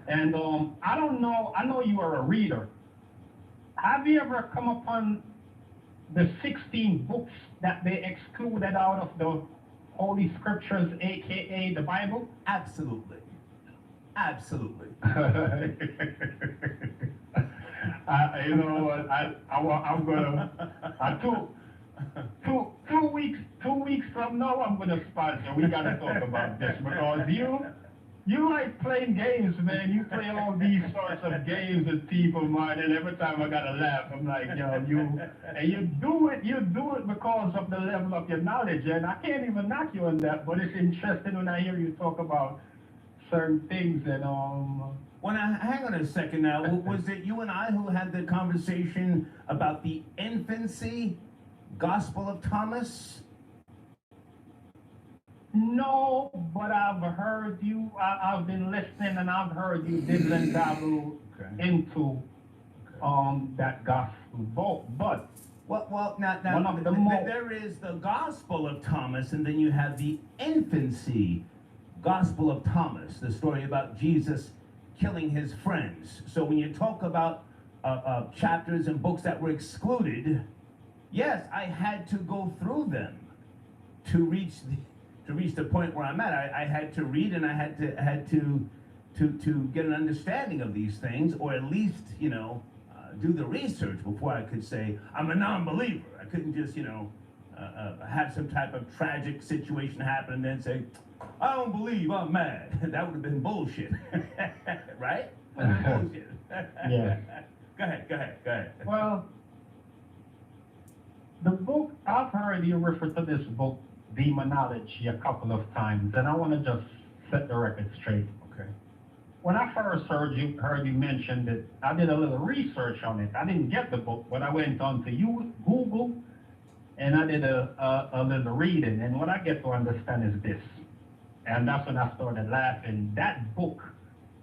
And I don't know, I know you are a reader. Have you ever come upon the 16 books that they excluded out of the Holy Scriptures, aka the Bible? Absolutely. Absolutely. You know what? I'm gonna 2 weeks from now I'm gonna sponsor. We gotta talk about this because you like playing games, man. You play all these sorts of games with people, man, and every time I gotta laugh, I'm like, yo, you do it because of the level of your knowledge, and I can't even knock you on that, but it's interesting when I hear you talk about certain things and Well, now, hang on a second now. Was it you and I who had the conversation about the infancy Gospel of Thomas? No, but I've heard you. I've been listening, and I've heard you diddling dabble into that gospel book. But now one of the there is the Gospel of Thomas, and then you have the infancy Gospel of Thomas, the story about Jesus killing his friends. So when you talk about chapters and books that were excluded, yes, I had to go through them to reach the point where I'm at. I had to read, and I had to get an understanding of these things, or at least, you know, do the research before I could say I'm a non-believer. I couldn't just, you know, have some type of tragic situation happen and then say, I don't believe, I'm mad. That would have been bullshit. Right? Bullshit. Yeah. Go ahead. Well, the book, I've heard you refer to this book, Demonology, a couple of times, and I want to just set the record straight. Okay. when I first heard you mention it, I did a little research on it. I didn't get the book, but I went on to Google and I did a little reading. And what I get to understand is this, and that's when I started laughing. That book,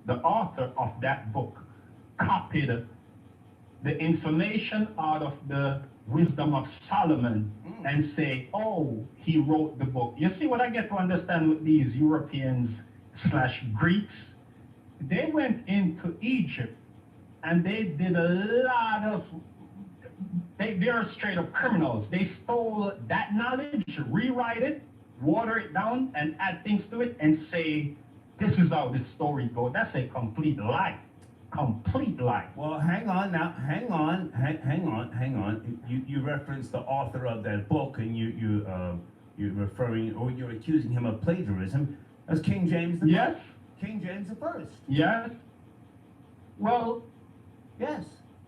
the author of that book, copied the information out of the Wisdom of Solomon and say, oh, he wrote the book. You see what I get to understand with these Europeans / Greeks? They went into Egypt and they did a lot of, they're straight up criminals. They stole that knowledge, rewrite it, water it down, and add things to it and say, this is how this story goes. That's a complete lie. Complete lie. Well, hang on now. Hang on. You referenced the author of that book, and you're referring, or you're accusing him of plagiarism. That's King James the Yes. First. King James the First. Yes. Well, yes.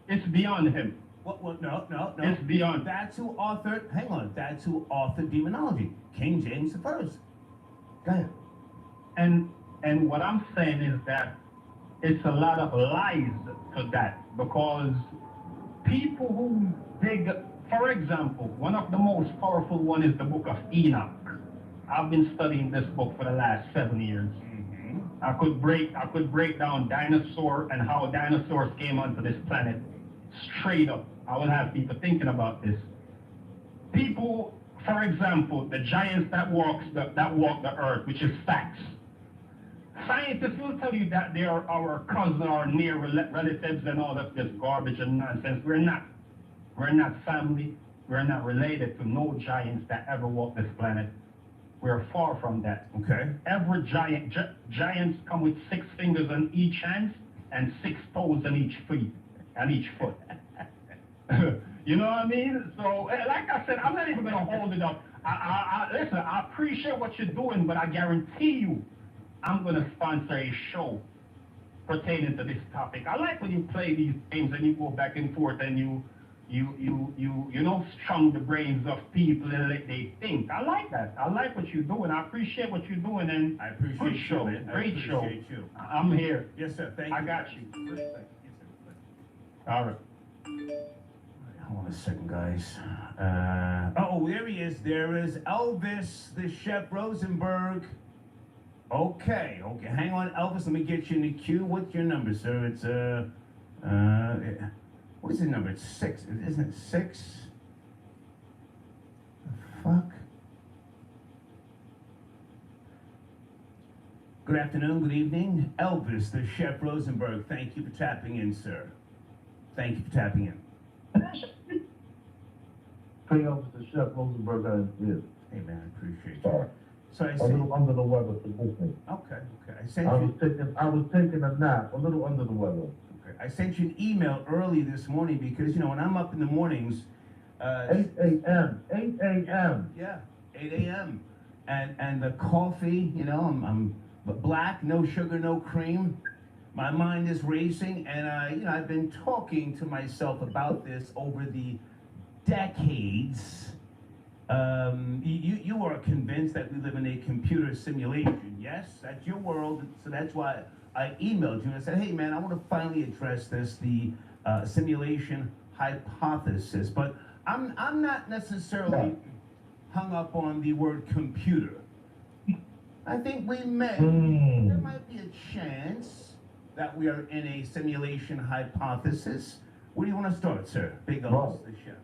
It's beyond him. Well, no. It's beyond. That's who authored. Hang on. That's who authored demonology. King James the First. Go ahead. And what I'm saying is that it's a lot of lies to that, because people who dig, for example, one of the most powerful one is the book of Enoch. I've been studying this book for the last 7 years. I could break down dinosaur and how dinosaurs came onto this planet straight up. I would have people thinking about this. People, for example, the giants that walk the earth, which is facts. Scientists will tell you that they are our cousin or near relatives and all of this garbage and nonsense. We're not. We're not family. We're not related to no giants that ever walk this planet. We're far from that. Okay. Every giants come with 6 fingers on each hand and 6 toes on each foot. You know what I mean? So, like I said, I'm not even going to hold it up. Listen, I appreciate what you're doing, but I guarantee you, I'm going to sponsor a show pertaining to this topic. I like when you play these games and you go back and forth and you strung the brains of people and let they think. I like that. I like what you're doing. I appreciate what you're doing, and I appreciate good you, show. man. Great show. I appreciate you. I'm here. Yes, sir. Thank you. I got you. Yes, sir. All right. Hold on a second, guys. Oh, there he is. There is Elvis, the Chef Rosenberg. Okay. Hang on, Elvis. Let me get you in the queue. What's your number, sir? It's what is the number? It's 6. Isn't it 6? The fuck. Good afternoon. Good evening, Elvis, the Chef Rosenberg. Thank you for tapping in, sir. Thank you for tapping in. Hey, Elvis, the Chef Rosenberg. Hey, man, I appreciate you. Sorry. So I A see. little under the weather, forgive me. Okay. I sent you. I was taking a nap, a little under the weather. Okay. I sent you an email early this morning because when I'm up in the mornings. 8 a.m. 8 a.m. Yeah, 8 a.m. And the coffee, I'm black, no sugar, no cream. My mind is racing, and I've been talking to myself about this over the decades. You are convinced that we live in a computer simulation. Yes, that's your world. So that's why I emailed you and I said, hey man, I want to finally address this, the simulation hypothesis. But I'm not necessarily hung up on the word computer. I think there might be a chance that we are in a simulation hypothesis. Where do you want to start, sir? Big Elvis, the chef.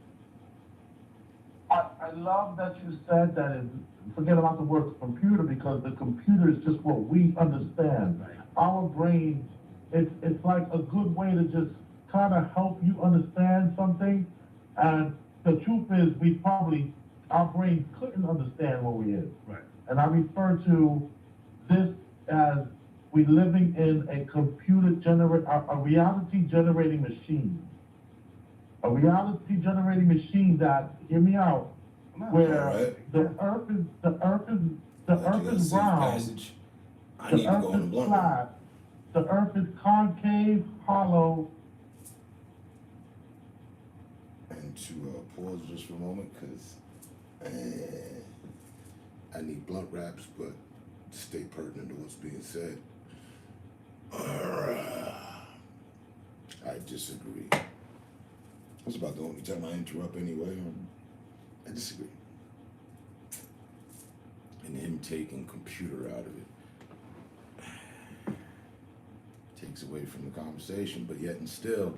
I love that you said that. Forget about the word computer, because the computer is just what we understand. Right. Our brain, it's like a good way to just kind of help you understand something. And the truth is, our brain couldn't understand what we is. Right. And I refer to this as we living in a a reality generating machine. A reality generating machine that, hear me out, where the earth is round, the earth is flat, the earth is concave, hollow. And to pause just for a moment, because I need blunt raps, but stay pertinent to what's being said. disagree. That's about the only time I interrupt anyway. I disagree. And him taking computer out of it takes away from the conversation, but yet and still,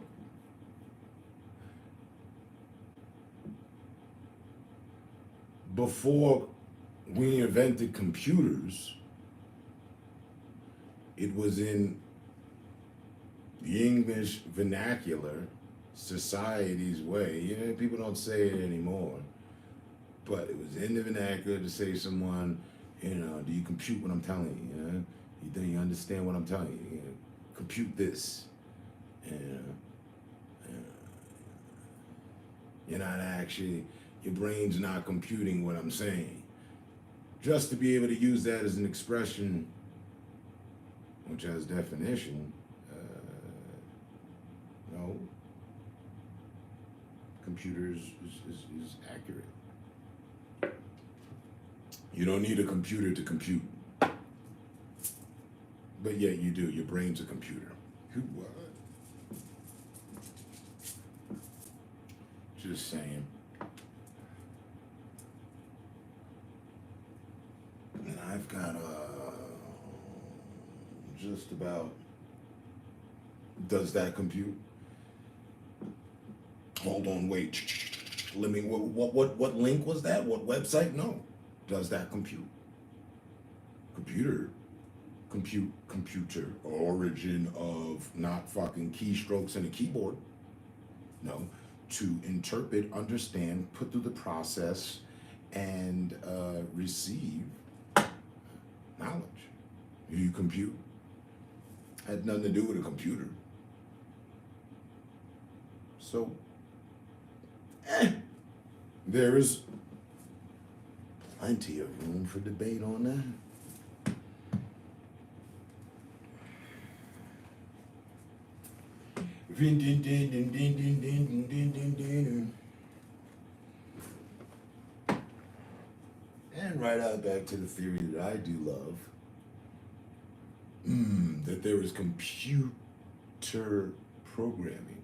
before we invented computers, it was in the English vernacular, society's way. You know, people don't say it anymore, but it was in the vernacular to say to someone, you know, do you compute what I'm telling you? You know, do you understand what I'm telling you? You know, compute this. You're not actually, your brain's not computing what I'm saying. Just to be able to use that as an expression, which has definition, no, computers is accurate. You don't need a computer to compute. But yet you do, your brain's a computer. What? Just saying. And I've got just about, does that compute? Hold on, wait. Let me, what link was that? What website? No. Does that compute? Computer. Computer. Origin of not fucking keystrokes in a keyboard. No. To interpret, understand, put through the process, and receive knowledge. You compute. Had nothing to do with a computer. So, there is plenty of room for debate on that. And right out back to the theory that I do love, that there is computer programming,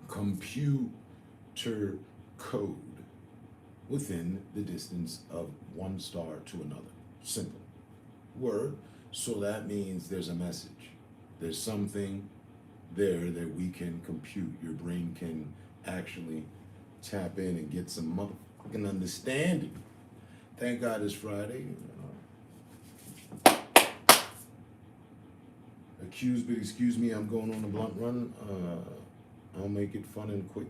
computer code within the distance of one star to another. Simple. Word. So that means there's a message. There's something there that we can compute. Your brain can actually tap in and get some motherfucking understanding. Thank God it's Friday. Excuse me, I'm going on a blunt run. I'll make it fun and quick.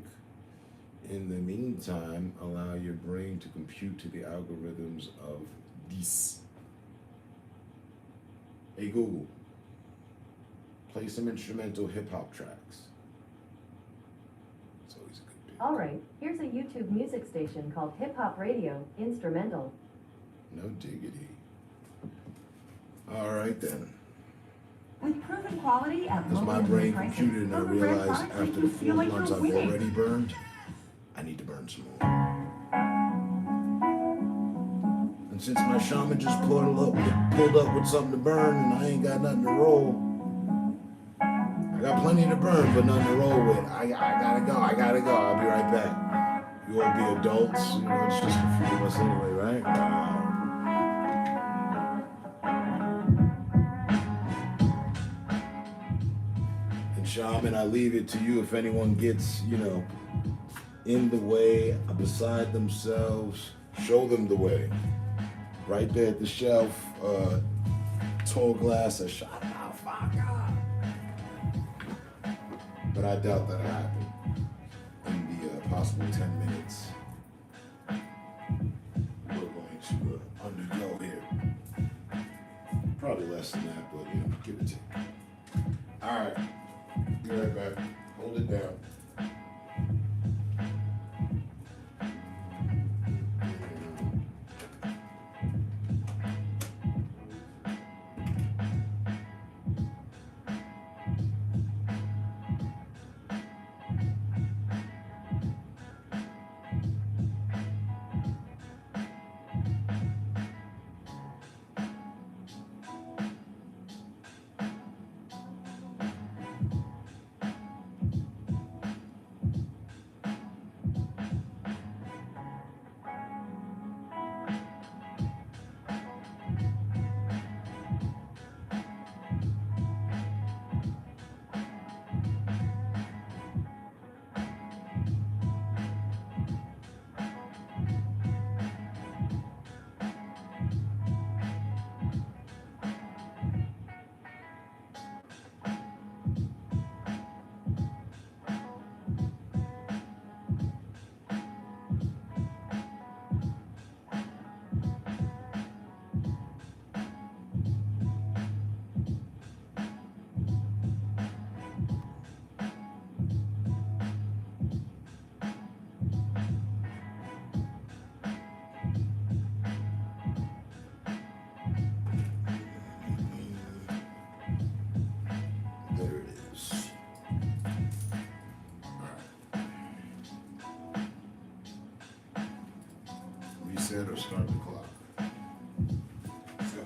In the meantime, allow your brain to compute to the algorithms of this. Hey Google, play some instrumental hip-hop tracks. It's always a good bit. All right, here's a YouTube music station called Hip Hop Radio Instrumental. No diggity. All right then. With proven quality at Because my low brain prices, computed and I Overbrand realized products make after you the feel 4 like months you're I've winning. already burned, I need to burn some more. And since my shaman just pulled up with something to burn and I ain't got nothing to roll, I got plenty to burn but nothing to roll with. I gotta go. I'll be right back. You all be adults, you know, it's just a few of us anyway, right? And shaman, I leave it to you if anyone gets, you know, in the way, beside themselves, show them the way. Right there at the shelf, tall glass, a shot of vodka. But I doubt that'll happen in the possible 10 minutes we're going to undergo here. Probably less than that, but you know, give it to you. All right, be right back. Hold it down. Start the clock. Let's go.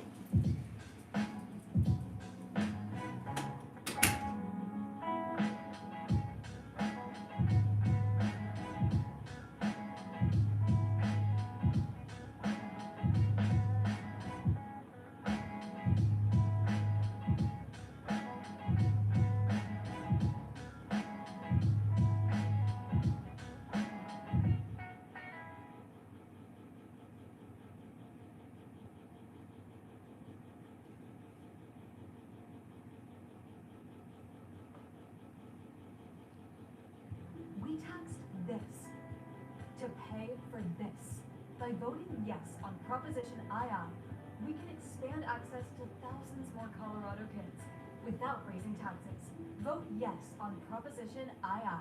We taxed this to pay for this. By voting yes on Proposition II, we can expand access to thousands more Colorado kids without raising taxes. Vote yes on Proposition II.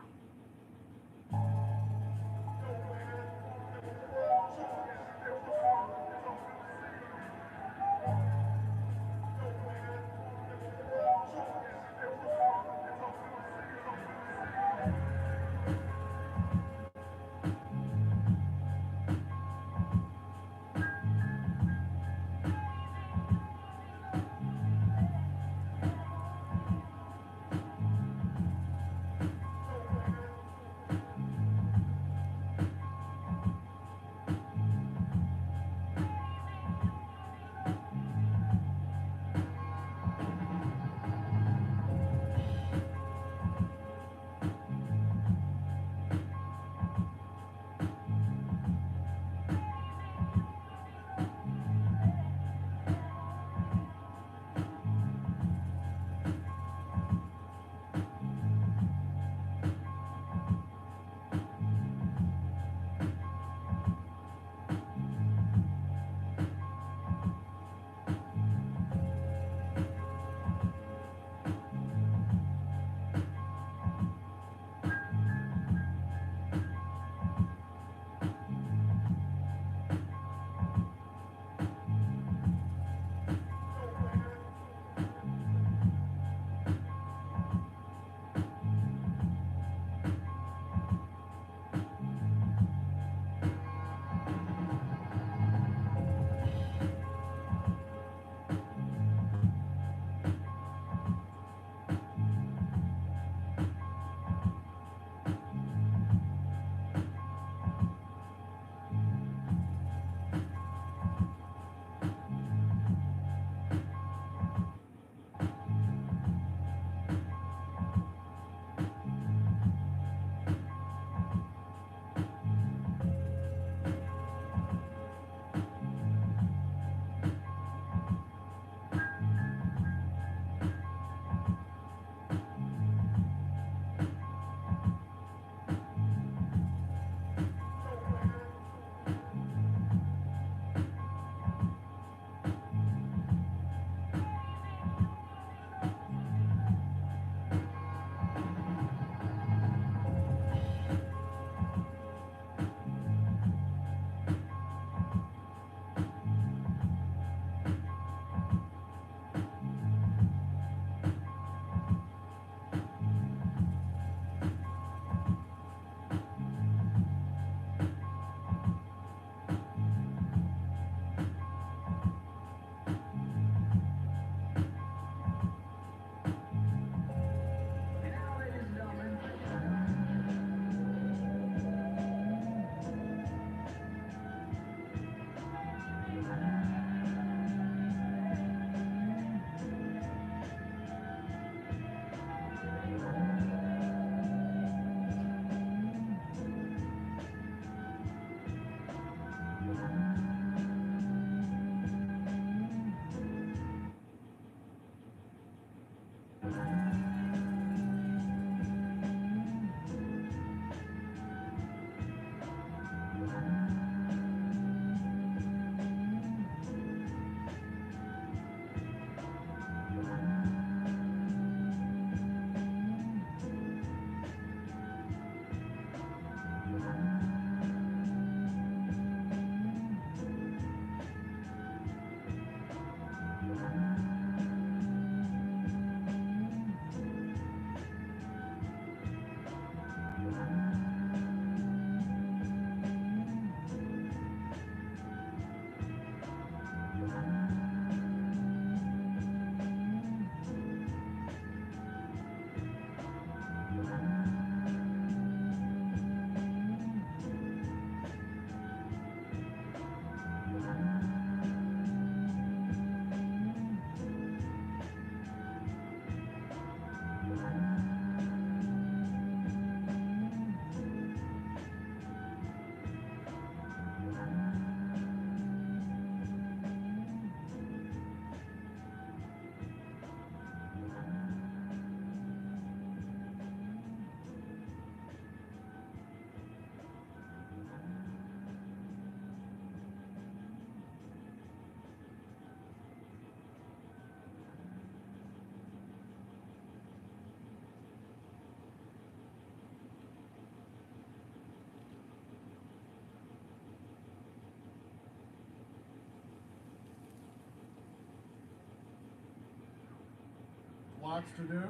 Lots to do?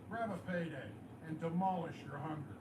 Grab a payday and demolish your hunger.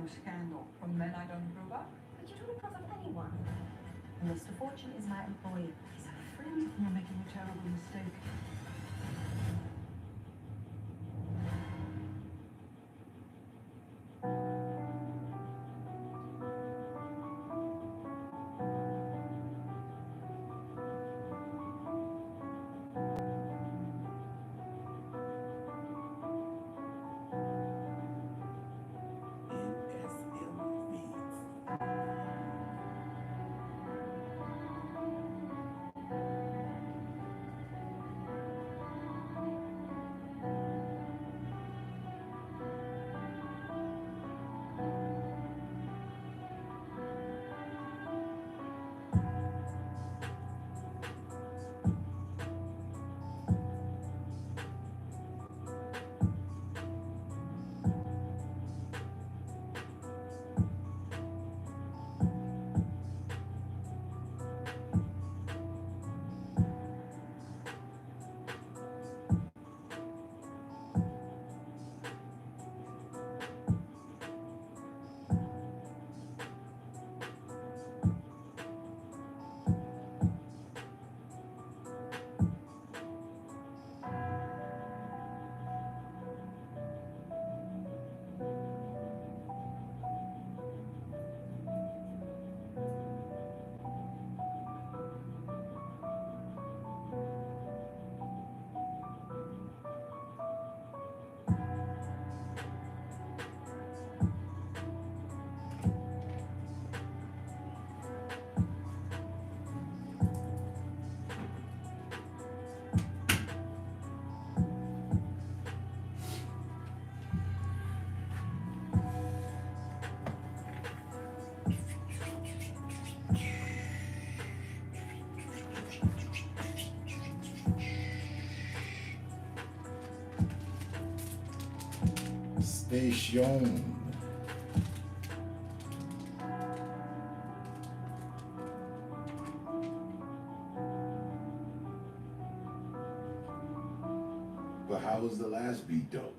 scandal from men I don't approve of? But you don't approve of anyone. Mr. Fortune is my employee. He's a friend. You're making a terrible mistake. Station. But how was the last beat though?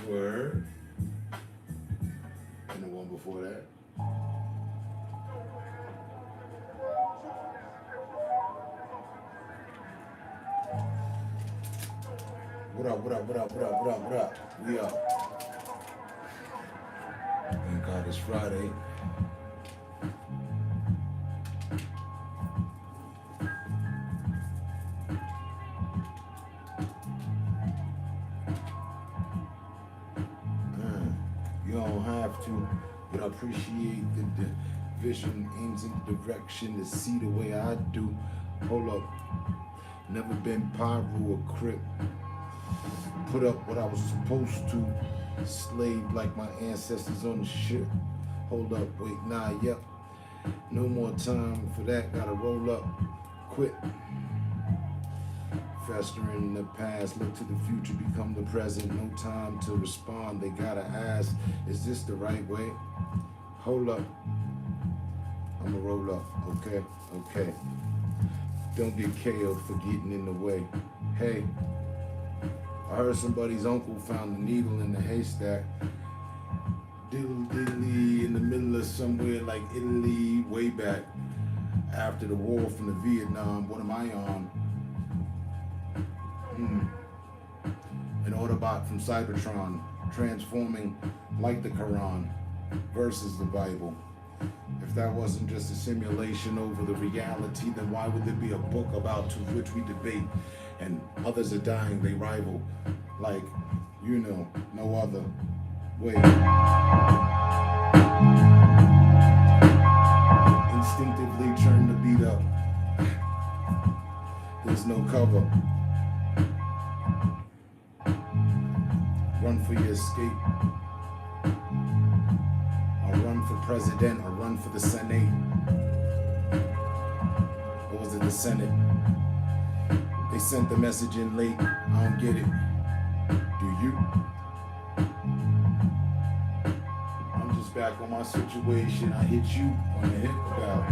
Word. And the one before that? What up, what up, what up, what up, what up, what up? We up. Thank God it's Friday. You don't have to, but I appreciate the vision, aims in the direction to see the way I do. Hold up. Never been pyro or crip. Put up what I was supposed to. Slave like my ancestors on the ship. Hold up, wait, nah, yep. No more time for that, gotta roll up. Quit. Festering in the past, look to the future, become the present. No time to respond, they gotta ask, is this the right way? Hold up. I'ma roll up, okay, okay. Don't get KO'd for getting in the way. Hey, I heard somebody's uncle found a needle in the haystack. Diddle diddly in the middle of somewhere like Italy, way back after the war from the Vietnam. What am I on? An Autobot from Cybertron, transforming like the Quran versus the Bible. If that wasn't just a simulation over the reality, then why would there be a book about to which we debate and others are dying, they rival like, you know, no other way. Instinctively turn the beat up. There's no cover. Run for your escape. Or run for president, or run for the Senate. Or was it the Senate? They sent the message in late. I don't get it. Do you? I'm just back on my situation. I hit you on the hip about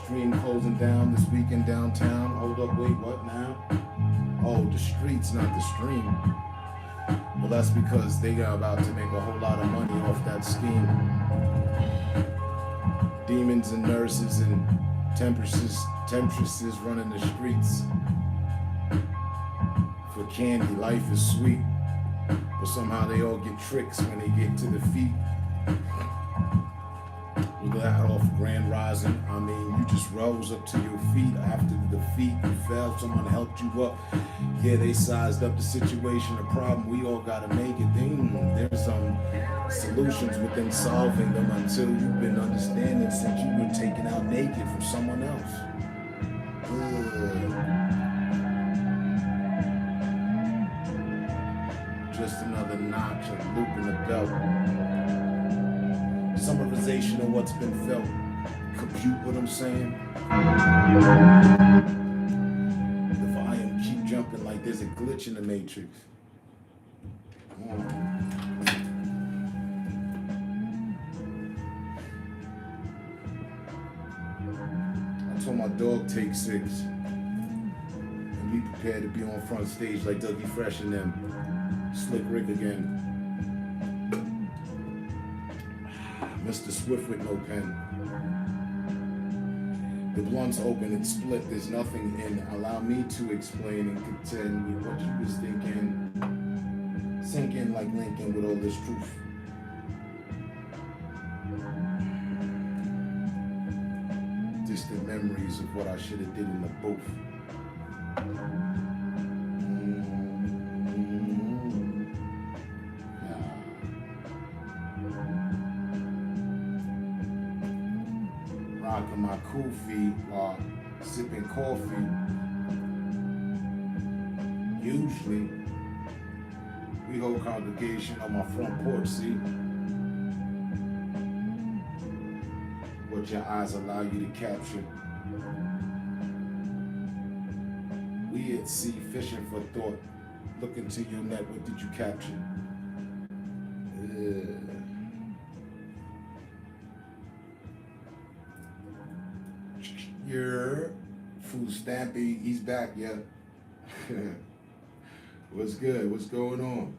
stream closing down this weekend downtown. Hold up, wait, what now? Oh, the streets, not the stream. Well, that's because they are about to make a whole lot of money off that scheme. Demons and nurses and temptresses running the streets for candy. Life is sweet, but somehow they all get tricks when they get to the feet. With that off Grand Rising, I mean, you just rose up to your feet after the defeat. You fell, someone helped you up. Yeah, they sized up the situation, the problem. We all gotta make it. There's some solutions within solving them until you've been understanding since you've been taken out naked from someone else. Just another notch, a loop in the belt. Summarization of what's been felt. Compute what I'm saying? The volume keep jumping like there's a glitch in the matrix. I told my dog take 6 and be prepared to be on front stage like Dougie Fresh and them. Slick Rick again. Mr. Swift with no pen. The blunt's open and split, there's nothing in. Allow me to explain and contend with what you was thinking. Sink in like Lincoln with all this truth. Distant memories of what I should have did in the booth. Rocking my cool feet while sipping coffee. Usually, we hold congregation on my front porch, see? What your eyes allow you to capture. We at sea fishing for thought. Look into your net, what did you capture? Your Food Stampy, he's back, yeah. What's good? What's going on?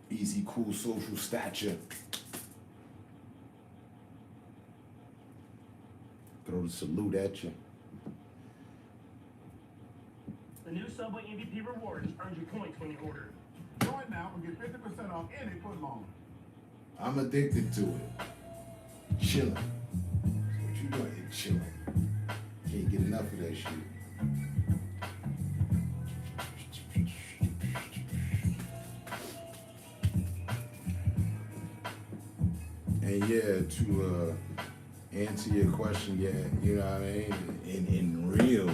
Easy, cool, social stature. Throw the salute at you. The new Subway MVP rewards earns you points when you order. Join now and get 50% off any foot long. I'm addicted to it. Chilling. What you doing here? Chilling. Can't get enough of that shit. And yeah, to answer your question, yeah, you know what I mean? In real,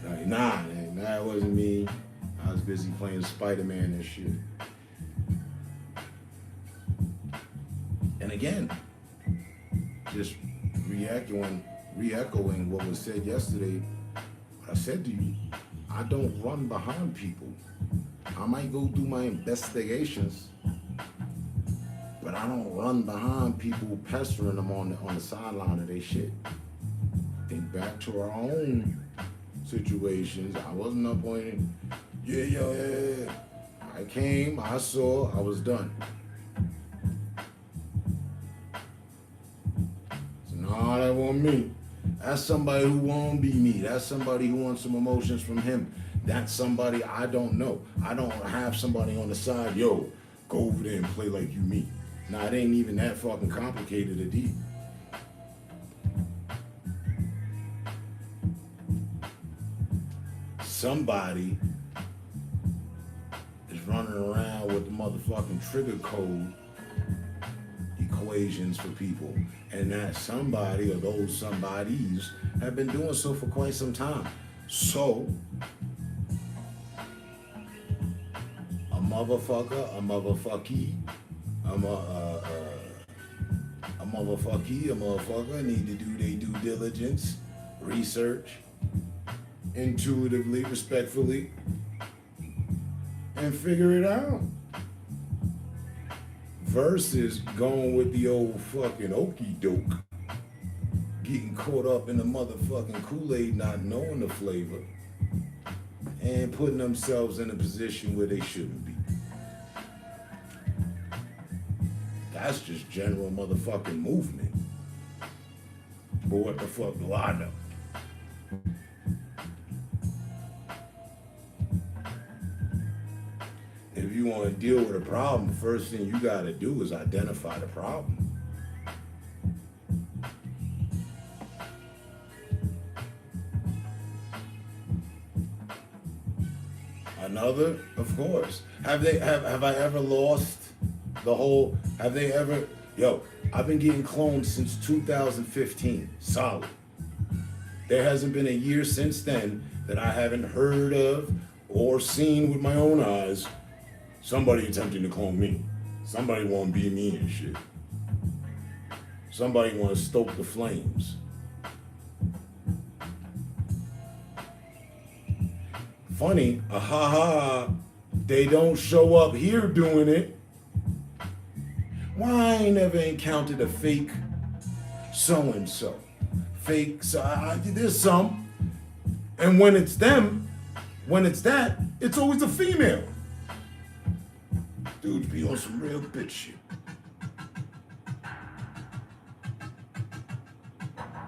like, nah, it wasn't me. I was busy playing Spider-Man and shit. And again, just re-echoing what was said yesterday. What I said to you, I don't run behind people. I might go do my investigations, but I don't run behind people pestering them on the sideline of their shit. Think back to our own situations. I wasn't up on it. Yeah. I came, I saw, I was done. Nah, that wasn't me. That's somebody who won't be me. That's somebody who wants some emotions from him. That's somebody I don't know. I don't have somebody on the side, yo, go over there and play like you me. Nah, it ain't even that fucking complicated or deep. Somebody is running around with the motherfucking trigger code equations for people, and that somebody or those somebodies have been doing so for quite some time. So a motherfucker, a motherfucky, a motherfucker need to do their due diligence, research, intuitively, respectfully, and figure it out. Versus going with the old fucking okey doke, getting caught up in the motherfucking Kool-Aid, not knowing the flavor. and putting themselves in a position where they shouldn't be. That's just general motherfucking movement. But what the fuck do I know? If you want to deal with a problem, the first thing you got to do is identify the problem. Another, of course. Have I ever lost the whole? Have they ever? Yo, I've been getting cloned since 2015. Solid. There hasn't been a year since then that I haven't heard of or seen with my own eyes somebody attempting to clone me. Somebody want to be me and shit. Somebody want to stoke the flames. Funny, they don't show up here doing it. Why I ain't never encountered a fake so-and-so? Fake, there's some. And when it's them, when it's that, it's always a female. Dudes be on some real bitch shit.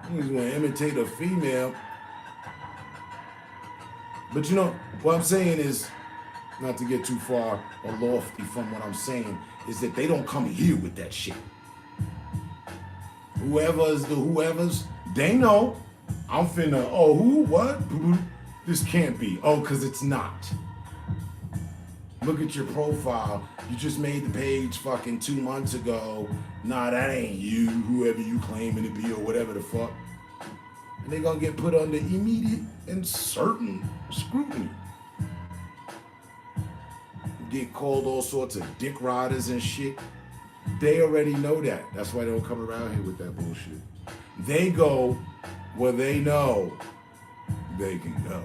You just want to imitate a female. But you know, what I'm saying is, not to get too far or lofty from what I'm saying, is that they don't come here with that shit. Whoever's, they know. I'm finna, oh, who, what? This can't be. Oh, because it's not. Look at your profile. You just made the page fucking 2 months ago. Nah, that ain't you, whoever you claiming to be or whatever the fuck. And they're gonna get put under immediate and certain scrutiny. Get called all sorts of dick riders and shit. They already know that. That's why they don't come around here with that bullshit. They go where they know they can go.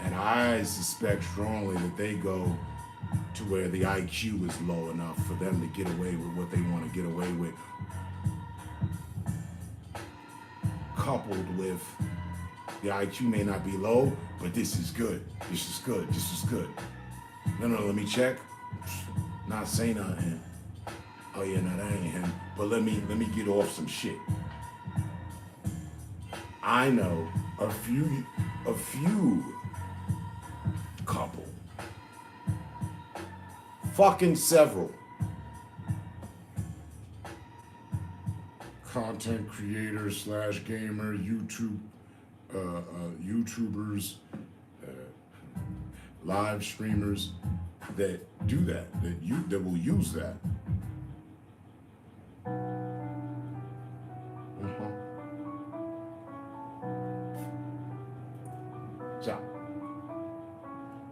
And I suspect strongly that they go to where the IQ is low enough for them to get away with what they want to get away with. Coupled with the IQ may not be low, but this is good. This is good. This is good. No, let me check. Not saying nothing. Oh yeah, no, that ain't him. But let me get off some shit. I know a few couple. Fucking several. Content creators / gamer, YouTubers, live streamers that do that will use that. So,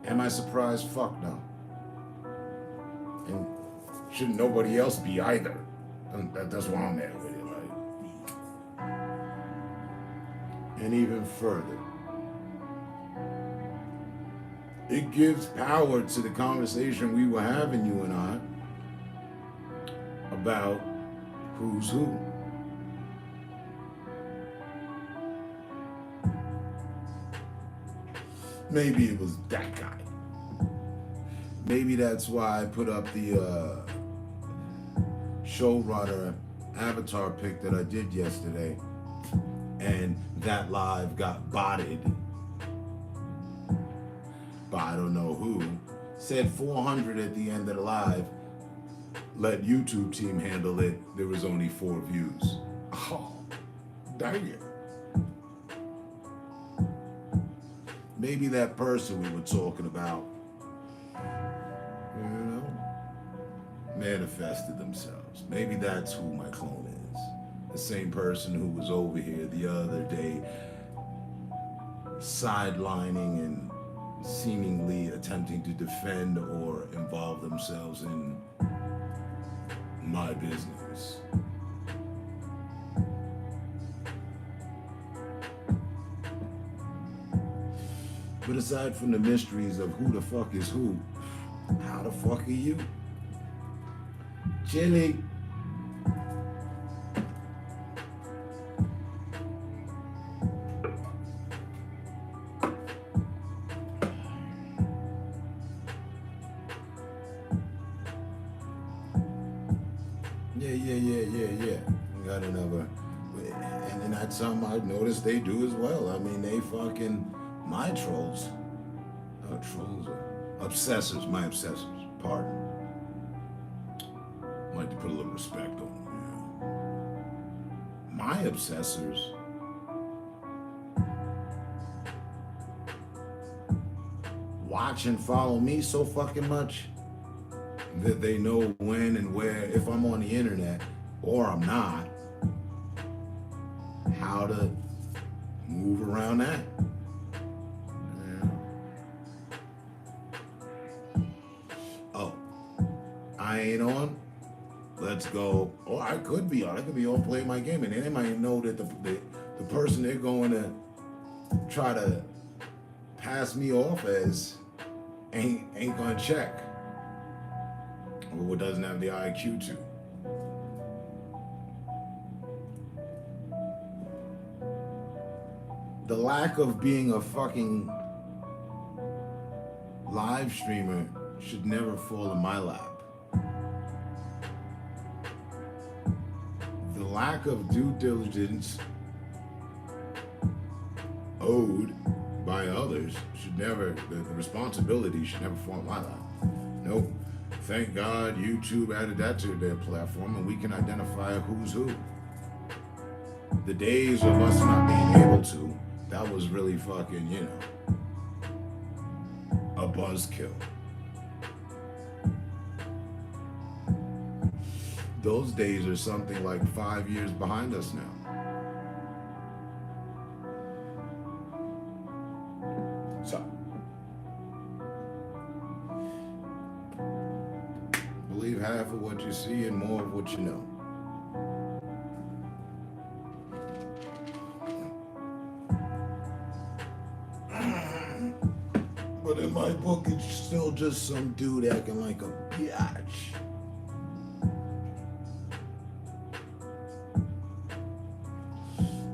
am I surprised? Fuck no. And shouldn't nobody else be either. And that's why I'm at with it. And even further, it gives power to the conversation we were having, you and I, about who's who. Maybe it was that guy. Maybe that's why I put up the showrunner avatar pic that I did yesterday. And that live got botted by I don't know who. Said 400 at the end of the live. Let YouTube team handle it. There was only 4 views. Oh, dang it. Maybe that person we were talking about, you know, manifested themselves. Maybe that's who my clone is. The same person who was over here the other day sidelining and seemingly attempting to defend or involve themselves in my business. But aside from the mysteries of who the fuck is who, how the fuck are you? Chili. Yeah. Got another. And that's something I've noticed they do as well. I mean, they fucking, my trolls. Trolls are obsessors, my obsessors. Pardon. I'd like to put a little respect on them. Yeah. My obsessors watch and follow me so fucking much that they know when and where, if I'm on the internet or I'm not, how to move around that. Oh, I ain't on? Let's go. Oh, I could be on. I could be on playing my game, and they might know that the person they're going to try to pass me off as ain't gonna check, or doesn't have the IQ to. The lack of being a fucking live streamer should never fall in my lap. The lack of due diligence owed by others should never, the responsibility should never fall in my lap. Nope. Thank God YouTube added that to their platform and we can identify who's who. The days of us not being able to, that was really fucking, you know, a buzzkill. Those days are something like 5 years behind us now. So, believe half of what you see and more of what you know. But in my book, it's still just some dude acting like a biatch.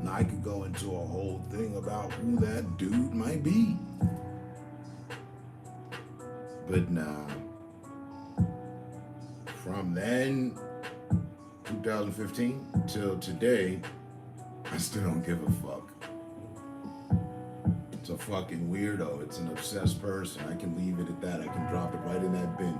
Now, I could go into a whole thing about who that dude might be. But nah. From then, 2015, till today, I still don't give a fuck. It's a fucking weirdo. It's an obsessed person. I can leave it at that. I can drop it right in that bin.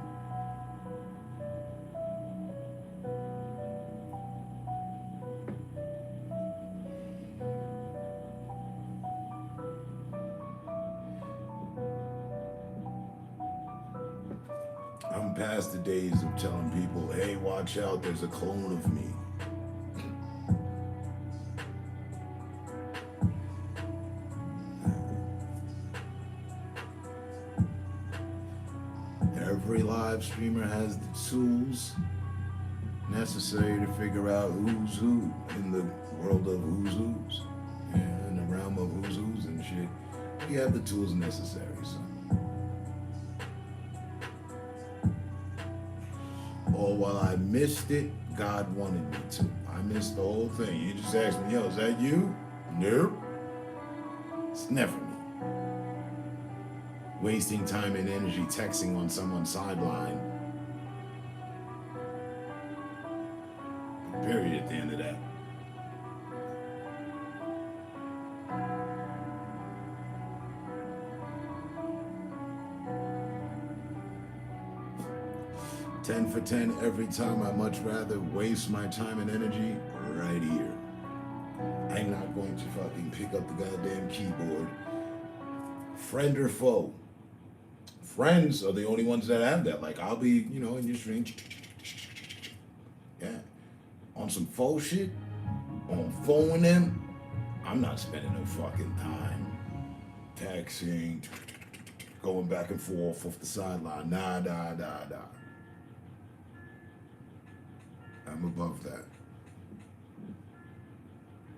I'm past the days of telling people, hey, watch out, there's a clone of me. Every live streamer has the tools necessary to figure out who's who in the world of who's who's. Yeah, in the realm of who's who's and shit. We have the tools necessary, so. Or while I missed it, God wanted me to. I missed the whole thing. You just asked me, yo, is that you? Nope. It's never me. Wasting time and energy texting on someone's sideline. Period at the end of that. $10 for 10 every time. I much rather waste my time and energy right here. I'm not going to fucking pick up the goddamn keyboard. Friend or foe? Friends are the only ones that have that. Like, I'll be, you know, in your stream. Yeah. On some faux shit, on phoning them, I'm not spending no fucking time texting, going back and forth off the sideline. Nah. I'm above that.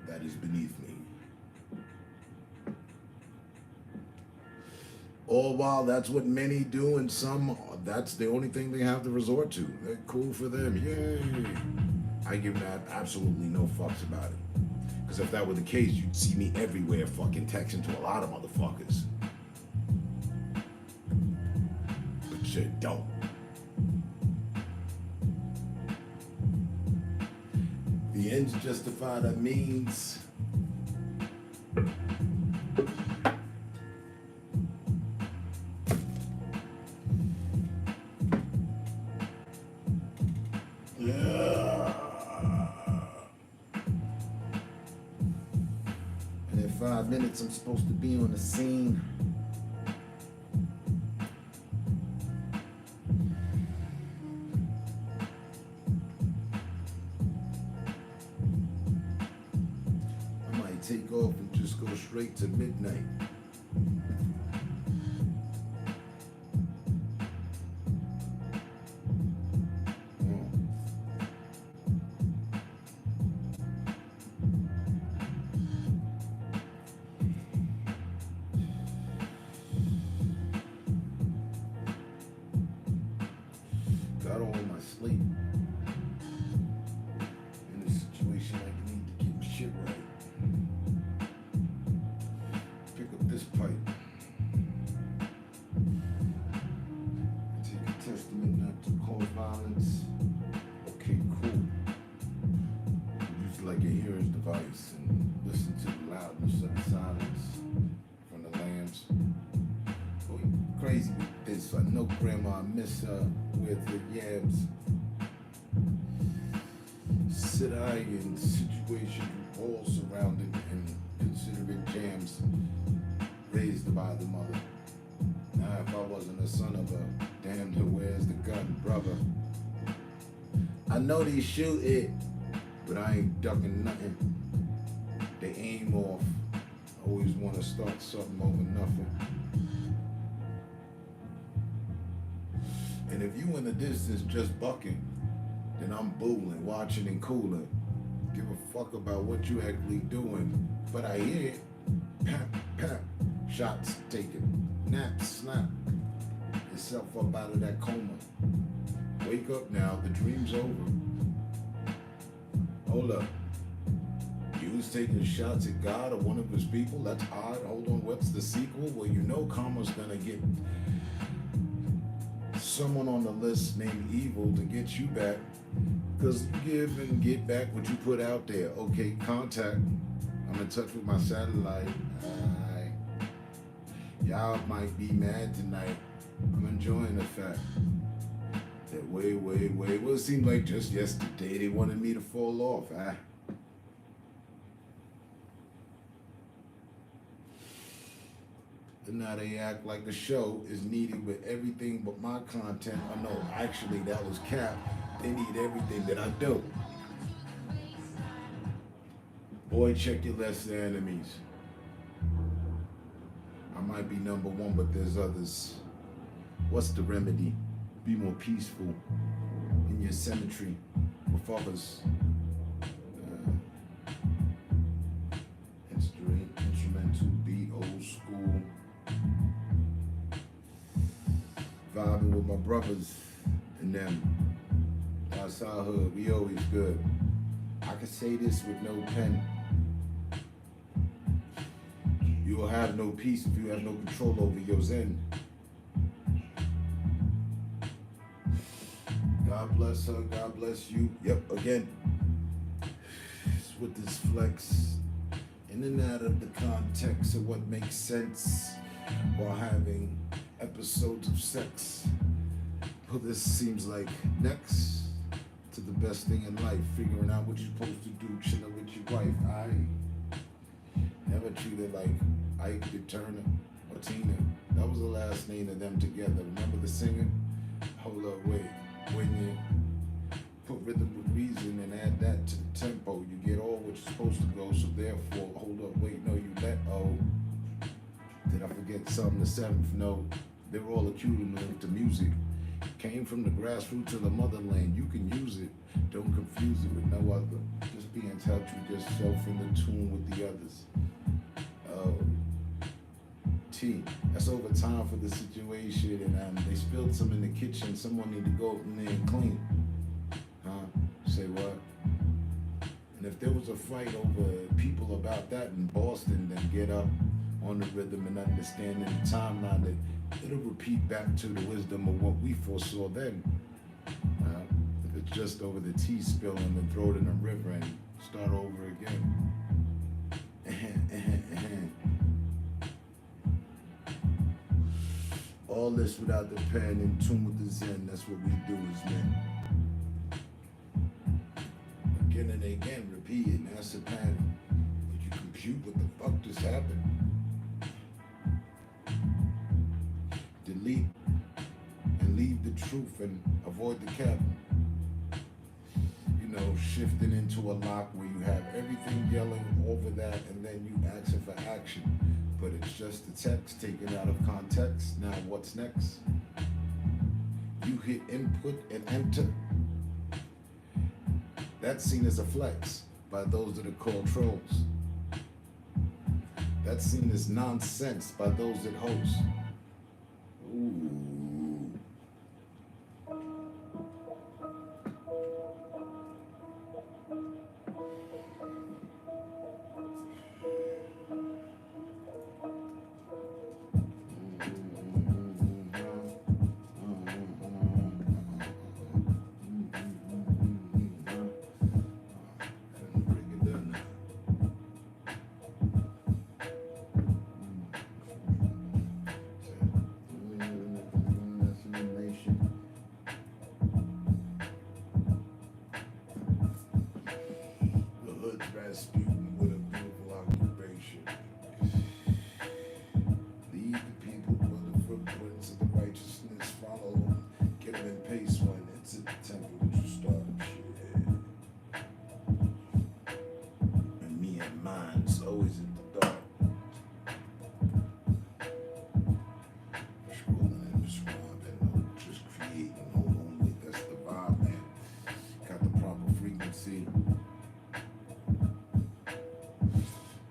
That is beneath me. All while that's what many do, and some, that's the only thing they have to resort to. They're cool for them, yay. I give that absolutely no fucks about it. Because if that were the case, you'd see me everywhere fucking texting to a lot of motherfuckers. But you don't. The ends justify the means. Yeah. And in 5 minutes, I'm supposed to be on the scene. I might take off and just go straight to midnight. Got all my sleep. In a situation like I need to get my shit right. Pick up this pipe. Take a testament not to cause violence. Okay, cool. Use it like a hearing device and listen to the loudness of the silence from the lambs. Oh, you crazy with this. I know grandma miss her with the yams. Sit I in situations with walls surrounded and considerate jams raised by the mother. Now if I wasn't a son of a damned where's the gun, brother? I know they shoot it, but I ain't ducking nothing. They aim off. Always want to start something over nothing. And if you in the distance just bucking, then I'm booling, watching and cooling. Give a fuck about what you actually doing. But I hear it. Pap, pap. Shots taken. Nap, slap. Yourself up out of that coma. Wake up now, the dream's over. Hold up. You was taking shots at God or one of his people? That's odd. Hold on, what's the sequel? Well, you know karma's gonna get someone on the list named evil to get you back, because you give and get back what you put out there. Okay, contact. I'm in touch with my satellite. Y'all might be mad tonight. I'm enjoying the fact that way, well, it seemed like just yesterday they wanted me to fall off. And now they act like the show is needed with everything but my content. Oh no, actually that was cap. They need everything that I do. Boy, check your lesser enemies. I might be number one, but there's others. What's the remedy? Be more peaceful in your cemetery with others. Instrumental beat, old school. Vibing with my brothers and them. Outside hood, we always good. I can say this with no pen. You will have no peace if you have no control over your zen. God bless her, God bless you. Yep, again. It's with this flex. In and out of the context of what makes sense while having episodes of sex. Well, this seems like next to the best thing in life, figuring out what you're supposed to do, chilling with your wife. I never treated like Ike the Turner or Tina. That was the last name of them together. Remember the singer? Hold up, wait. When you put rhythm with reason and add that to the tempo, you get all what you're supposed to go. So therefore, hold up, wait, no, you let, did I forget something? The seventh note. They were all accumulated to music. Came from the grassroots of the motherland. You can use it. Don't confuse it with no other. Just be in touch with yourself in the tune with the others. T. That's over time for the situation, and they spilled some in the kitchen. Someone need to go in there and clean. Say what? And if there was a fight over people about that in Boston, then get up on the rhythm and understanding the timeline that it'll repeat back to the wisdom of what we foresaw then. If just over the tea spill and then throw it in a river and start over again. All this without the pen, in tune with the Zen. That's what we do as men. Again and again, repeat it. That's the pattern. Did you compute what the fuck just happened? Delete and leave the truth and avoid the cap. You know, shifting into a lock where you have everything yelling over that and then you asking for action. But it's just the text taken out of context. Now what's next? You hit input and enter. That's seen as a flex by those that are called trolls. That's seen as nonsense by those that host. Ooh.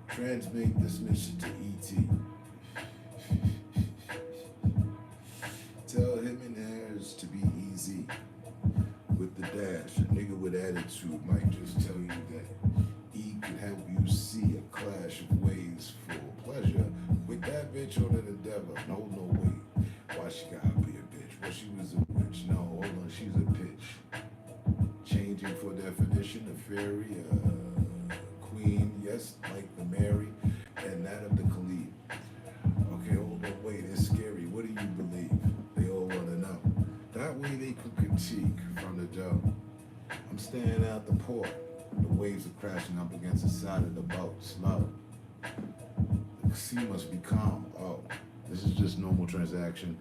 Transmit this mission to E.T. Tell him and Harris to be easy with the dash. A nigga with attitude might just tell you that E can help you see a clash of ways for pleasure. With that bitch on an endeavor. No, wait. Why she gotta be a bitch? Well, she was a witch. No, hold on, she's a pitch. Changing for definition, a fairy, queen, yes, like the Mary, and that of the Khalid. Okay, hold on, wait, it's scary. What do you believe? They all want to know. That way they could critique from the dome. I'm staying out the port. The waves are crashing up against the side of the boat, slow. The sea must be calm. Oh, this is just normal transaction.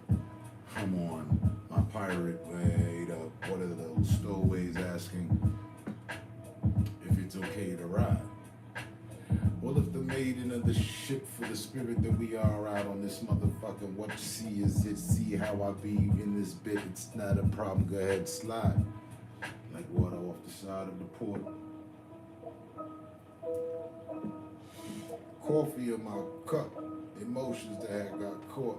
Come on, my pirate, wait up. What are those stowaways asking if it's okay to ride? Well, if the maiden of the ship for the spirit that we are out on this motherfucking, what sea is it? See how I be in this bit? It's not a problem. Go ahead, slide. Like water off the side of the port. Coffee in my cup. Emotions that had got caught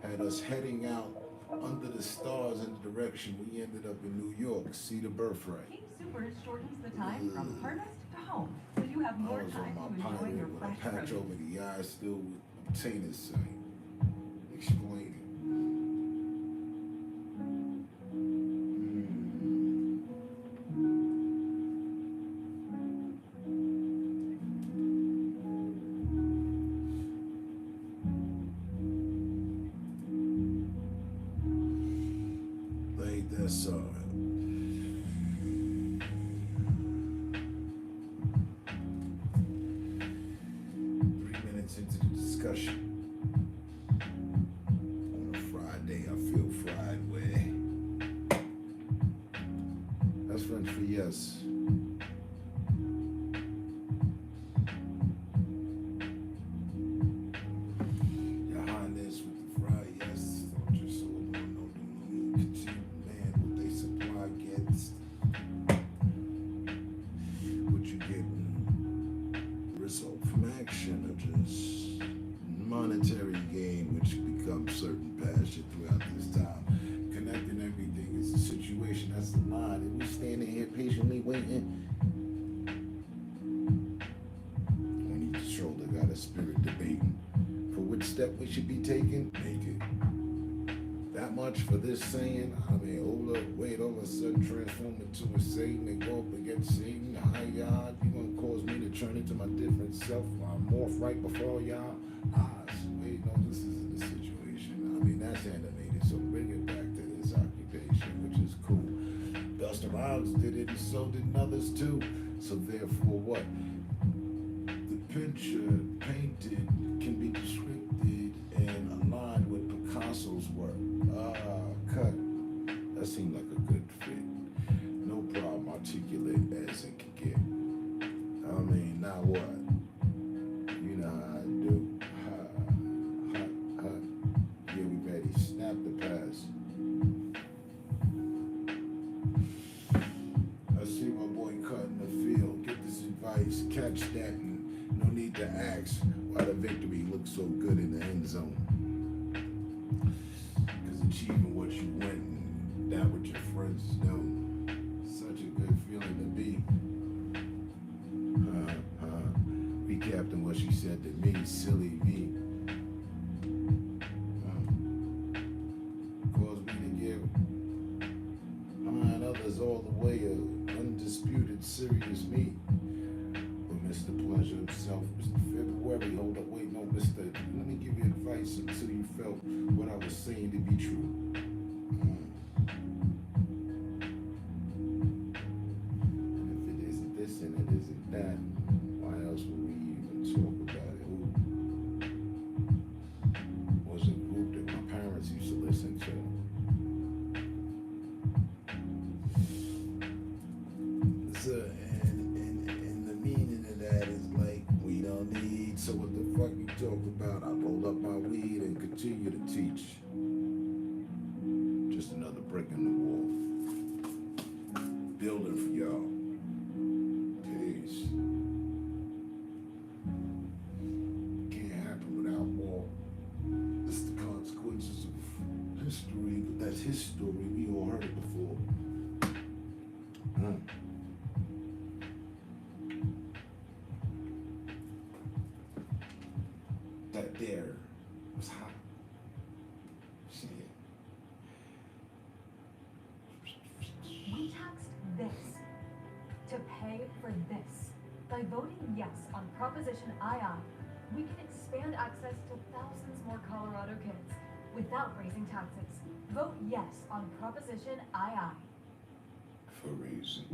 had us heading out under the stars in the direction we ended up in New York. See the birthright. King Supers shortens the time from harvest to home, so you have more time to enjoy your With fresh a patch produce. over the eye, still with obtainer sight. Explaining. Like that's all right. 3 minutes into the discussion. On a Friday, I feel fried way. That's French for yes. Your Highness with the fry, yes. Don't just hold on, no need. Continue, man, what they supply gets. What you getting? Result from action or just monetary gain, which becomes certain passion throughout this time. Connecting everything is a situation, that's the line. And we standing here patiently waiting. On each shoulder got a spirit debating. For which step we should be taking, make it. That much for this saying. I mean, hold up, wait, all of a sudden transform into a Satan and go up against Satan. Hi, y'all, you gonna cause me to turn into my different self? I morph right before y'all eyes. Wait, no, this isn't the situation. I mean, that's animated, so bring it back to this occupation, which is cool. Busta Rhymes did it, and so did others too. So therefore, what? The picture painted can be descripted and aligned with Picasso's work. Cut. That seemed like a good fit. No problem, articulate as it could get. I mean, now what? You know how I do. Yeah, we ready. Snap the pass. I see my boy cut in the field. Get this advice. Catch that, and no need to ask why the victory looks so good in the end zone. Because achieving what you want and that what your friends know, such a good feeling to be. Recapping what she said to me, silly me. Caused me to give others all the way a undisputed serious me. But Mr. Pleasure himself, Mr. February, hold up, wait, no, Mr. Let me give you advice until you felt what I was saying to be true. If it isn't this and it isn't that, why else would we even talk about it? Who was a group that my parents used to listen to? So, and the meaning of that is like, we don't need, so what the fuck you talk about? I roll up my weed and continue to teach. Just another brick in the wall. Building for y'all. Peace. Can't happen without war. It's the consequences of history, but that's his story. We all heard it before. That there was hot. Shit. We taxed this to pay for this. By voting yes on Proposition II, we can expand access to thousands more Colorado kids without raising taxes. Vote yes on Proposition II. For raising.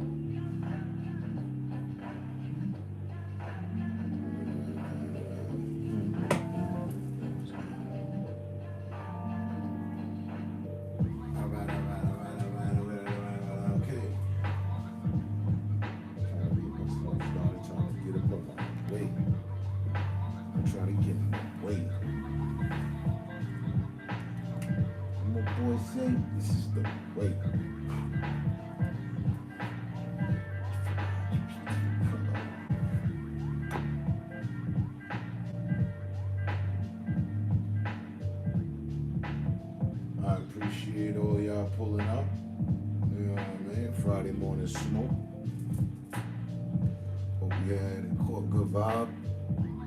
This is the way. I appreciate all y'all pulling up. You know what I mean? Friday morning smoke. Hope you had caught good vibe.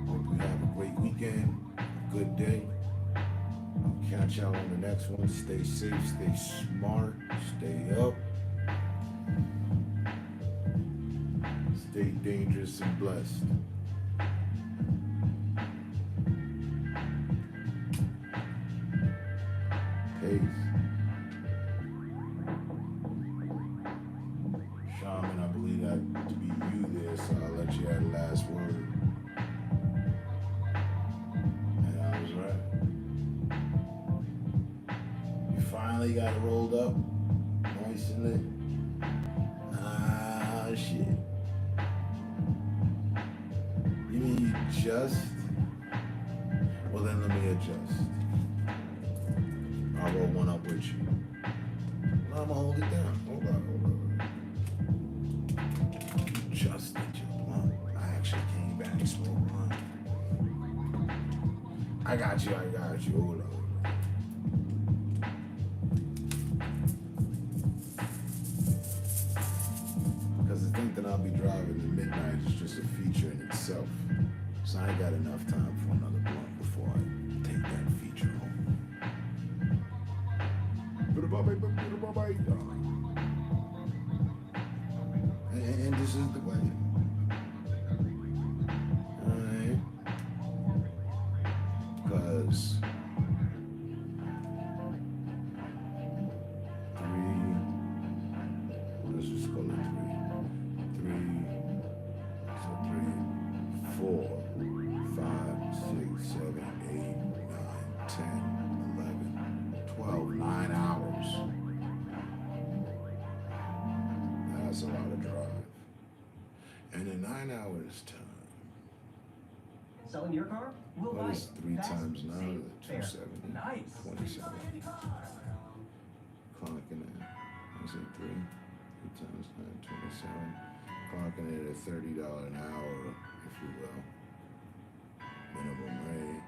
Hope you have a great weekend, a good day. Catch y'all on the next one. Stay safe, stay smart, stay up. Stay dangerous and blessed. Peace. Shaman, I believe that to be you there, so I'll let you have the last word. And I was right. Finally got it rolled up, nice and lit. Ah, shit. You mean you just? Well, then let me adjust. I'll roll one up with you. Well, I'm gonna hold it down. Hold on. You just lit your blunt. I actually came back and smoked one. I got you. Hold on. I'll be driving to midnight is just a feature in itself. So I ain't got enough time for another blunt before I take that feature home. And this is the way. Alright. Because let's just call it three. So 3, 4, 5, 6, 7, 8, 9, 10, 11, 12, 9 hours. That's a lot of drive. And in 9 hours time, Selling your car? We'll buy what it. is 3 Fast, times 9? safe, fair. 270. Nice. 27. Clocking it. I say 3 times 9, 27. Clocking it at $30 an hour, if you will. Minimum rate.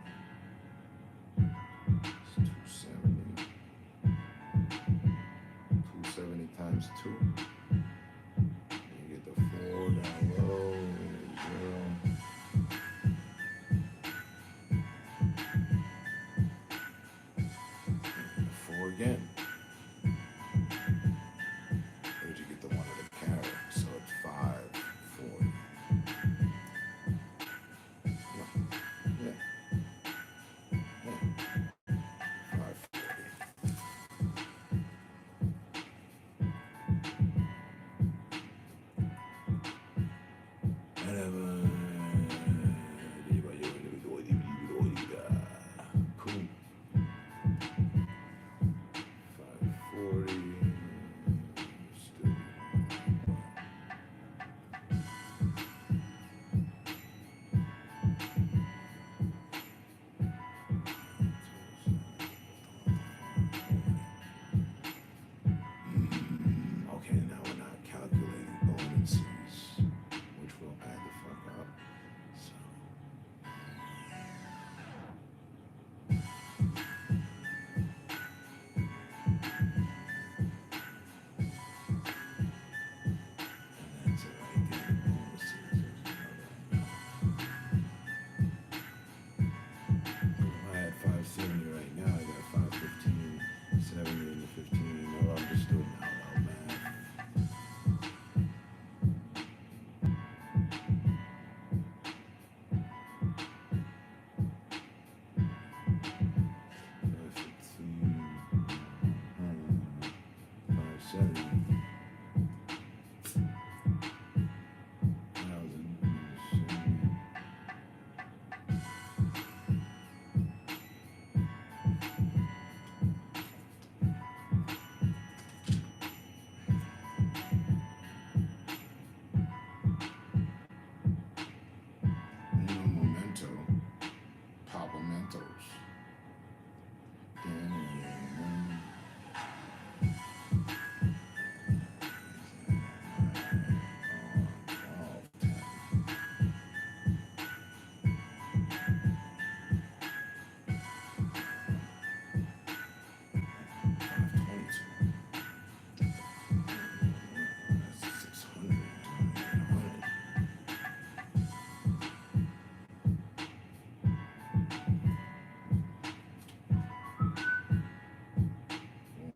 It's 270. 270 times 2. You get the 4 down low, 0. 4 again. Where'd you get the 1 of the carrot? So it's 540. Yeah. 570 right now. I got 515, 70 and the 15. No, I'm just doing out loud math.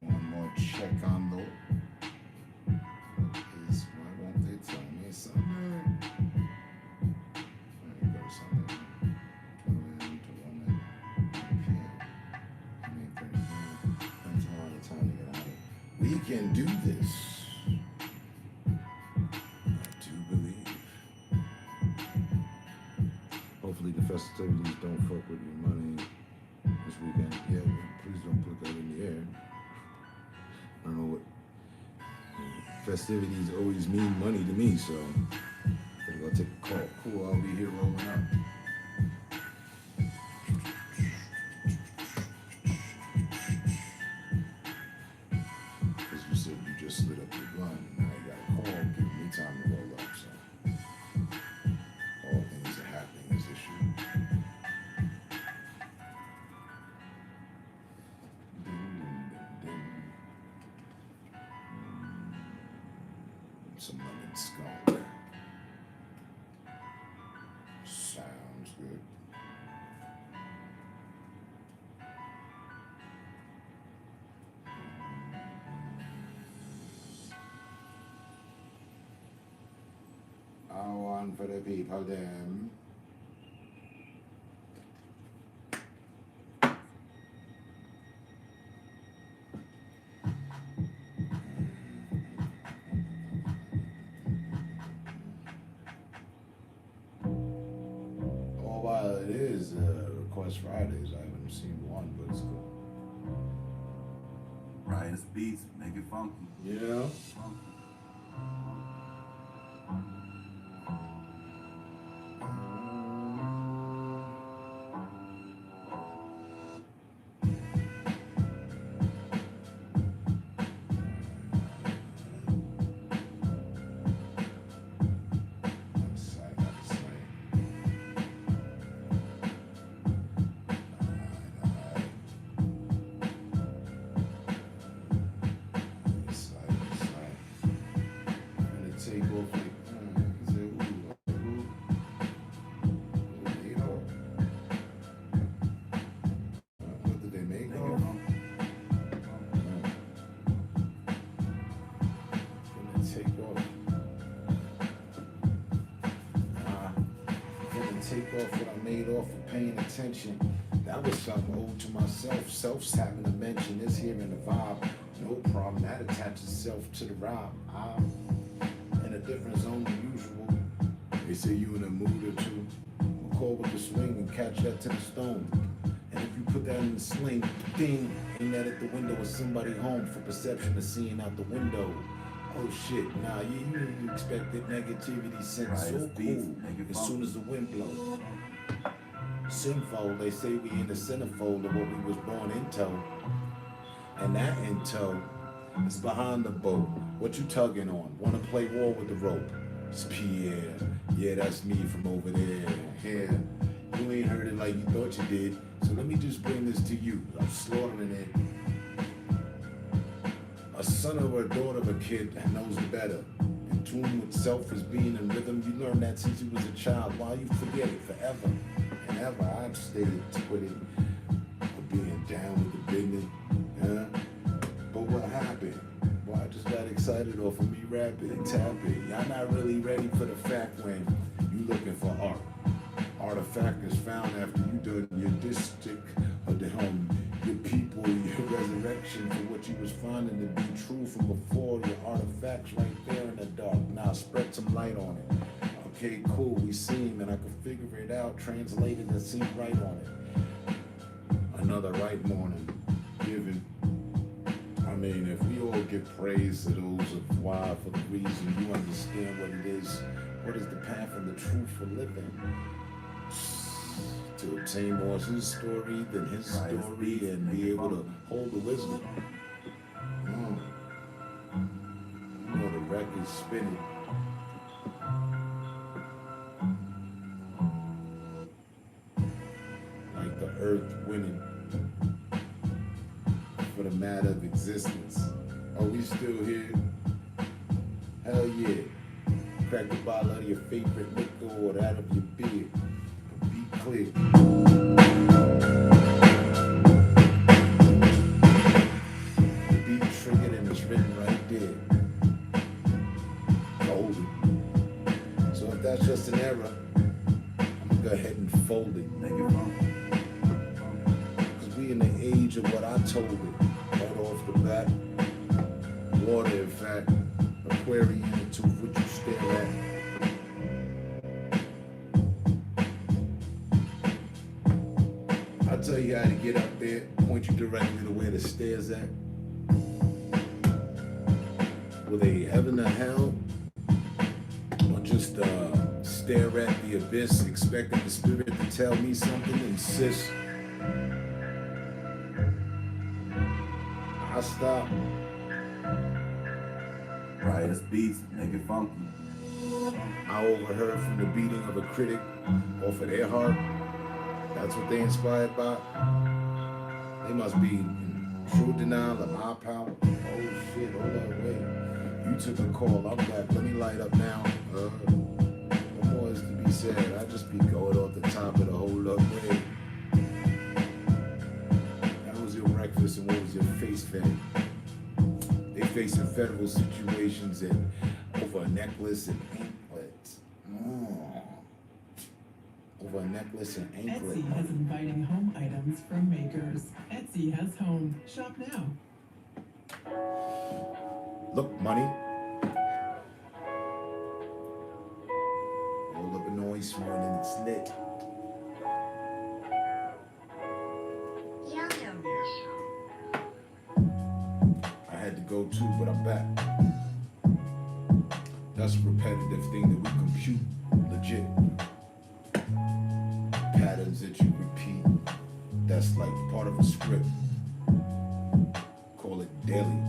One more check on the. What is? Why won't they tell me Sunday? Let me go to Sunday. 12 a.m. to 1 p.m. 8:30 p.m. That's a lot of time to get out of. We can do this. I do believe. Hopefully the festivities don't fuck with your money this weekend. Yeah, please don't put that in the air. I don't know what. Festivities always mean money to me, so I'm gonna go take a call. Cool, I'll be here rolling up. Because you said you just lit up your blunt, and now you got a call giving me time to roll up, so all things are happening as they should. Some lemon skunk. Sounds good. one for the people, them. Oh, while it is Request Fridays, I haven't seen one, but it's cool. Ryan's beats, make it funky. Yeah. Take off what I made off of paying attention. That was something owed to myself. Self's having to mention this here in the vibe. No problem, that attaches itself to the rhyme. I'm in a different zone than usual. They say you in a mood or two. Call with the swing and catch that to the stone. And if you put that in the sling, ding, aim that at the window of somebody home for perception of seeing out the window. Oh shit, nah, you expected negativity sent so cool as soon as the wind blows. Sinfold, they say we in the centerfold of what we was born into. And that into is behind the boat. What you tugging on? Wanna play war with the rope? It's Pierre. Yeah, that's me from over there. Yeah, you ain't heard it like you thought you did. So let me just bring this to you. I'm slaughtering it. A son or a daughter of a kid that knows the better. In tune with self as being in rhythm. You learned that since you was a child. Why you forget it forever and ever? I've stayed with it for being down with the business. But what happened? Well, I just got excited off of me rapping and tapping. Y'all not really ready for the fact when you looking for art. Artifact is found after you done your district of the home. Your people, your resurrection for what you was finding to be true from before. Your artifacts right there in the dark. Now spread some light on it. Okay, cool, we seen and I can figure it out. Translated and seem right on it. Another right morning, given. I mean, if we all give praise to those of why for the reason you understand what it is, what is the path and the truth for living? To obtain more of his story than his story and be able to hold the wisdom. You know, the record's spinning. Like the earth winning for the matter of existence. Are we still here? Hell yeah. Crack the bottle of your favorite liquor or that of your beer. Be clear. The beat triggered and it's written right there. Golden. So if that's just an error, I'm gonna go ahead and fold it. Make it wrong. Cause we in the age of what I told it. Right off the bat. Water, in fact. Aquarium into what you stare at. I'll tell you how to get up there, point you directly to where the stairs at. Were they heaven or hell? Or just stare at the abyss, expecting the spirit to tell me something, insist. I stop. Riot's beats, make it funky. I overheard from the beating of a critic off of their heart. That's what they inspired by. They must be in true denial of my power. Oh shit, hold on, wait. You took a call, I'm back. Let me light up now. What more is to be said? I just be going off the top of the hold up way. That was your breakfast and what was your face fed? They facing federal situations and over a necklace and anklets. over a necklace and anklet. Etsy has inviting home items from makers. Etsy has home. Shop now. Look, money. Roll up a noise morning, it's lit. I had to go too, but I'm back. That's a repetitive thing that we compute legit. Patterns that you repeat. That's like part of a script. Call it daily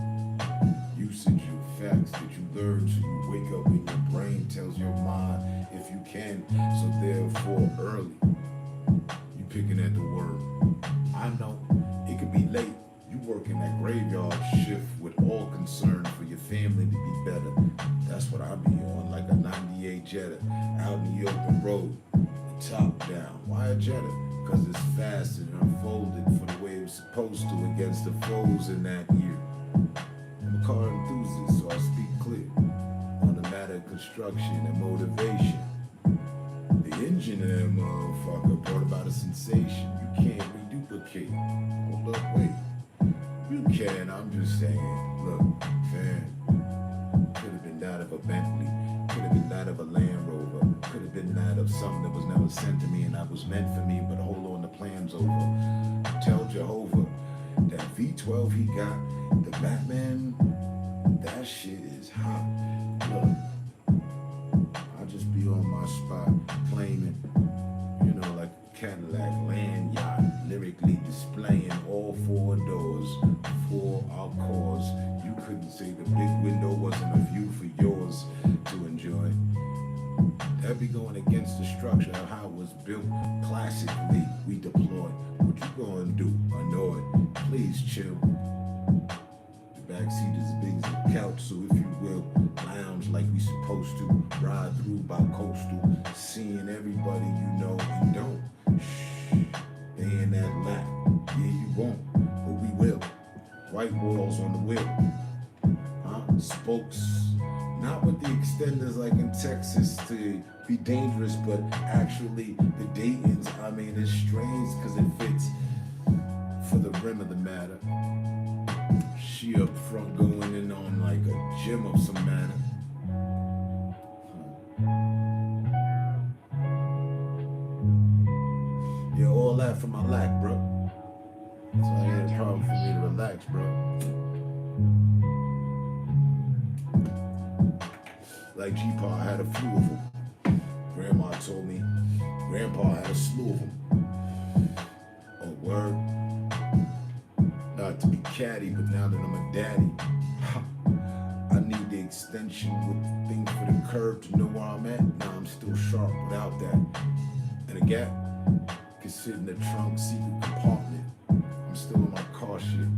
usage of facts that you learn, so you wake up and your brain tells your mind if you can. So therefore early. You picking at the word. I know it could be late. You working that graveyard shift with all concern for your family to be better. That's what I be on, like a 98 Jetta, out in the open road, top down. Why a Jetta? Cause it's fast and unfolded for the way it was supposed to against the foes in that year. I'm a car enthusiast, so I speak clear on the matter of construction and motivation. The engine in that motherfucker brought about a sensation you can't reduplicate. Hold up, wait. You can, I'm just saying. Look, fam, could have been that of a Bentley, could have been that of a Land Rover, could have been that of something that was never sent to me and that was meant for me, but hold on, the plan's over. Tell Jehovah that V12 he got, the Batman, that shit is hot. Look, I'll just be on my spot, claiming, you know, like Cadillac land yacht, lyrically displaying all four doors for our cause. You couldn't say the big window wasn't a view for yours to enjoy. That'd be going against the structure of how it was built. Classically, we deploy. What you gonna do? Annoy it. Please chill. The backseat is as big as the couch, so if you will, lounge like we supposed to. Ride through by coastal, seeing everybody you know and don't. They in that lap. Yeah, you won't, but we will. White walls on the wheel. Spokes. Not with the extenders like in Texas to be dangerous, but actually the Dayton's, I mean, it's strange because it fits for the rim of the matter. She up front going in on like a gym of some matter. Yeah, all that for my lack, bro. So I ain't a problem for me to relax, bro. Like G-Pa had a few of them. Grandma told me Grandpa had a slew of them. Oh, word. Not to be catty, but now that I'm a daddy, I need the extension with the thing for the curve to know where I'm at. Now I'm still sharp without that. And a gap can sit in the trunk secret compartment. I'm still in my car shit.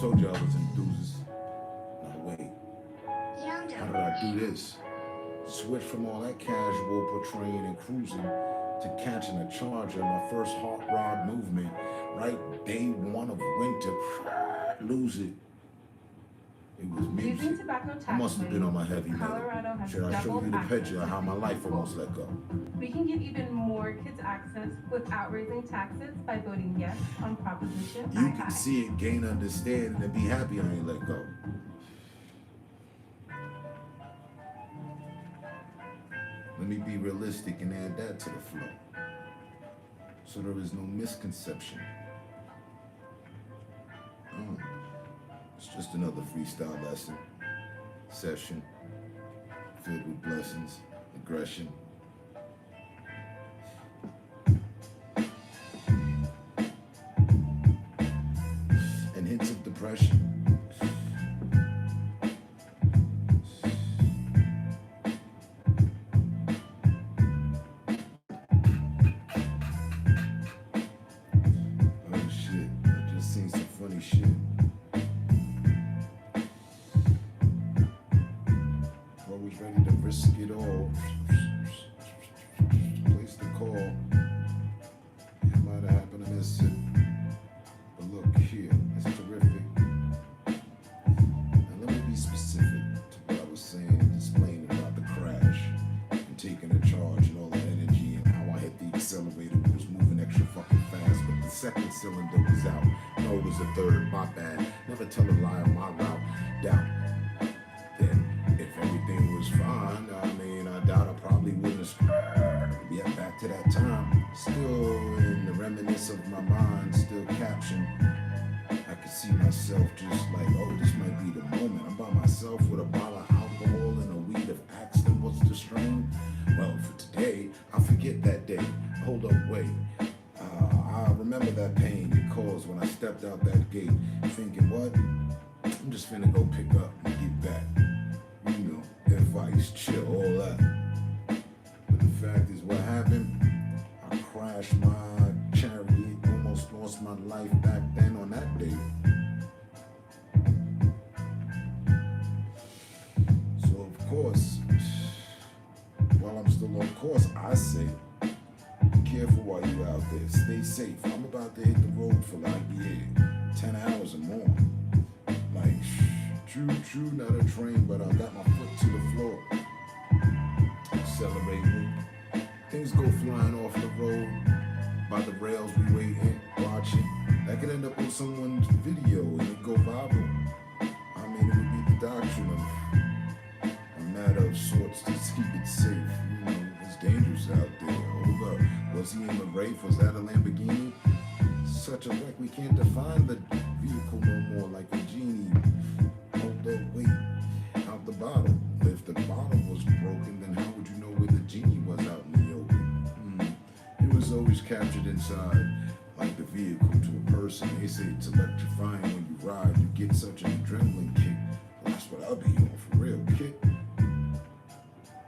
Told you I was enthusiast. Now wait. How did I do this? Switch from all that casual portraying and cruising to catching a charge of my first hot rod movement. Right day one of winter. Lose it. It was music. Using tobacco tax I must have been on my heavy metal. Colorado has Should I show doubled you the access picture of to how my life people. almost let go? We can give even more kids access without raising taxes by voting yes on Proposition You II. can see it, gain understanding, and be happy I ain't let go. Let me be realistic and add that to the flow, so there is no misconception. It's just another freestyle lesson, session, filled with blessings, aggression. And hints of depression. Oh shit, I just seen some funny shit. Always ready to risk it all. Place the call. It might have happened to miss it. But look here, it's terrific. Now let me be specific to what I was saying and explaining about the crash and taking the charge and all that energy and how I hit the accelerator was the third, my bad. Never tell a lie on my route. Doubt that if everything was fine, I mean, I doubt I probably wouldn't have. Yeah, back to that time, still in the reminisce of my mind, still captioned. I could see myself just like, oh, this might be the moment. I'm by myself with a bottle of alcohol and a weed. Have asked them what's the strain. Well, for today, I forget that day. Hold up, wait. I remember that pain it caused when I stepped out that gate, thinking, what? I'm just finna go pick up and get back. You know, advice, chill, all that. But the fact is, what happened? I crashed my chariot, almost lost my life back then on that day. So, of course, while I'm still on course, I say, be careful while you out there. Stay safe. I'm about to hit the road for like, 10 hours or more. Like, true, not a train, but I got my foot to the floor. Accelerating. Things go flying off the road. By the rails we waiting, watching. That could end up on someone's video and it go viral. I mean, it would be the doctrine of a matter of sorts to keep it safe. You know, it's dangerous out there. Hold up. Was he in the Wraith? Was that a Lamborghini? Such a wreck, we can't define the vehicle no more like a genie. Hold up, wait, out the bottle. If the bottle was broken, then how would you know where the genie was out in the open? It was always captured inside, like the vehicle to a person. They say it's electrifying when you ride. You get such an adrenaline kick. Well, that's what I'll be on for real, kid.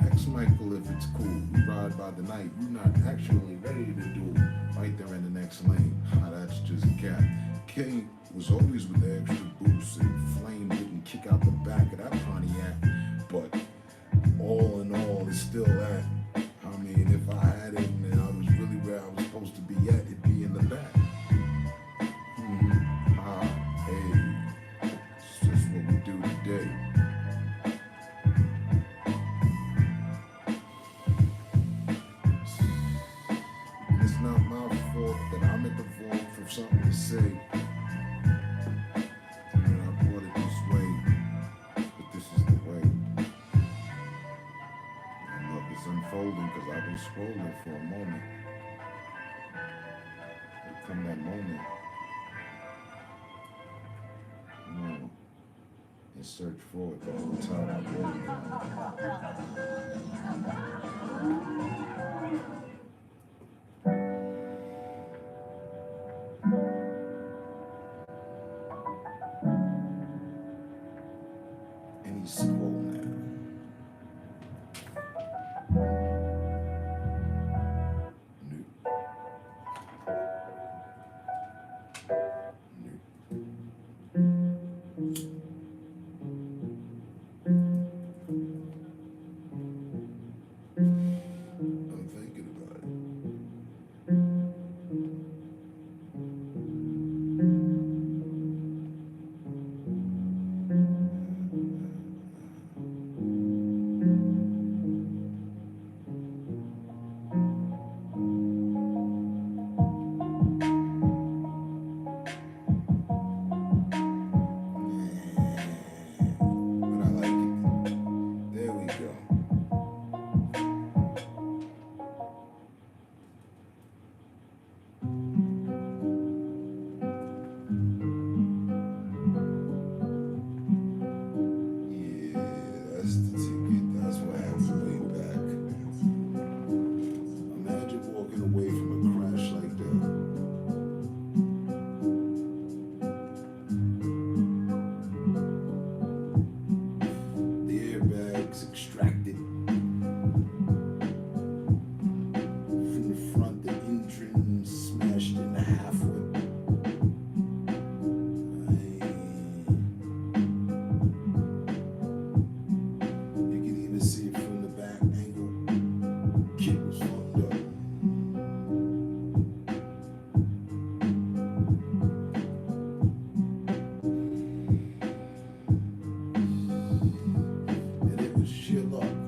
Ask Michael if it's cool. We ride by the night. You're not actually ready to do it. Right there in the next lane. That's just cap. K was always with the extra boost, and Flame didn't kick out the back of that Pontiac. But all in all, it's still that. I mean, if I had it and I was really where I was supposed to be at, it'd be in the back. Hey, it's just what we do today. It's not my fault that I'm at the vault for something to say. And I brought it this way, but this is the way. And look, it's unfolding because I've been scrolling for a moment. But come that moment, and search for it the whole time I wrote Any scroll now. New. I'm thinking about it. But I like it. There we go. Yeah, that's the ticket. That's what happened way back. Imagine walking away from a crash like that. The airbags extracted from the front, the engine smashed in half with. You can even see it from the back angle. Kid was fucked up. And it was sheer luck.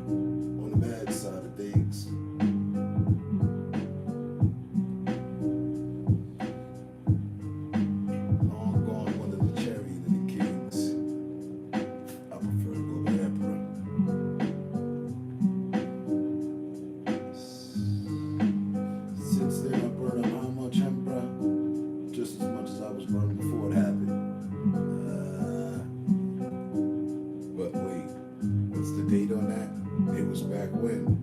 date on that? It was back when.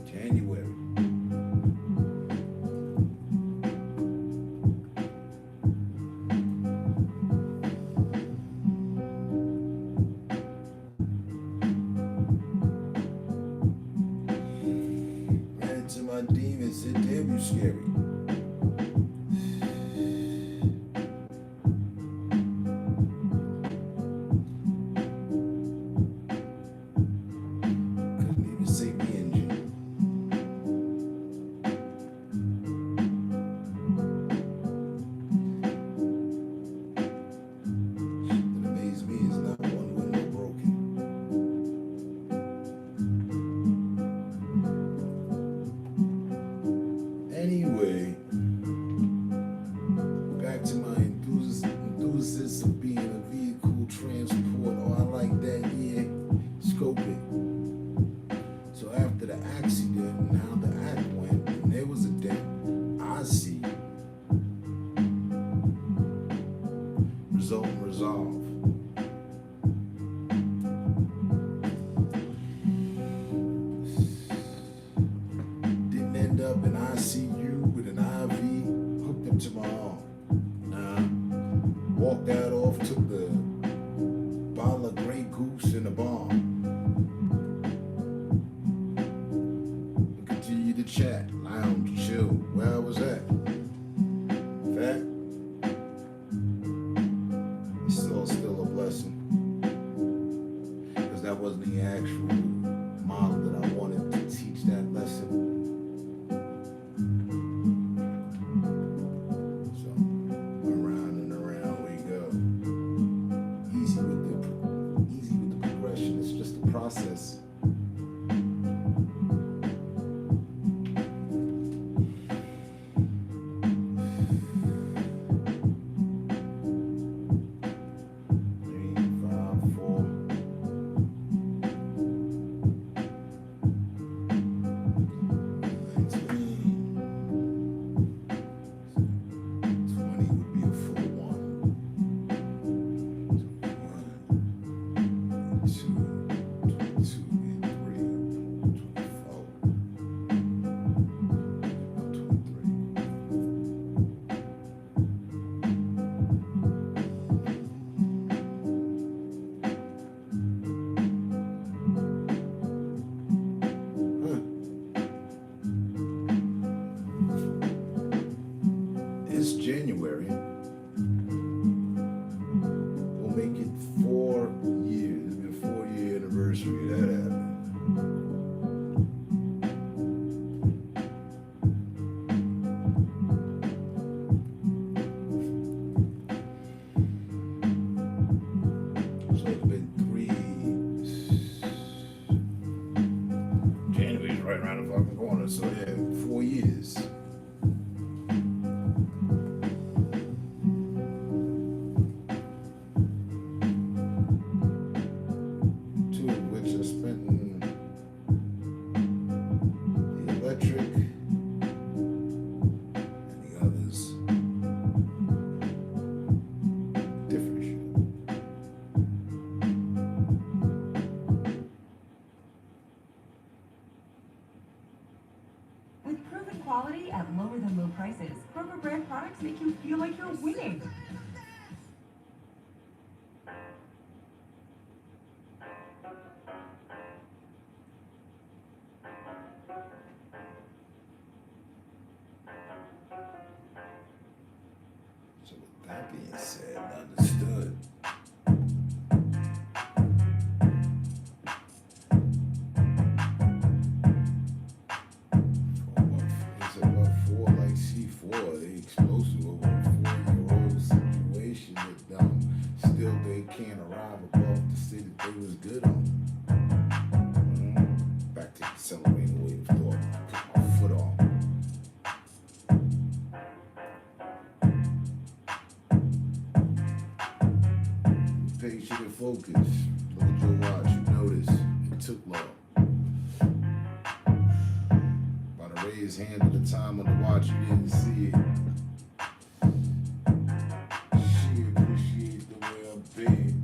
January. Ran into my demons, said, damn, you scary. Couldn't even say me engine. What amazed me is not one window broken. Anyway, back to my enthusiasm of being a vehicle transport. Oh, I like that, yeah. Scope it. So after the accident and how the act went, and there was a dent, I see. Result and resolve. Didn't end up in ICU with an IV hooked up to my arm. Nah. Walked that off, took the bottle of Grey Goose in the bar. We continued to chat, lounge, chill. Where I was at. In fact, it's still a blessing. Because that wasn't the actual model that I wanted to teach that lesson. So around and around we go. Easy with the progression. It's just a process. This January, we'll make it 4 years. It'll be a 4-year anniversary of that happened. So it's been 3. January's right around the fucking corner. So yeah, 4 years. With proven quality at lower than low prices, Kroger brand products make you feel like you're winning. So with that being said, understood. C4, they explosive over a 4-year-old situation that still they can't arrive above to say that they was good on. Back to the accelerating way of thought. Put my foot on. Patient and focus. Look at your watch. You notice it took long. his hand at a time on the watch. You didn't see it. She appreciates the way I'm big.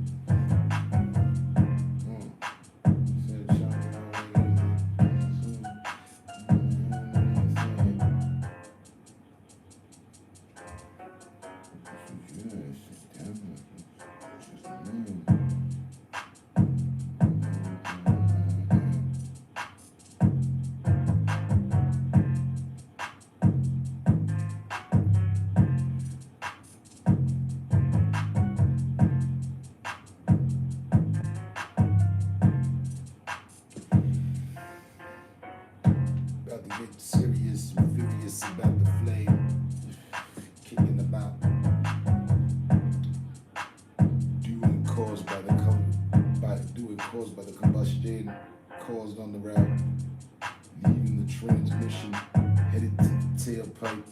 About to get serious and furious about the flame. Kicking about. Doing caused by the combustion caused on the route. Leaving the transmission, headed to the tailpipe.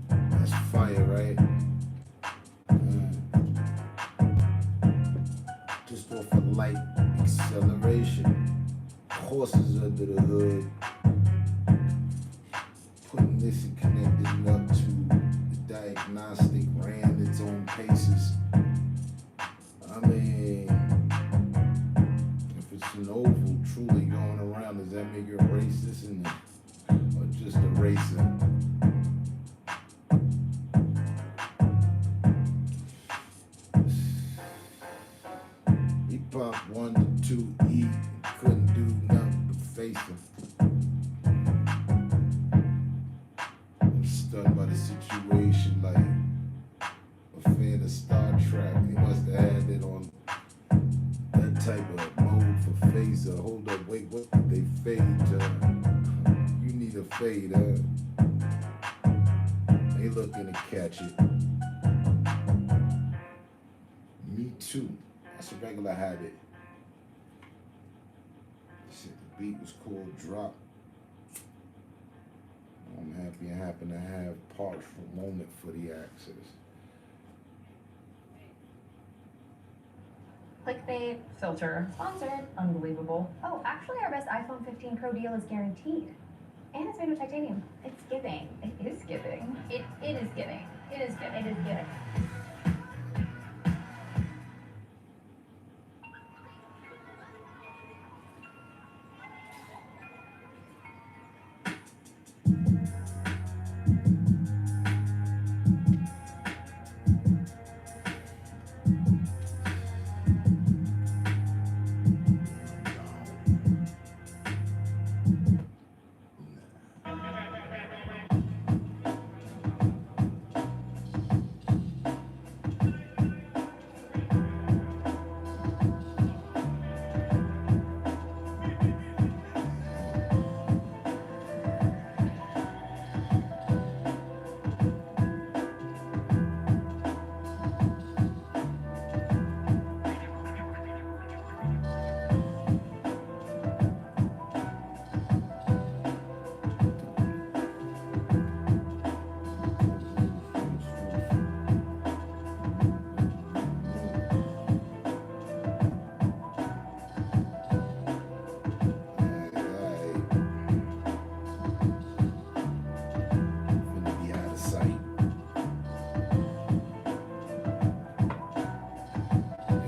That's fire, right? Just off a light acceleration. Horses under the hood. Putting this and connecting it up to the diagnostic, ran its own paces. I mean, if it's an oval truly going around, does that make you a racist or just a racer? He popped 1 to 2 E, couldn't do nothing but face him. I'm stunned by the situation like a fan of Star Trek. They must have had it on that type of mode for phaser. Hold up, wait, what did they fade to? You need a fade, huh? They looking to catch it. Me too. That's a regular habit. Shit, the beat was cool, drop. I'm happy I happen to have partial moment for the access. Clickbait, filter, sponsored, unbelievable. Oh, actually our best iPhone 15 Pro deal is guaranteed. And it's made with titanium. It's giving. It is giving. It is giving. It is giving. It is giving.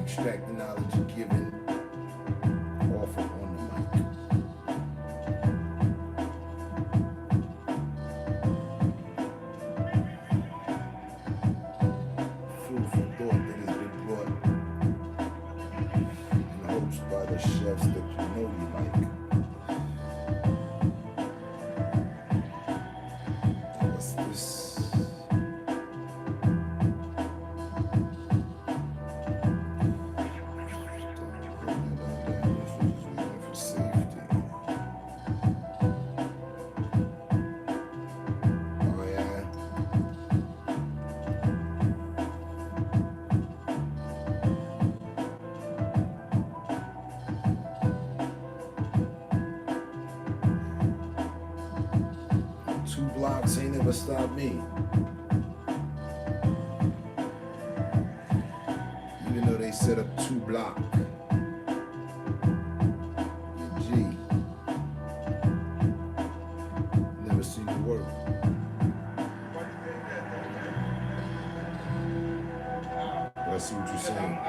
Extract the knowledge you're given, offer on the mic. Food for thought that has been brought in hopes by the chefs that you know you like. What's this? Blocks ain't never stopped me. Even though they set up 2 block. G. Never see what you're saying.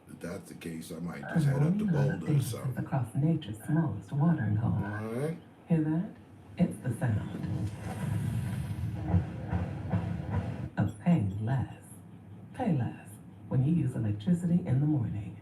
If that's the case, I might just head up to Boulder or something. Across nature's smallest watering hole. All right. Hear that? It's the sound of paying less. Pay less when you use electricity in the morning.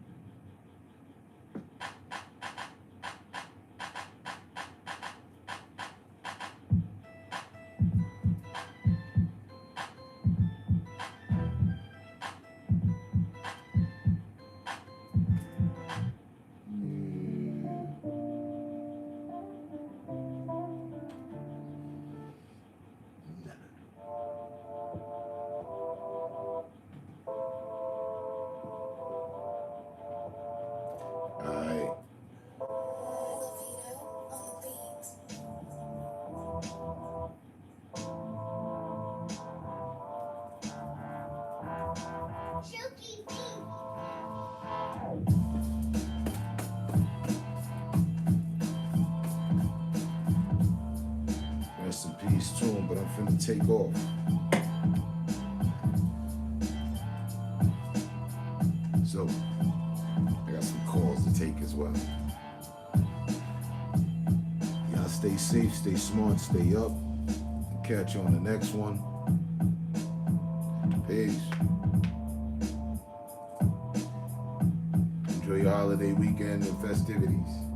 Rest in peace to him, but I'm finna take off. So, I got some calls to take as well. Y'all stay safe, stay smart, stay up. Catch you on the next one. Peace. Enjoy your holiday weekend and festivities.